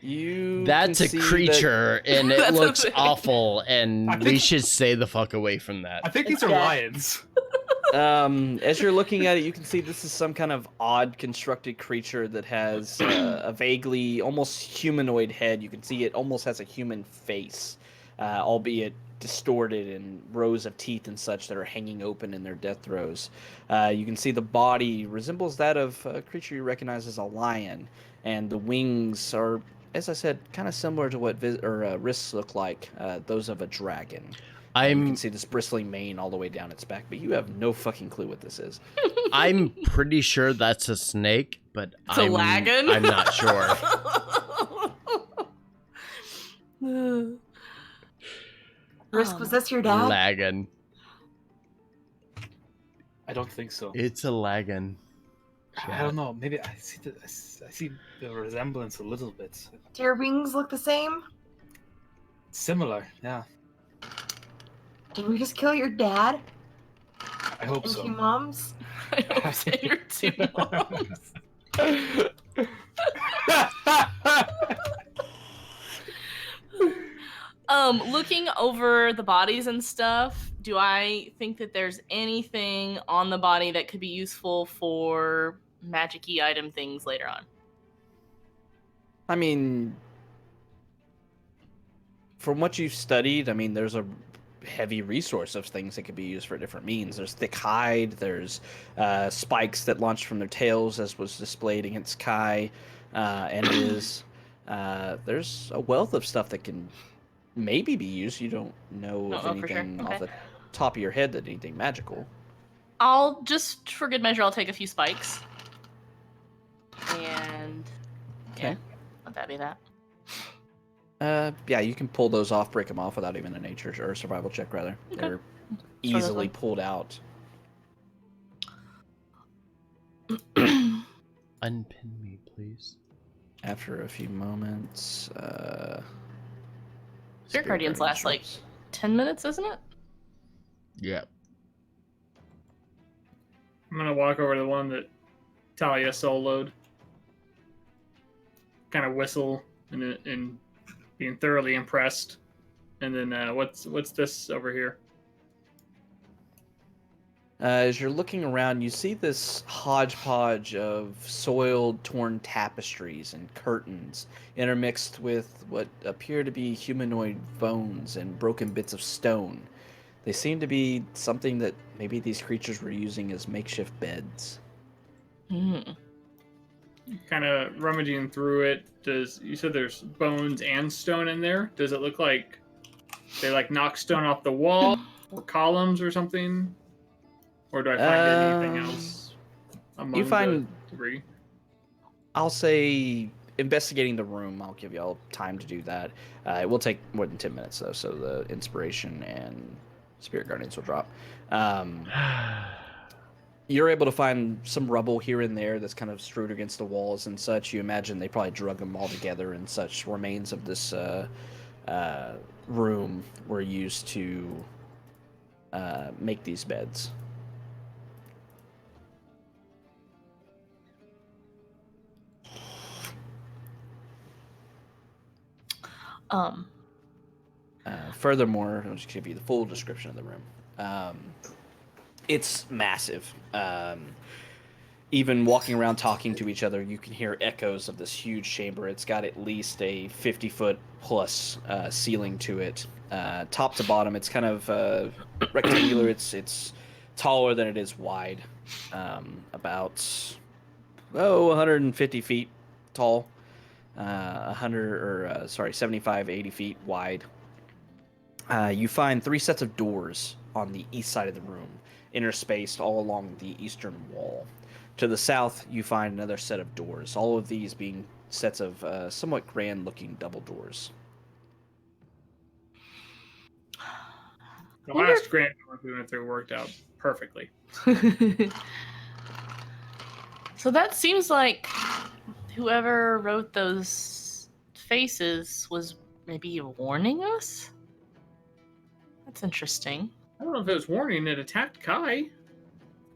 That's a creature, and it That's a looks thing. awful, and I we think- should stay the fuck away from that. I think these are Yeah. lions. As you're looking at it, you can see this is some kind of odd constructed creature that has a vaguely almost humanoid head. You can see it almost has a human face, albeit distorted, and rows of teeth and such that are hanging open in their death throes. You can see the body resembles that of a creature you recognize as a lion, and the wings are, as I said, kind of similar to what wrists look like, those of a dragon. You can see this bristling mane all the way down its back, but you have no fucking clue what this is. I'm pretty sure that's a snake, but It's a lagon. I'm not sure. Risk, was this your dad? Lagon. I don't think so. It's a lagon. I don't know. Maybe I see the resemblance a little bit. Do your wings look the same? Similar. Yeah. Did we just kill your dad I hope and so. two moms? I hope so. Your two moms. Looking over the bodies and stuff, do I think that there's anything on the body that could be useful for magic-y item things later on? I mean, from what you've studied, I mean, there's a heavy resource of things that could be used for different means. There's thick hide, there's spikes that launched from their tails, as was displayed against Kai, and there's a wealth of stuff that can maybe be used. You don't know of for sure. anything Okay. off the top of your head that anything magical. I'll just, for good measure, I'll take a few spikes. And Okay. let that be that. Yeah, you can pull those off, break them off without even a nature or a survival check, rather. Okay. They're this easily one. pulled out. Unpin me, please. After a few moments, Spirit Guardians last, like, 10 minutes, isn't it? Yeah. I'm gonna walk over to the one that Talia soloed. Kind of whistle and being thoroughly impressed. And then what's this over here? As you're looking around, you see this hodgepodge of soiled, torn tapestries and curtains intermixed with what appear to be humanoid bones and broken bits of stone. They seem to be something that maybe these creatures were using as makeshift beds. Mm. Kind of rummaging through it. You said there's bones and stone in there? Does it look like they like knock stone off the wall or columns or something? Or do I find anything else among you find- the debris? I'll say investigating the room. I'll give y'all time to do that. It will take more than 10 minutes, though, so the inspiration and Spirit Guardians will drop. You're able to find some rubble here and there that's kind of strewed against the walls and such. You imagine they probably drug them all together and such remains of this room were used to make these beds. Furthermore, I'll just give you the full description of the room. It's massive. Even walking around talking to each other, you can hear echoes of this huge chamber. It's got at least a 50-foot plus ceiling to it. Top to bottom, it's kind of rectangular. It's taller than it is wide. About 150 feet tall. 75, 80 feet wide. You find 3 sets of doors on the east side of the room, interspaced all along the eastern wall. To the south, you find another set of doors, all of these being sets of somewhat grand-looking double doors. The last grand tour we went through worked out perfectly. So that seems like whoever wrote those faces was maybe warning us? That's interesting. I don't know if it was warning it attacked Kai.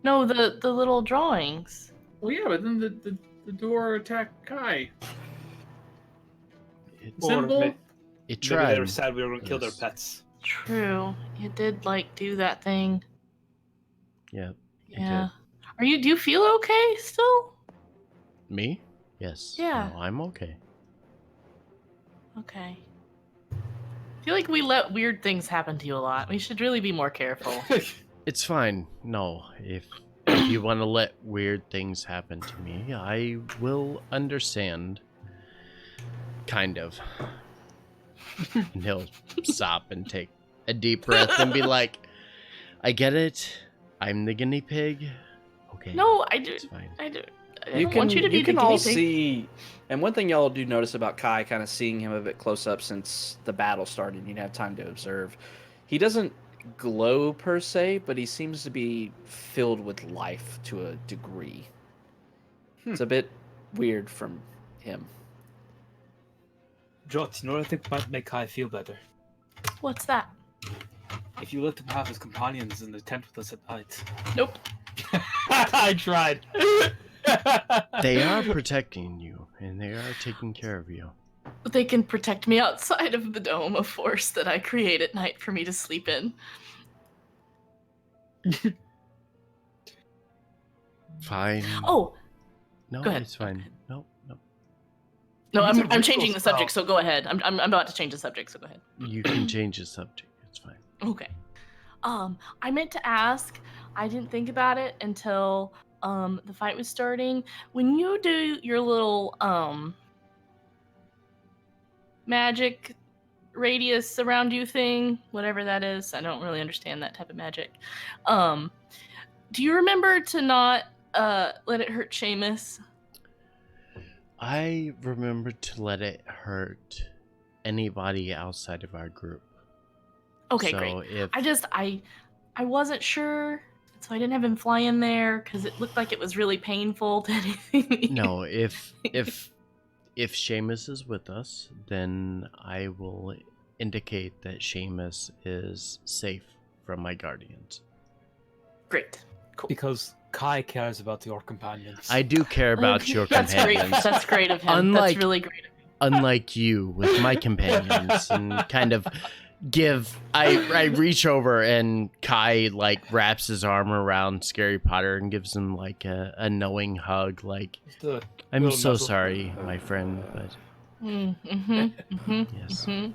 No, the little drawings. Well, yeah, but then the door attacked Kai. Symbol? It Maybe tried. they were sad we were going to kill their Yes. pets. True. It did do that thing. Yeah. it Yeah. Do you feel okay still? did. Me? Yes. Yeah. No, I'm okay. Okay. I feel like we let weird things happen to you a lot. We should really be more careful. It's fine. No, if you want to let weird things happen to me, I will understand. Kind of. And he'll stop and take a deep breath and be like, I get it. I'm the guinea pig. Okay. No, I do. It's fine. I do. I You don't can, want you to be you the can all guinea pig. see, and one thing y'all do notice about Kai, kind of seeing him a bit close up since the battle started, you'd have time to observe. He doesn't glow per se, but he seems to be filled with life to a degree. It's a bit weird from him. Jot, you know what I think might make Kai feel better? What's that? If you let him have his companions in the tent with us at night. Nope. I tried. They are protecting you, and they are taking care of you. They can protect me outside of the dome of force that I create at night for me to sleep in. Fine. Oh, no, go ahead. it's fine. No. no, It's a I'm ritual changing the subject, spell. so go ahead. I'm about to change the subject, so go ahead. You can change the subject. It's fine. Okay. I meant to ask, I didn't think about it until the fight was starting. When you do your little magic radius around you thing, whatever that is, I don't really understand that type of magic. Do you remember to not let it hurt Seamus? I remember to let it hurt anybody outside of our group. Okay, so great. If I wasn't sure, so I didn't have him fly in there because it looked like it was really painful to anything. no, if Seamus is with us, then I will indicate that Seamus is safe from my guardians. Great. Cool. Because Kai cares about your companions. I do care about your That's companions. great. That's great of him. Unlike- That's really great of him. Unlike you with my companions, and kind of I reach over and Kai wraps his arm around Scary Potter and gives him a knowing hug, The I'm little so nuzzle. sorry, my friend, but yes. I'm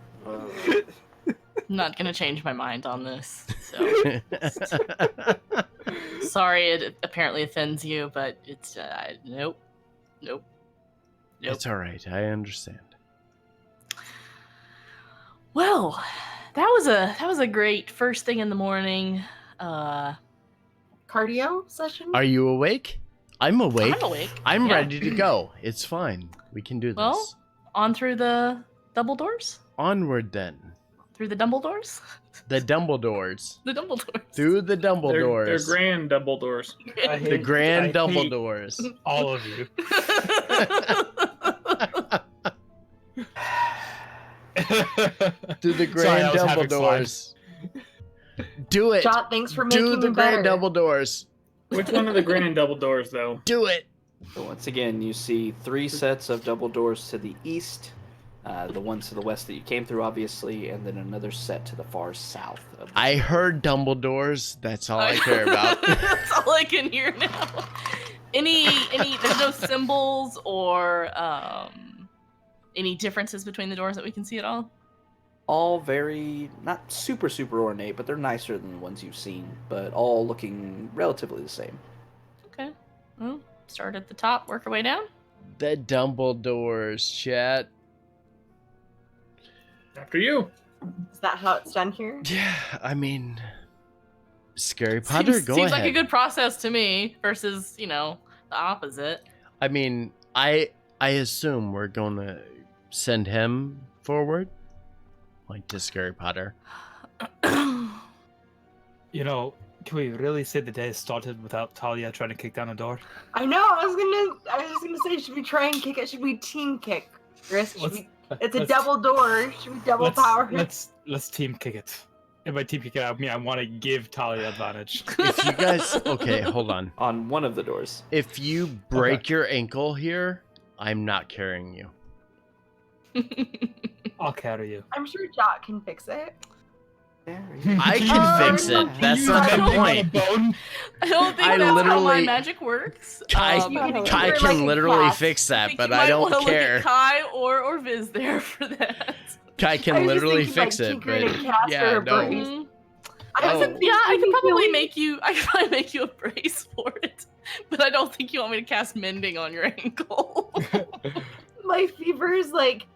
not gonna change my mind on this. So sorry, it apparently offends you, but it's nope. It's all right. I understand. Well, that was a great first thing in the morning. Cardio session? Are you awake? I'm awake. I'm awake. I'm Yeah. ready to go. It's fine. We can do this. Well, on through the double doors? Onward then. Through the Dumbledores? The Dumbledores. The Dumbledores. Through the Dumbledores. They're grand double doors. The grand I hate Dumbledores. all of you. Do the Sorry, grand I was having double doors. Do it. Jot, thanks for Do making the me grand better. double doors. Which one of the grand double doors, though? Do it. So once again, you see 3 sets of double doors to the east, the ones to the west that you came through, obviously, and then another set to the far south. Of the I heard Dumbledore's. That's all I care about. That's all I can hear now. Any there's no symbols or any differences between the doors that we can see at all? all very, not super ornate, but they're nicer than the ones you've seen, but all looking relatively the same. Okay. Well, start at the top, work our way down. The Dumbledores, chat. After you. Is that how it's done here? Yeah, I mean, Scary Potter, Seems go seems ahead. like a good process to me versus, the opposite. I mean, I assume we're gonna send him forward, like to Scary Potter. You know, can we really say the day started without Talia trying to kick down a door? I know. I was just gonna say, should we try and kick it? Should we team kick, Chris? It's a double door. Should we double power? Let's team kick it. And by team kick it, I mean I want to give Talia advantage. If you guys, okay, hold on. On one of the doors. If you break your ankle here, I'm not carrying you. I'll carry you. I'm sure Jot can fix it. I can fix it. That's not the point. I don't think I that's how my literally- magic works. Kai, You Kai were can like a literally cat. fix I that, think but you I might don't wanna look care. at Kai or Viz there for that. Kai I can was just literally thinking, fix like, it, tinkering but and cast yeah, or no. brace. Mhm. I Oh. wasn't Yeah, I thinking could probably really- make you a brace for it, but I don't think you want me to cast mending on your ankle. My fever is like,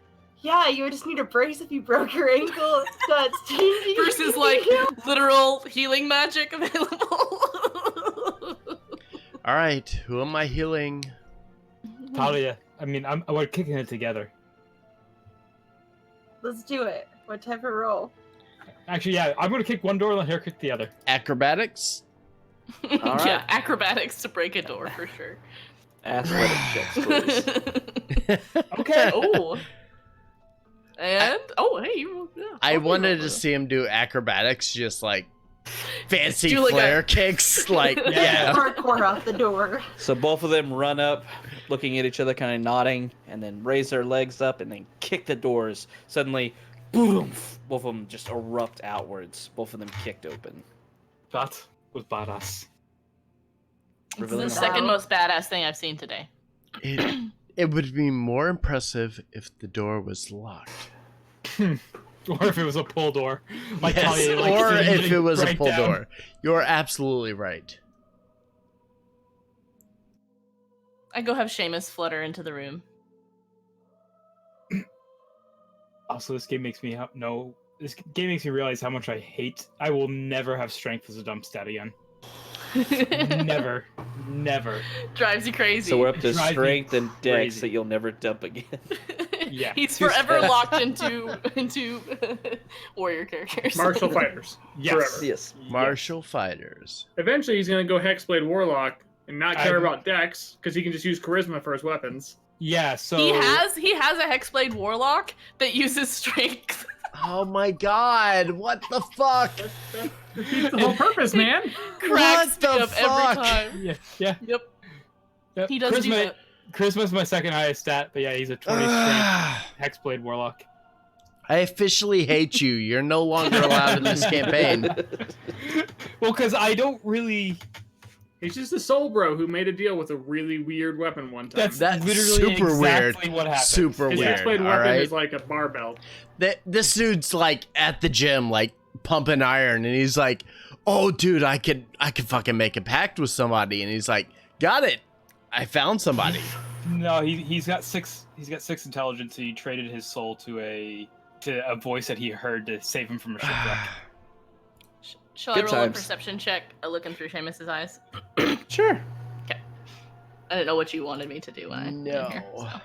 yeah, you would just need a brace if you broke your ankle. So it's changing. Versus like literal healing magic available. All right, who am I healing? Talia, I mean, we're kicking it together. Let's do it. What type of roll? Actually, yeah, I'm gonna kick one door and let her kick the other. Acrobatics? All right. Yeah, acrobatics to break a door for sure. Athletic checks, please. Okay. Oh. And hey, you. Yeah, I I'll wanted roll to for see him do acrobatics, just like fancy Do like flare a- kicks, like Yeah. yeah. Hardcore out the door. So both of them run up, looking at each other, kind of nodding, and then raise their legs up and then kick the doors. Suddenly, boom! Both of them just erupt outwards. Both of them kicked open. That was badass. It's Revealing the the second heart. most badass thing I've seen today. It would be more impressive if the door was locked. Or if it was a pull door. Like Yes, Talia, like, or sitting if it was a right pull down. door. You're absolutely right. I go have Seamus flutter into the room. Also, this game makes me This game makes me realize how much I hate. I will never have strength as a dump stat again. Never. Drives you crazy. So we're up to Drives me strength and dex crazy. that you'll never dump again. Yeah. He's forever locked into warrior characters. Martial fighters. Yes. Forever. Yes. Martial fighters. Eventually, he's going to go Hexblade Warlock and not care I'm- about Dex because he can just use Charisma for his weapons. Yeah. So He has a Hexblade Warlock that uses strength. Oh my god, what the fuck? That's the whole purpose, man. Cracks the me up fuck? every time. Yeah. Yep. Yep. He does do that. Charisma's my second highest stat, but yeah, he's a 20 strength Hexblade Warlock. I officially hate you. You're no longer allowed in this campaign. Well, because I don't really. He's just a soul bro who made a deal with a really weird weapon one time. That's That's literally super exactly weird. what happened. Super his weird. Hexblade All weapon right. is like a barbell. This dude's like at the gym, like pumping iron, and he's like, "Oh, dude, I could fucking make a pact with somebody." And he's like, "Got it. I found somebody." No, he's got six. He's got 6 intelligence. He traded his soul to a voice that he heard to save him from a shipwreck. Shall Good I roll times. a perception check looking through Seamus's eyes? Sure. I didn't know what you wanted me to do when I came here, No. so.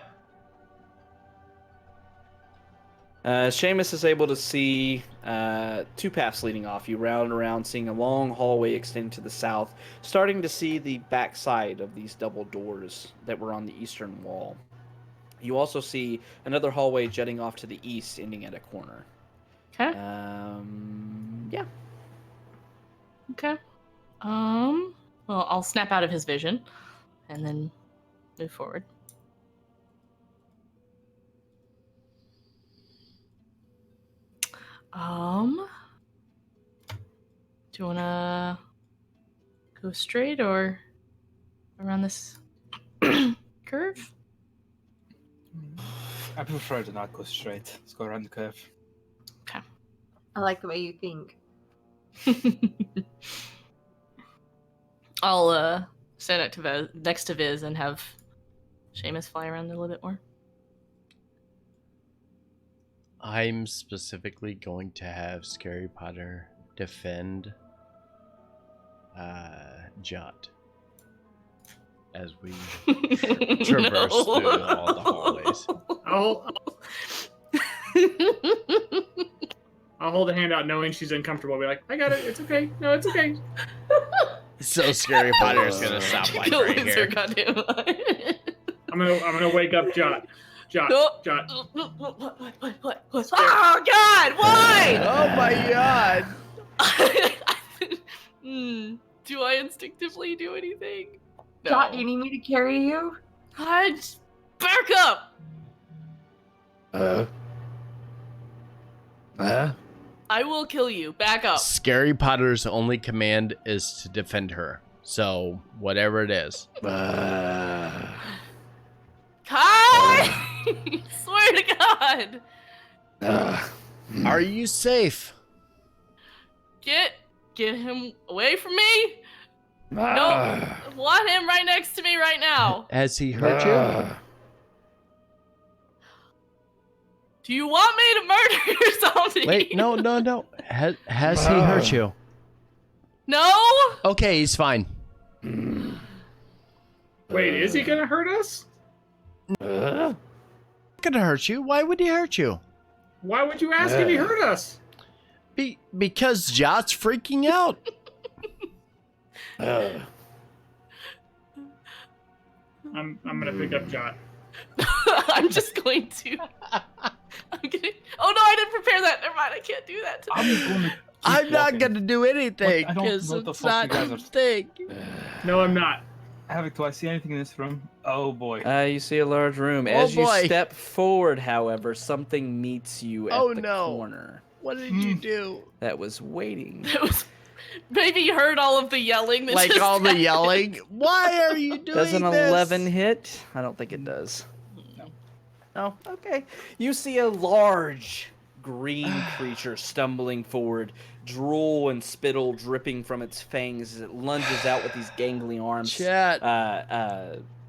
Seamus is able to see 2 paths leading off you, round and around, seeing a long hallway extending to the south, starting to see the back side of these double doors that were on the eastern wall. You also see another hallway jutting off to the east, ending at a corner. Okay. Yeah. Okay. Well, I'll snap out of his vision, and then move forward. Do you wanna go straight or around this curve? I prefer to not go straight. Let's go around the curve. I like the way you think. I'll stand up to next to Viz and have Seamus fly around a little bit more. I'm specifically going to have Scary Potter defend Jot as we traverse through all the hallways. I'll hold a hand out knowing she's uncomfortable. I'll be like, I got it. It's okay. No, it's okay. So Scary Potter's gonna stop like Go right lose here. her goddamn mind. I'm gonna wake up Jot. Jot. What? Oh God! Why? Oh my god! Do I instinctively do anything? No. Jot, do you need me to carry you? Just back up. I will kill you. Back up. Scary Potter's only command is to defend her. So whatever it is. Kai! Swear to God. Are you safe? Get him away from me. No, want him right next to me right now. Has he hurt you? Do you want me to murder something? Wait, no. Has he hurt you? No. Okay, he's fine. Wait, is he gonna hurt us? Not gonna hurt you. Why would he hurt you? Why would you ask if he hurt us? Because Jot's freaking out. I'm gonna pick up Jot. I'm just going to. I'm gonna. Oh no, I didn't prepare that. Never mind. I can't do that today. I'm not gonna do anything I don't because know what the it's fuck not you guys a are- thing. No, I'm not. Havoc, do I see anything in this room? Oh boy. You see a large room. Oh, As you boy. step forward, however, something meets you at Oh, the no. corner What did you do? that was waiting. It was. Maybe you heard all of the yelling. That Like just all the happened. yelling? Why are you doing Does an this? 11 hit? I don't think it does. No. Okay. You see a large green creature stumbling forward, drool and spittle dripping from its fangs as it lunges out with these gangly arms, Chat.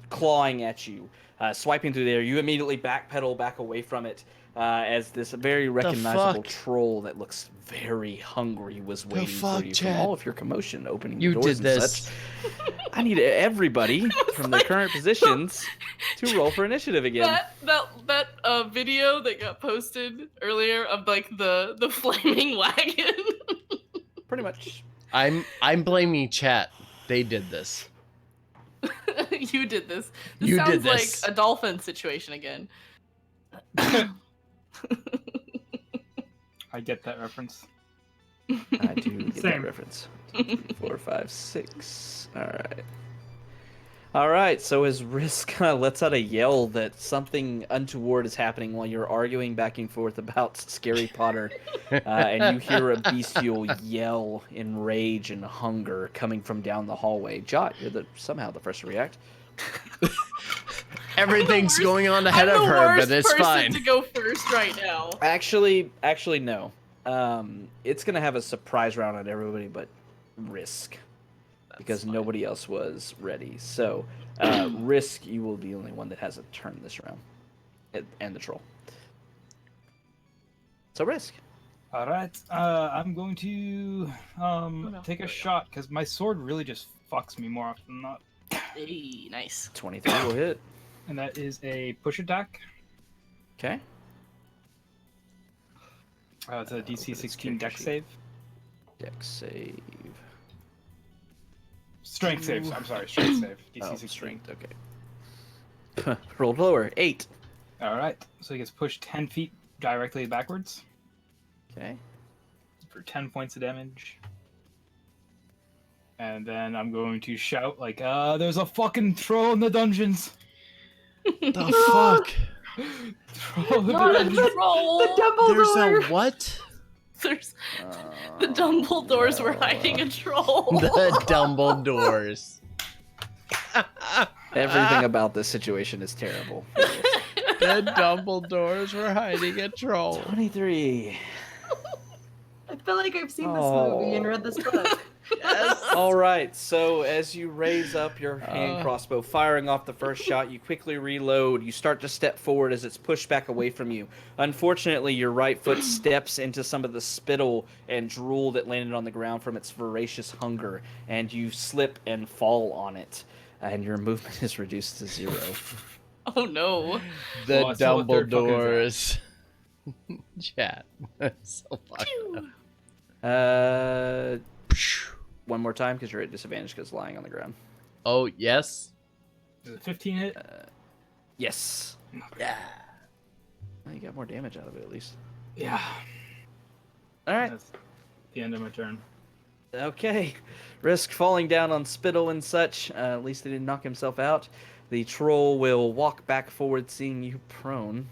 clawing at you, swiping through there. You immediately backpedal back away from it as this very recognizable fuck? troll that looks very hungry was waiting for fuck, you Chad? from all of your commotion, opening You the doors did and this. such. I need everybody from their like- current positions to roll for initiative again. That video that got posted earlier of like the flaming wagon. Pretty much. I'm blaming chat. They did this. You did this. This You sounds did this. like a dolphin situation again. I get that reference. I do get that Same. reference. 2, 3, 4, 5, 6. All right. So as Risk kind of lets out a yell that something untoward is happening while you're arguing back and forth about Scary Potter, and you hear a bestial yell in rage and hunger coming from down the hallway. Jot, you're somehow the first to react. Everything's worst- going on ahead I'm of the her, worst but it's person fine. to go first right now. Actually, no. It's gonna have a surprise round on everybody but Risk. Because fine. nobody else was ready. So, Risk, you will be the only one that has a turn this round. And the troll. So, Risk. All right. I'm going to take a shot because my sword really just fucks me more often than not. Hey, nice. 23 will hit. And that is a push attack. Okay. It's a DC 16 dex save. Dex save. Strength save. I'm sorry, strength save. DC Oh, 16. strength. Okay. Rolled lower. 8. All right. So he gets pushed 10 feet directly backwards Okay. for 10 points of damage. And then I'm going to shout like, there's a fucking troll in the dungeons. The fuck? Troll in the Not dungeons. the Dumbledore. There's a what? There's the Dumbledores were hiding a troll. The Dumbledores. Everything about this situation is terrible. The Dumbledores were hiding a troll. 23. I feel like I've seen this movie and read this book. Yes. All right, so as you raise up your hand crossbow, firing off the first shot, you quickly reload. You start to step forward as it's pushed back away from you. Unfortunately, your right foot steps into some of the spittle and drool that landed on the ground from its voracious hunger, and you slip and fall on it, and your movement is reduced to 0. Oh no. The Well, I saw what they're fucking Dumbledores. Chat. That's so fucked up. One more time, because you're at disadvantage because lying on the ground. Oh, yes? Is it 15 hit? Yes. Yeah. Well, you got more damage out of it, at least. Yeah. All right. That's the end of my turn. Okay. Risk falling down on spittle and such. At least he didn't knock himself out. The troll will walk back forward, seeing you prone,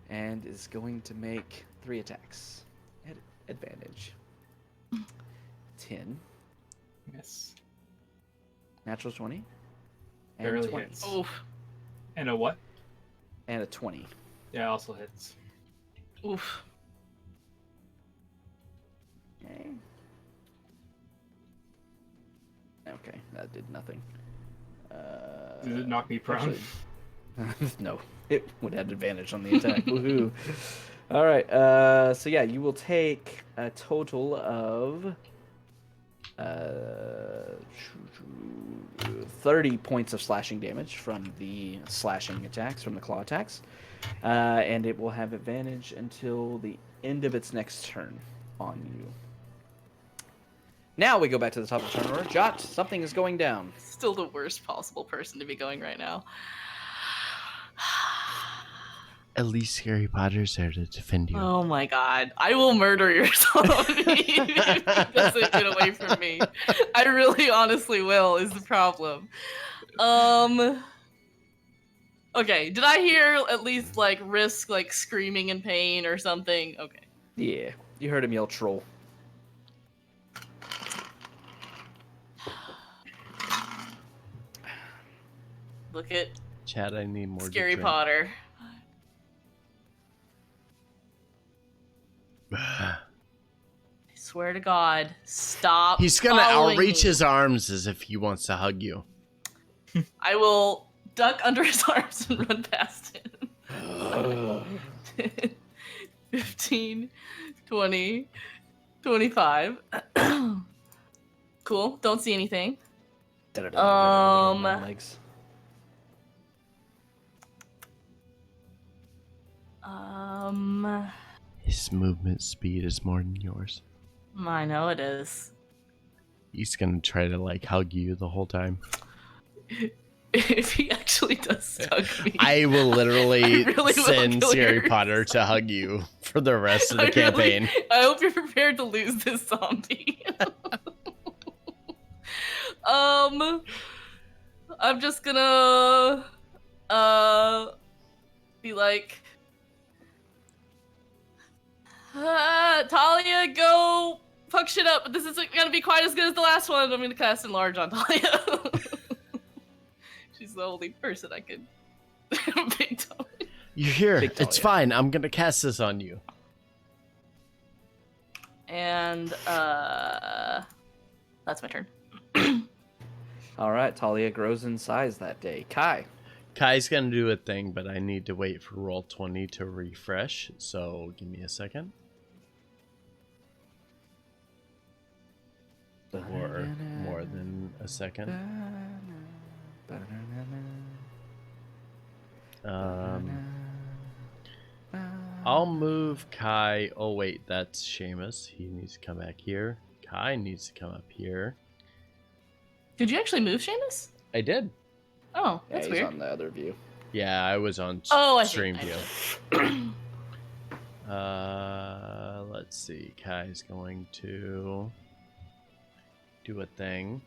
and is going to make 3 attacks at advantage. 10. Yes. Natural 20. And Barely 20. hits. Oof. And a what? And a 20. Yeah, also hits. Oof. Okay. Okay, that did nothing. Did it knock me prone? Actually, no, it would have advantage on the attack. Woohoo! All right, so yeah, you will take a total of 30 points of slashing damage from the slashing attacks, from the claw attacks, and it will have advantage until the end of its next turn on you. Now we go back to the top of the turn order. Jot, something is going down. Still the worst possible person to be going right now. At least Harry Potter's there to defend you. Oh my god. I will murder your zombie if he doesn't get away from me. I really honestly will, is the problem. Okay, did I hear at least like Risk like screaming in pain or something? Okay. Yeah, you heard him yell troll. Look at Chad, I need more. Scary Potter. I swear to God, stop. He's gonna following outreach me. his arms as if he wants to hug you. I will duck under his arms and run past him. 15, 20, 25. Cool. Don't see anything. Legs. His movement speed is more than yours. I know it is. He's gonna try to like hug you the whole time. If he actually does hug me, I will literally I really will send kill Harry yours. Potter to hug you for the rest of the I campaign. I hope you're prepared to lose this zombie. I'm just gonna be like, Talia, go fuck shit up, but this isn't gonna be quite as good as the last one. I'm gonna cast Enlarge on Talia. She's the only person I could Big Talia. You're here. Big It's Talia. fine. I'm gonna cast this on you. And that's my turn. All right, Talia grows in size that day. Kai. Kai's gonna do a thing, but I need to wait for roll 20 to refresh. So give me a second. Or more than a second. I'll move Kai. Oh wait, that's Seamus. He needs to come back here. Kai needs to come up here. Did you actually move Seamus? I did. Oh, Yeah, that's he's weird. on the other view. Yeah, I was on Oh, I see. stream I view. see. Let's see. Kai's going to do a thing.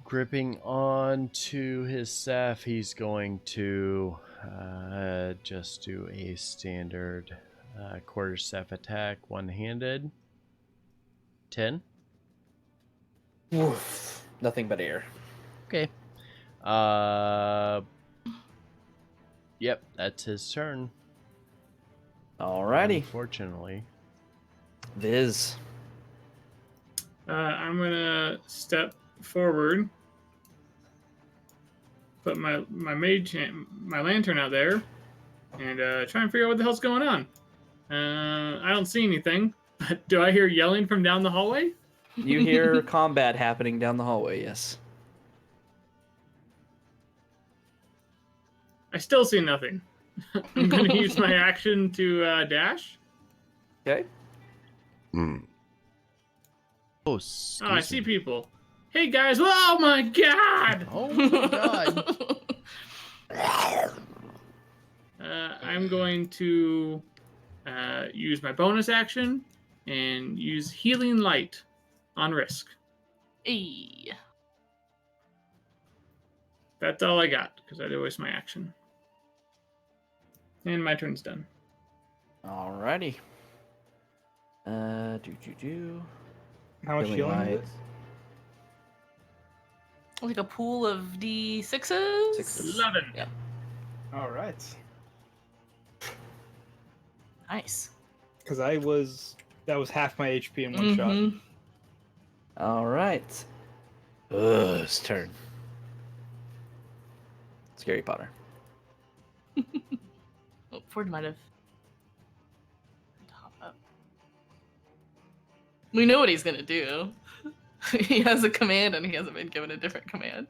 Gripping onto his staff, he's going to just do a standard quarterstaff attack, one-handed. 10. Woof. Nothing but air. Okay. Yep, that's his turn. Alrighty. Unfortunately. Viz. I'm gonna step forward, put my lantern out there, and try and figure out what the hell's going on. I don't see anything, but do I hear yelling from down the hallway? You hear combat happening down the hallway, yes. I still see nothing. I'm gonna use my action to dash. Okay. Oh, I see people. Hey guys! Oh my god! Oh my god. I'm going to use my bonus action and use Healing Light on Risk. Hey. That's all I got, because I did waste my action. And my turn's done. Alrighty. How much Healing healing light. is this? Like a pool of D6s? Sixes. 11. Yeah. All right. Nice. Because that was half my HP in one shot. Mhm. Alright. His turn. Scary Potter. Oh, Ford might have. Top up. We know what he's gonna do. He has a command and he hasn't been given a different command.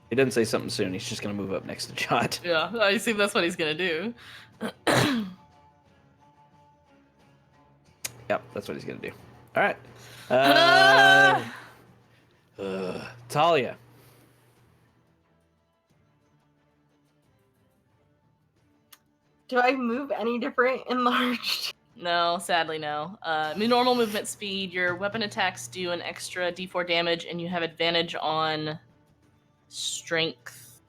He doesn't say something soon. He's just going to move up next to Jot. Yeah, I assume that's what he's gonna do. Yep, that's what he's going to do. Alright. Talia. Do I move any different enlarged? No, sadly no. Normal movement speed, your weapon attacks do an extra d4 damage, and you have advantage on strength.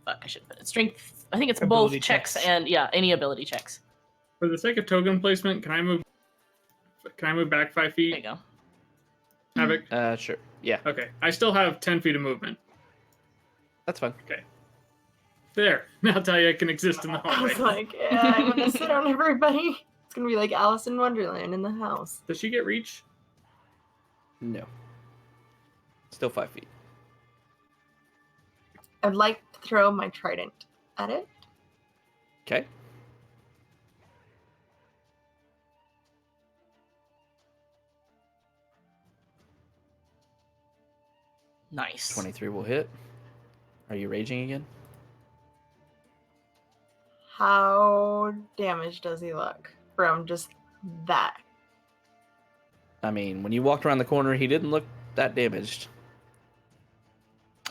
Fuck, I should put it. Strength. I think it's Ability both checks checks. and yeah, any ability checks. For the sake of token placement, can I move back 5 There you feet? go. Havoc? Sure. Yeah, Okay. I still have 10 feet of movement. that's fine. There. Now Talia can exist in the I hallway. was like, yeah, I'm gonna sit on everybody. It's gonna be like Alice in Wonderland in the house. Does she get reach? No. Still 5 feet. I'd like to throw my trident at it. Okay. Nice. 23 will hit. Are you raging again? How damaged does he look from just that? I mean, when you walked around the corner, he didn't look that damaged.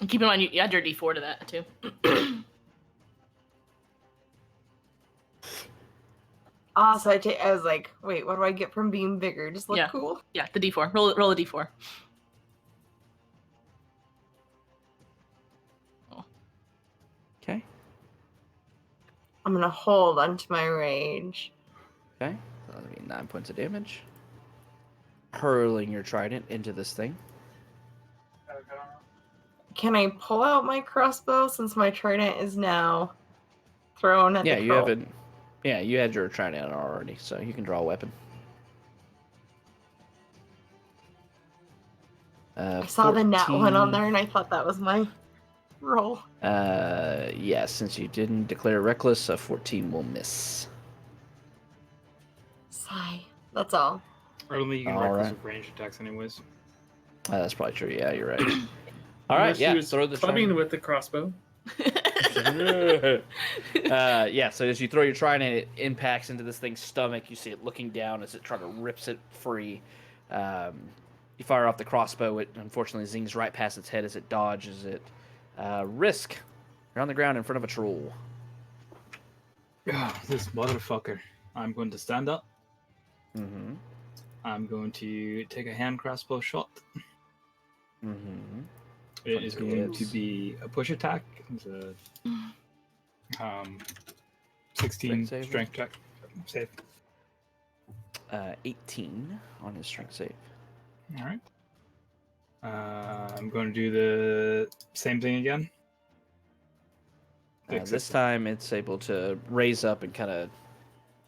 And keep in mind, you add your d4 to that too. So I was like, wait, what do I get from being bigger? Just look Yeah. cool? Yeah, the d4. Roll a d4. Okay. I'm gonna hold onto my rage. Okay. So that'll be 9 points of damage. Hurling your trident into this thing. Can I pull out my crossbow since my trident is now thrown at Yeah, the you troll? haven't. Yeah, you had your trident already, so you can draw a weapon. I saw the nat 1 on 14. there and I thought that was my roll. Yeah, since you didn't declare reckless, a 14 will miss. Sigh. That's all. Only you can All reckless right. with ranged attacks, anyways. That's probably true. Yeah, you're right. All right, Unless yeah. She was Throw the clubbing trident. with the crossbow. Yeah, so as you throw your trident, it impacts into this thing's stomach. You see it looking down as it tries to rips it free. You fire off the crossbow. It unfortunately zings right past its head as it dodges it. Risk. You're on the ground in front of a troll. This motherfucker. I'm going to stand up. Mm-hmm. I'm going to take a hand crossbow shot. Mm-hmm. It is going to be a push attack. It's a 16 strength check. Save. 18 on his strength save. All right. I'm going to do the same thing again. This time it's able to raise up and kind of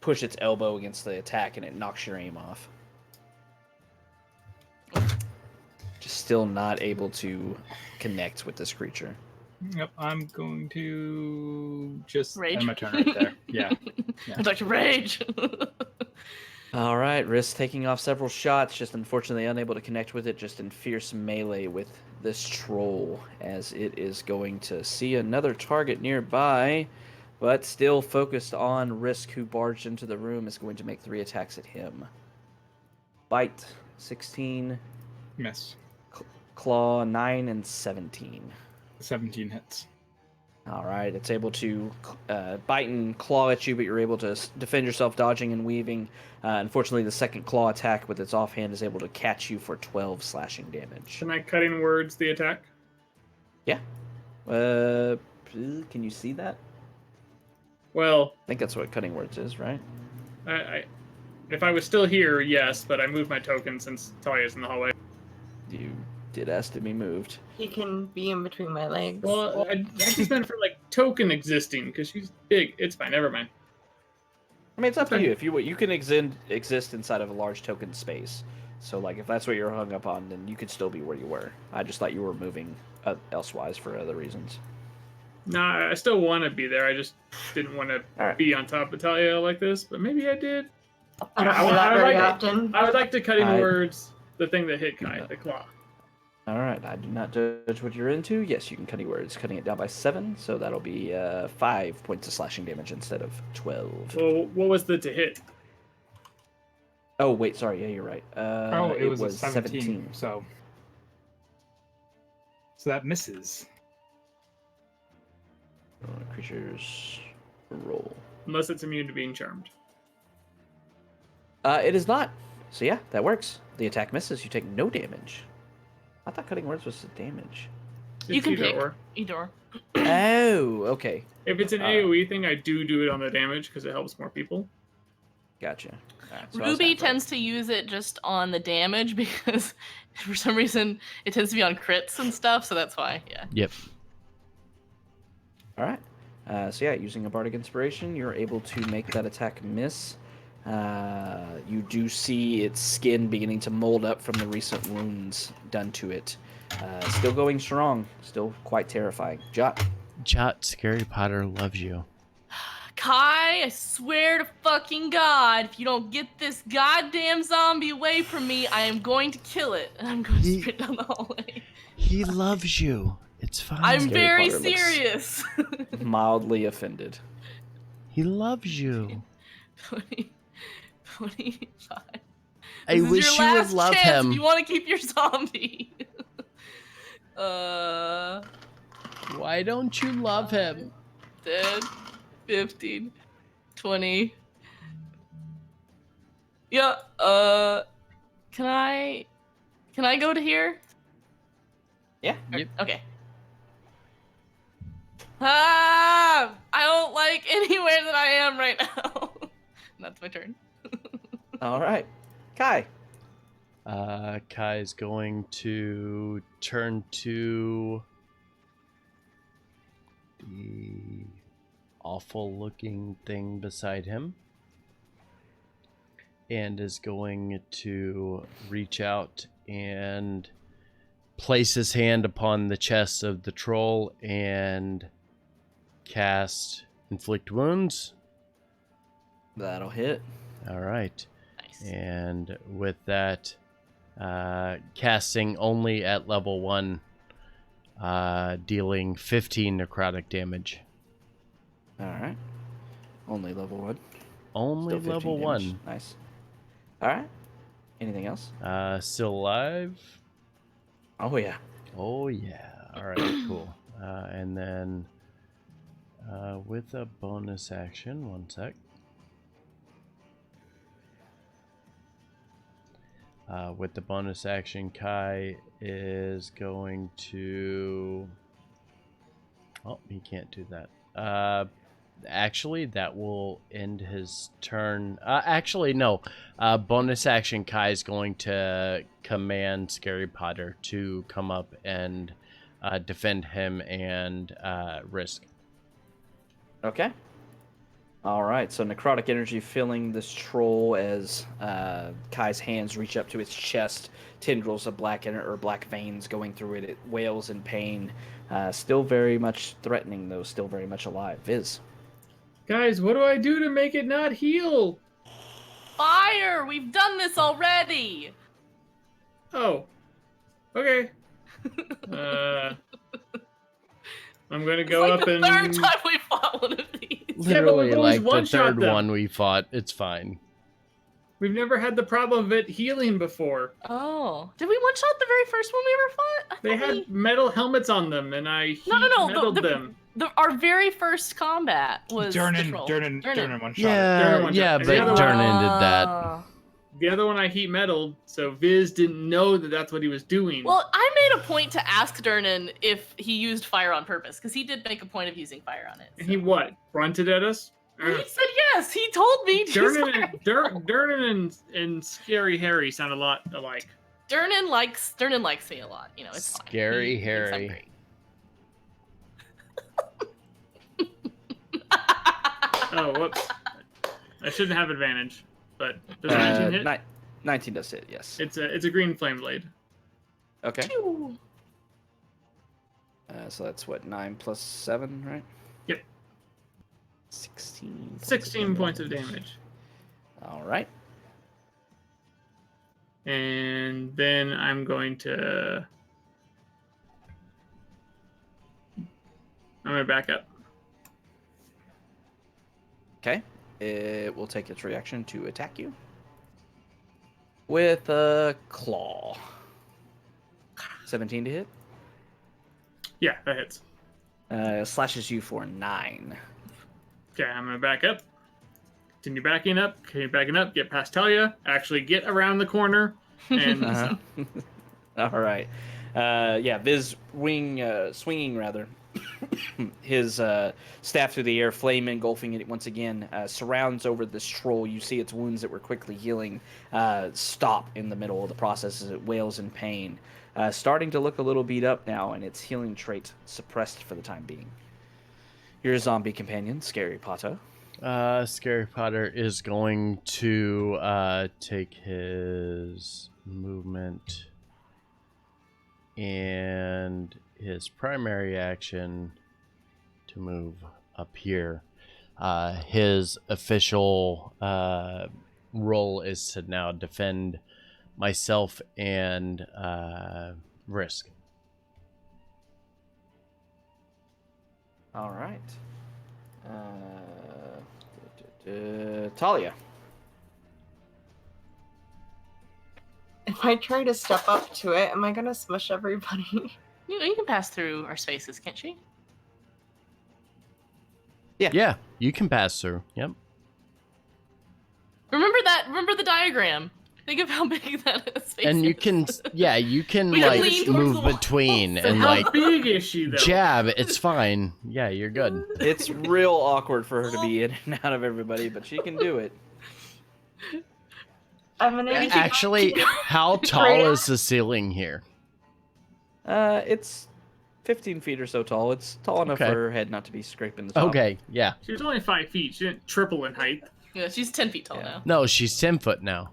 push its elbow against the attack, and it knocks your aim off. Just still not able to connect with this creature. Yep, I'm going to just Rage. end my turn right there. Yeah. I'd like to rage. All right, Risk taking off several shots, just unfortunately unable to connect with it, just in fierce melee with this troll, as it is going to see another target nearby, but still focused on Risk, who barged into the room, is going to make 3 attacks at him. Bite, 16. Miss. Claw, 9 and 17. 17 hits. All right, it's able to bite and claw at you, but you're able to defend yourself, dodging and weaving. Unfortunately, the second claw attack with its offhand is able to catch you for 12 slashing damage. Can I cutting words the attack? Yeah. Can you see that? Well, I think that's what cutting words is, right? if I was still here, yes, but I moved my token since Talia's in the hallway. You did ask to be moved. He can be in between my legs. Well, I just meant for like token existing because she's big. It's fine. Never mind. I mean, it's up to you. If you can exist inside of a large token space. So, like, if that's what you're hung up on, then you could still be where you were. I just thought you were moving elsewise for other reasons. Nah, I still want to be there. I just didn't want to be on top of Talia like this, but maybe I did. I don't do that very often. I would like to cutting words the thing that hit Kai, the claw. All right, I do not judge what you're into. Yes, you can cutting words, cutting it down by 7, so that'll be 5 points of slashing damage instead of 12. Well, what was the to hit? Oh, wait, sorry. Yeah, you're right. It was 17. So that misses. Creatures roll. Unless it's immune to being charmed. It is not. So yeah, that works. The attack misses. You take no damage. I thought cutting words was the damage. You can pick or. either. Oh, okay. If it's an AoE thing, I do it on the damage because it helps more people. Gotcha. Right, so Ruby tends to use it just on the damage because for some reason it tends to be on crits and stuff, so that's why, yeah. Yep. All right. So yeah, using a Bardic Inspiration, you're able to make that attack miss. You do see its skin beginning to mold up from the recent wounds done to it. Still going strong. Still quite terrifying. Jot, Scary Potter loves you. Kai, I swear to fucking God, if you don't get this goddamn zombie away from me, I am going to kill it. And I'm going to sprint down the hallway. He loves you. It's fine. I'm Scary very Potter looks serious. mildly offended. He loves you. 20, 25. I This is wish your you would last love chance him. If you want to keep your zombie. Why don't you love him? 10, 15, 20. Yeah, can I go to here? Yeah. Yep. Okay. I don't like anywhere that I am right now. That's my turn. All right. Kai. Kai's going to turn to the awful looking thing beside him and is going to reach out and place his hand upon the chest of the troll and cast Inflict Wounds. That'll hit. All right. Nice. And with that, casting only at level 1, dealing 15 necrotic damage. All right. Only level 1. Only Still 15 level damage. 1. Nice. All right. Anything else? Still alive? Oh yeah. Oh, yeah. All right, cool. And then with a bonus action, one sec. With the bonus action, Kai is going to... Oh, he can't do that. Actually, that will end his turn. Actually, no. Bonus action, Kai is going to command Scary Potter to come up and defend him and Risk. Okay. All right. So necrotic energy filling this troll as Kai's hands reach up to its chest. Tendrils of black black veins going through it. It wails in pain. Still very much threatening, though. Still very much alive. Viz. Guys, what do I do to make it not heal? Fire! We've done this already! Oh. Okay. I'm gonna go It's like up the and... third time we fought one of these. Literally, we've always like the one-shot third them. one we fought. It's fine. We've never had the problem of it healing before. Oh. Did we one-shot the very first one we ever fought? They had metal helmets on them, and I metaled them. Our very first combat was the troll. Durnan one shot. Yeah, one yeah, shot. but The other one- Durnan did that. Oh. The other one I heat metaled, so Viz didn't know that that's what he was doing. Well, I made a point to ask Durnan if he used fire on purpose, because he did make a point of using fire on it. And he what? Grunted at us? He said yes. He told me to use fire. Durnan and Scary Harry sound a lot alike. Durnan likes me a lot. You know, it's fine. Scary He thinks I'm Harry. great. Oh, whoops. I shouldn't have advantage, but does 19 hit? 19 does hit, yes. It's a green flame blade. Okay. Phew. So that's what, 9 plus 7, right? Yep. 16. 16 points of damage. All right. And then I'm going to back up. Okay. It will take its reaction to attack you with a claw. 17 to hit. Yeah, that hits. Slashes you for 9. Okay, I'm gonna back up. Continue backing up. Okay, backing up. Get past Talia. Actually, get around the corner. And Uh-huh. All right. Yeah, Viz swinging rather. His staff through the air, flame engulfing it once again, surrounds over this troll. You see its wounds that were quickly healing stop in the middle of the process as it wails in pain. Starting to look a little beat up now, and its healing trait suppressed for the time being. Your zombie companion, Scary Potter. Scary Potter is going to take his movement and his primary action to move up here. His official role is to now defend myself and Risk. All right. Talia. If I try to step up to it, am I gonna smush everybody? You can pass through our spaces, can't she? Yeah, you can pass through. Yep. Remember the diagram. Think of how big that space And you is. can, yeah, you can We can like lean towards move the wall. between so and how like big is she though? jab. It's fine. Yeah, you're good. It's real awkward for her to be in and out of everybody, but she can do it. I'm gonna Actually, how tall is the ceiling here? It's 15 feet or so tall. It's tall enough Okay. for her head not to be scraping the top. Okay, yeah. She was only 5 feet. She didn't triple in height. Yeah, she's 10 feet tall Yeah. now. No, she's 10 foot now.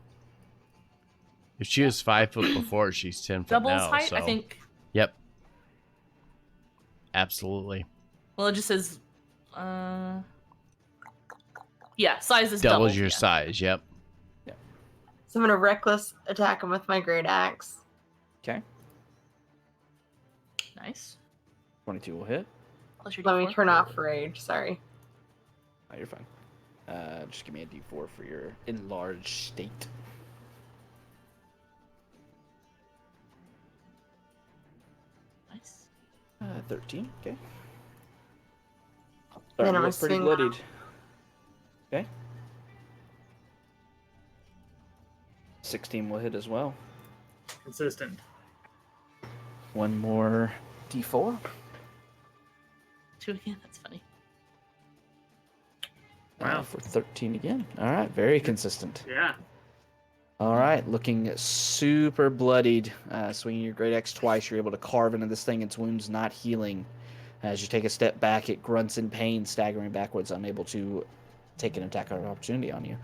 If she was 5 foot before, she's 10 foot Doubles now. height, so. I think. Yep. Absolutely. Well, it just says, yeah, size is Doubles double, your yeah. size. Yep. So I'm gonna reckless attack him with my great axe. Okay. Nice. 22 will hit. Plus your Let me D4. turn off rage. Sorry. Oh, you're fine. Just give me a D4 for your enlarged state. 13. Okay. Then You I'm look pretty assuming bloodied. Okay. 16 will hit as well. Consistent. One more D4. 2 again. That's funny. Wow. For 13 again. All right, very consistent. Yeah. All right, looking super bloodied. Swinging your great axe twice, you're able to carve into this thing. Its wound's not healing. As you take a step back, it grunts in pain, staggering backwards, unable to take an attack of opportunity on you.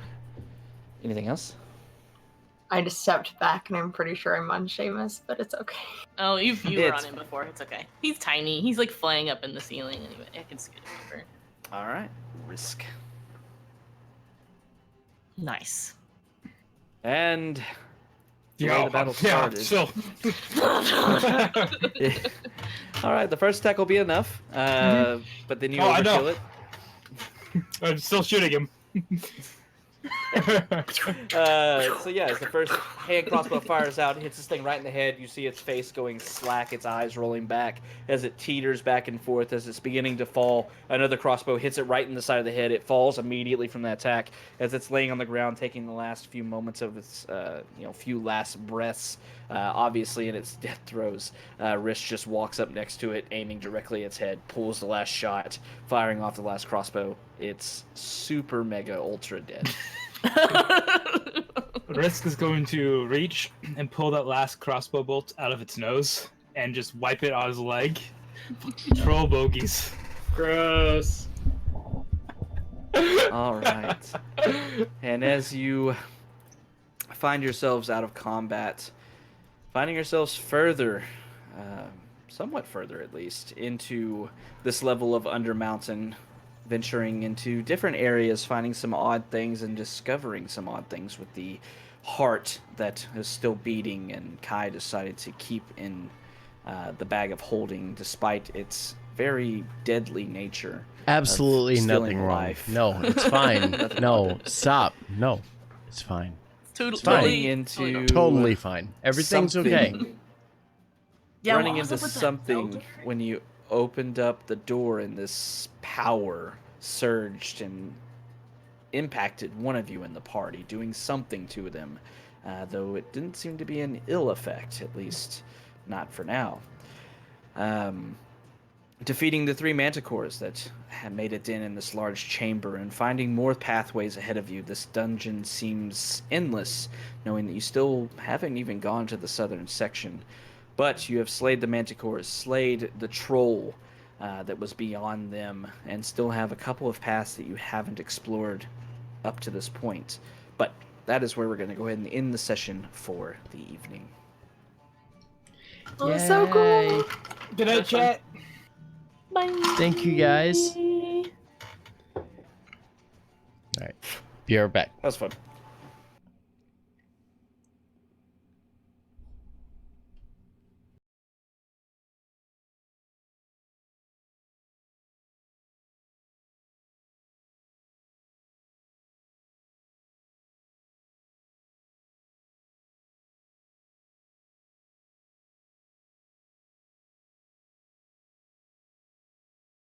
Anything else? I just stepped back, and I'm pretty sure I'm on Seamus, but it's okay. Oh, you were on It's- him before. It's okay. He's tiny. He's like flying up in the ceiling. Anyway, I can scoot him over. All right, risk. Nice. And the way the battle started. Still. All right, the first attack will be enough, but then you I know. overkill it. I'm still shooting him. So yeah, as the first hand crossbow fires out, it hits this thing right in the head. You see its face going slack, its eyes rolling back as it teeters back and forth as it's beginning to fall. Another crossbow hits it right in the side of the head. It falls immediately from the attack as it's laying on the ground, taking the last few moments of its, few last breaths. Obviously, in its death throes, Rish just walks up next to it, aiming directly at its head, pulls the last shot, firing off the last crossbow. It's super mega ultra dead. Risk is going to reach and pull that last crossbow bolt out of its nose and just wipe it on his leg. Troll bogeys. Gross. All right. And as you find yourselves out of combat, finding yourselves further, somewhat further at least, into this level of Undermountain, venturing into different areas, finding some odd things and discovering some odd things with the heart that is still beating, and Kai decided to keep in the bag of holding despite its very deadly nature. Absolutely stealing nothing wrong. life. No, it's fine. Nothing No, wrong with it. stop. No, it's fine. Totally, fine. Running into Totally fine. Everything's something- okay. Yeah, running what was into up with that something elder? when you opened up the door and this power surged and impacted one of you in the party, doing something to them, though it didn't seem to be an ill effect, at least not for now. Defeating the 3 manticores that had made it in this large chamber and finding more pathways ahead of you, this dungeon seems endless, knowing that you still haven't even gone to the southern section. But you have slayed the manticores, slayed the troll that was beyond them, and still have a couple of paths that you haven't explored up to this point. But that is where we're going to go ahead and end the session for the evening. Oh, so cool. Good night, chat. Bye. Thank you, guys. All right. Be right back. That was fun.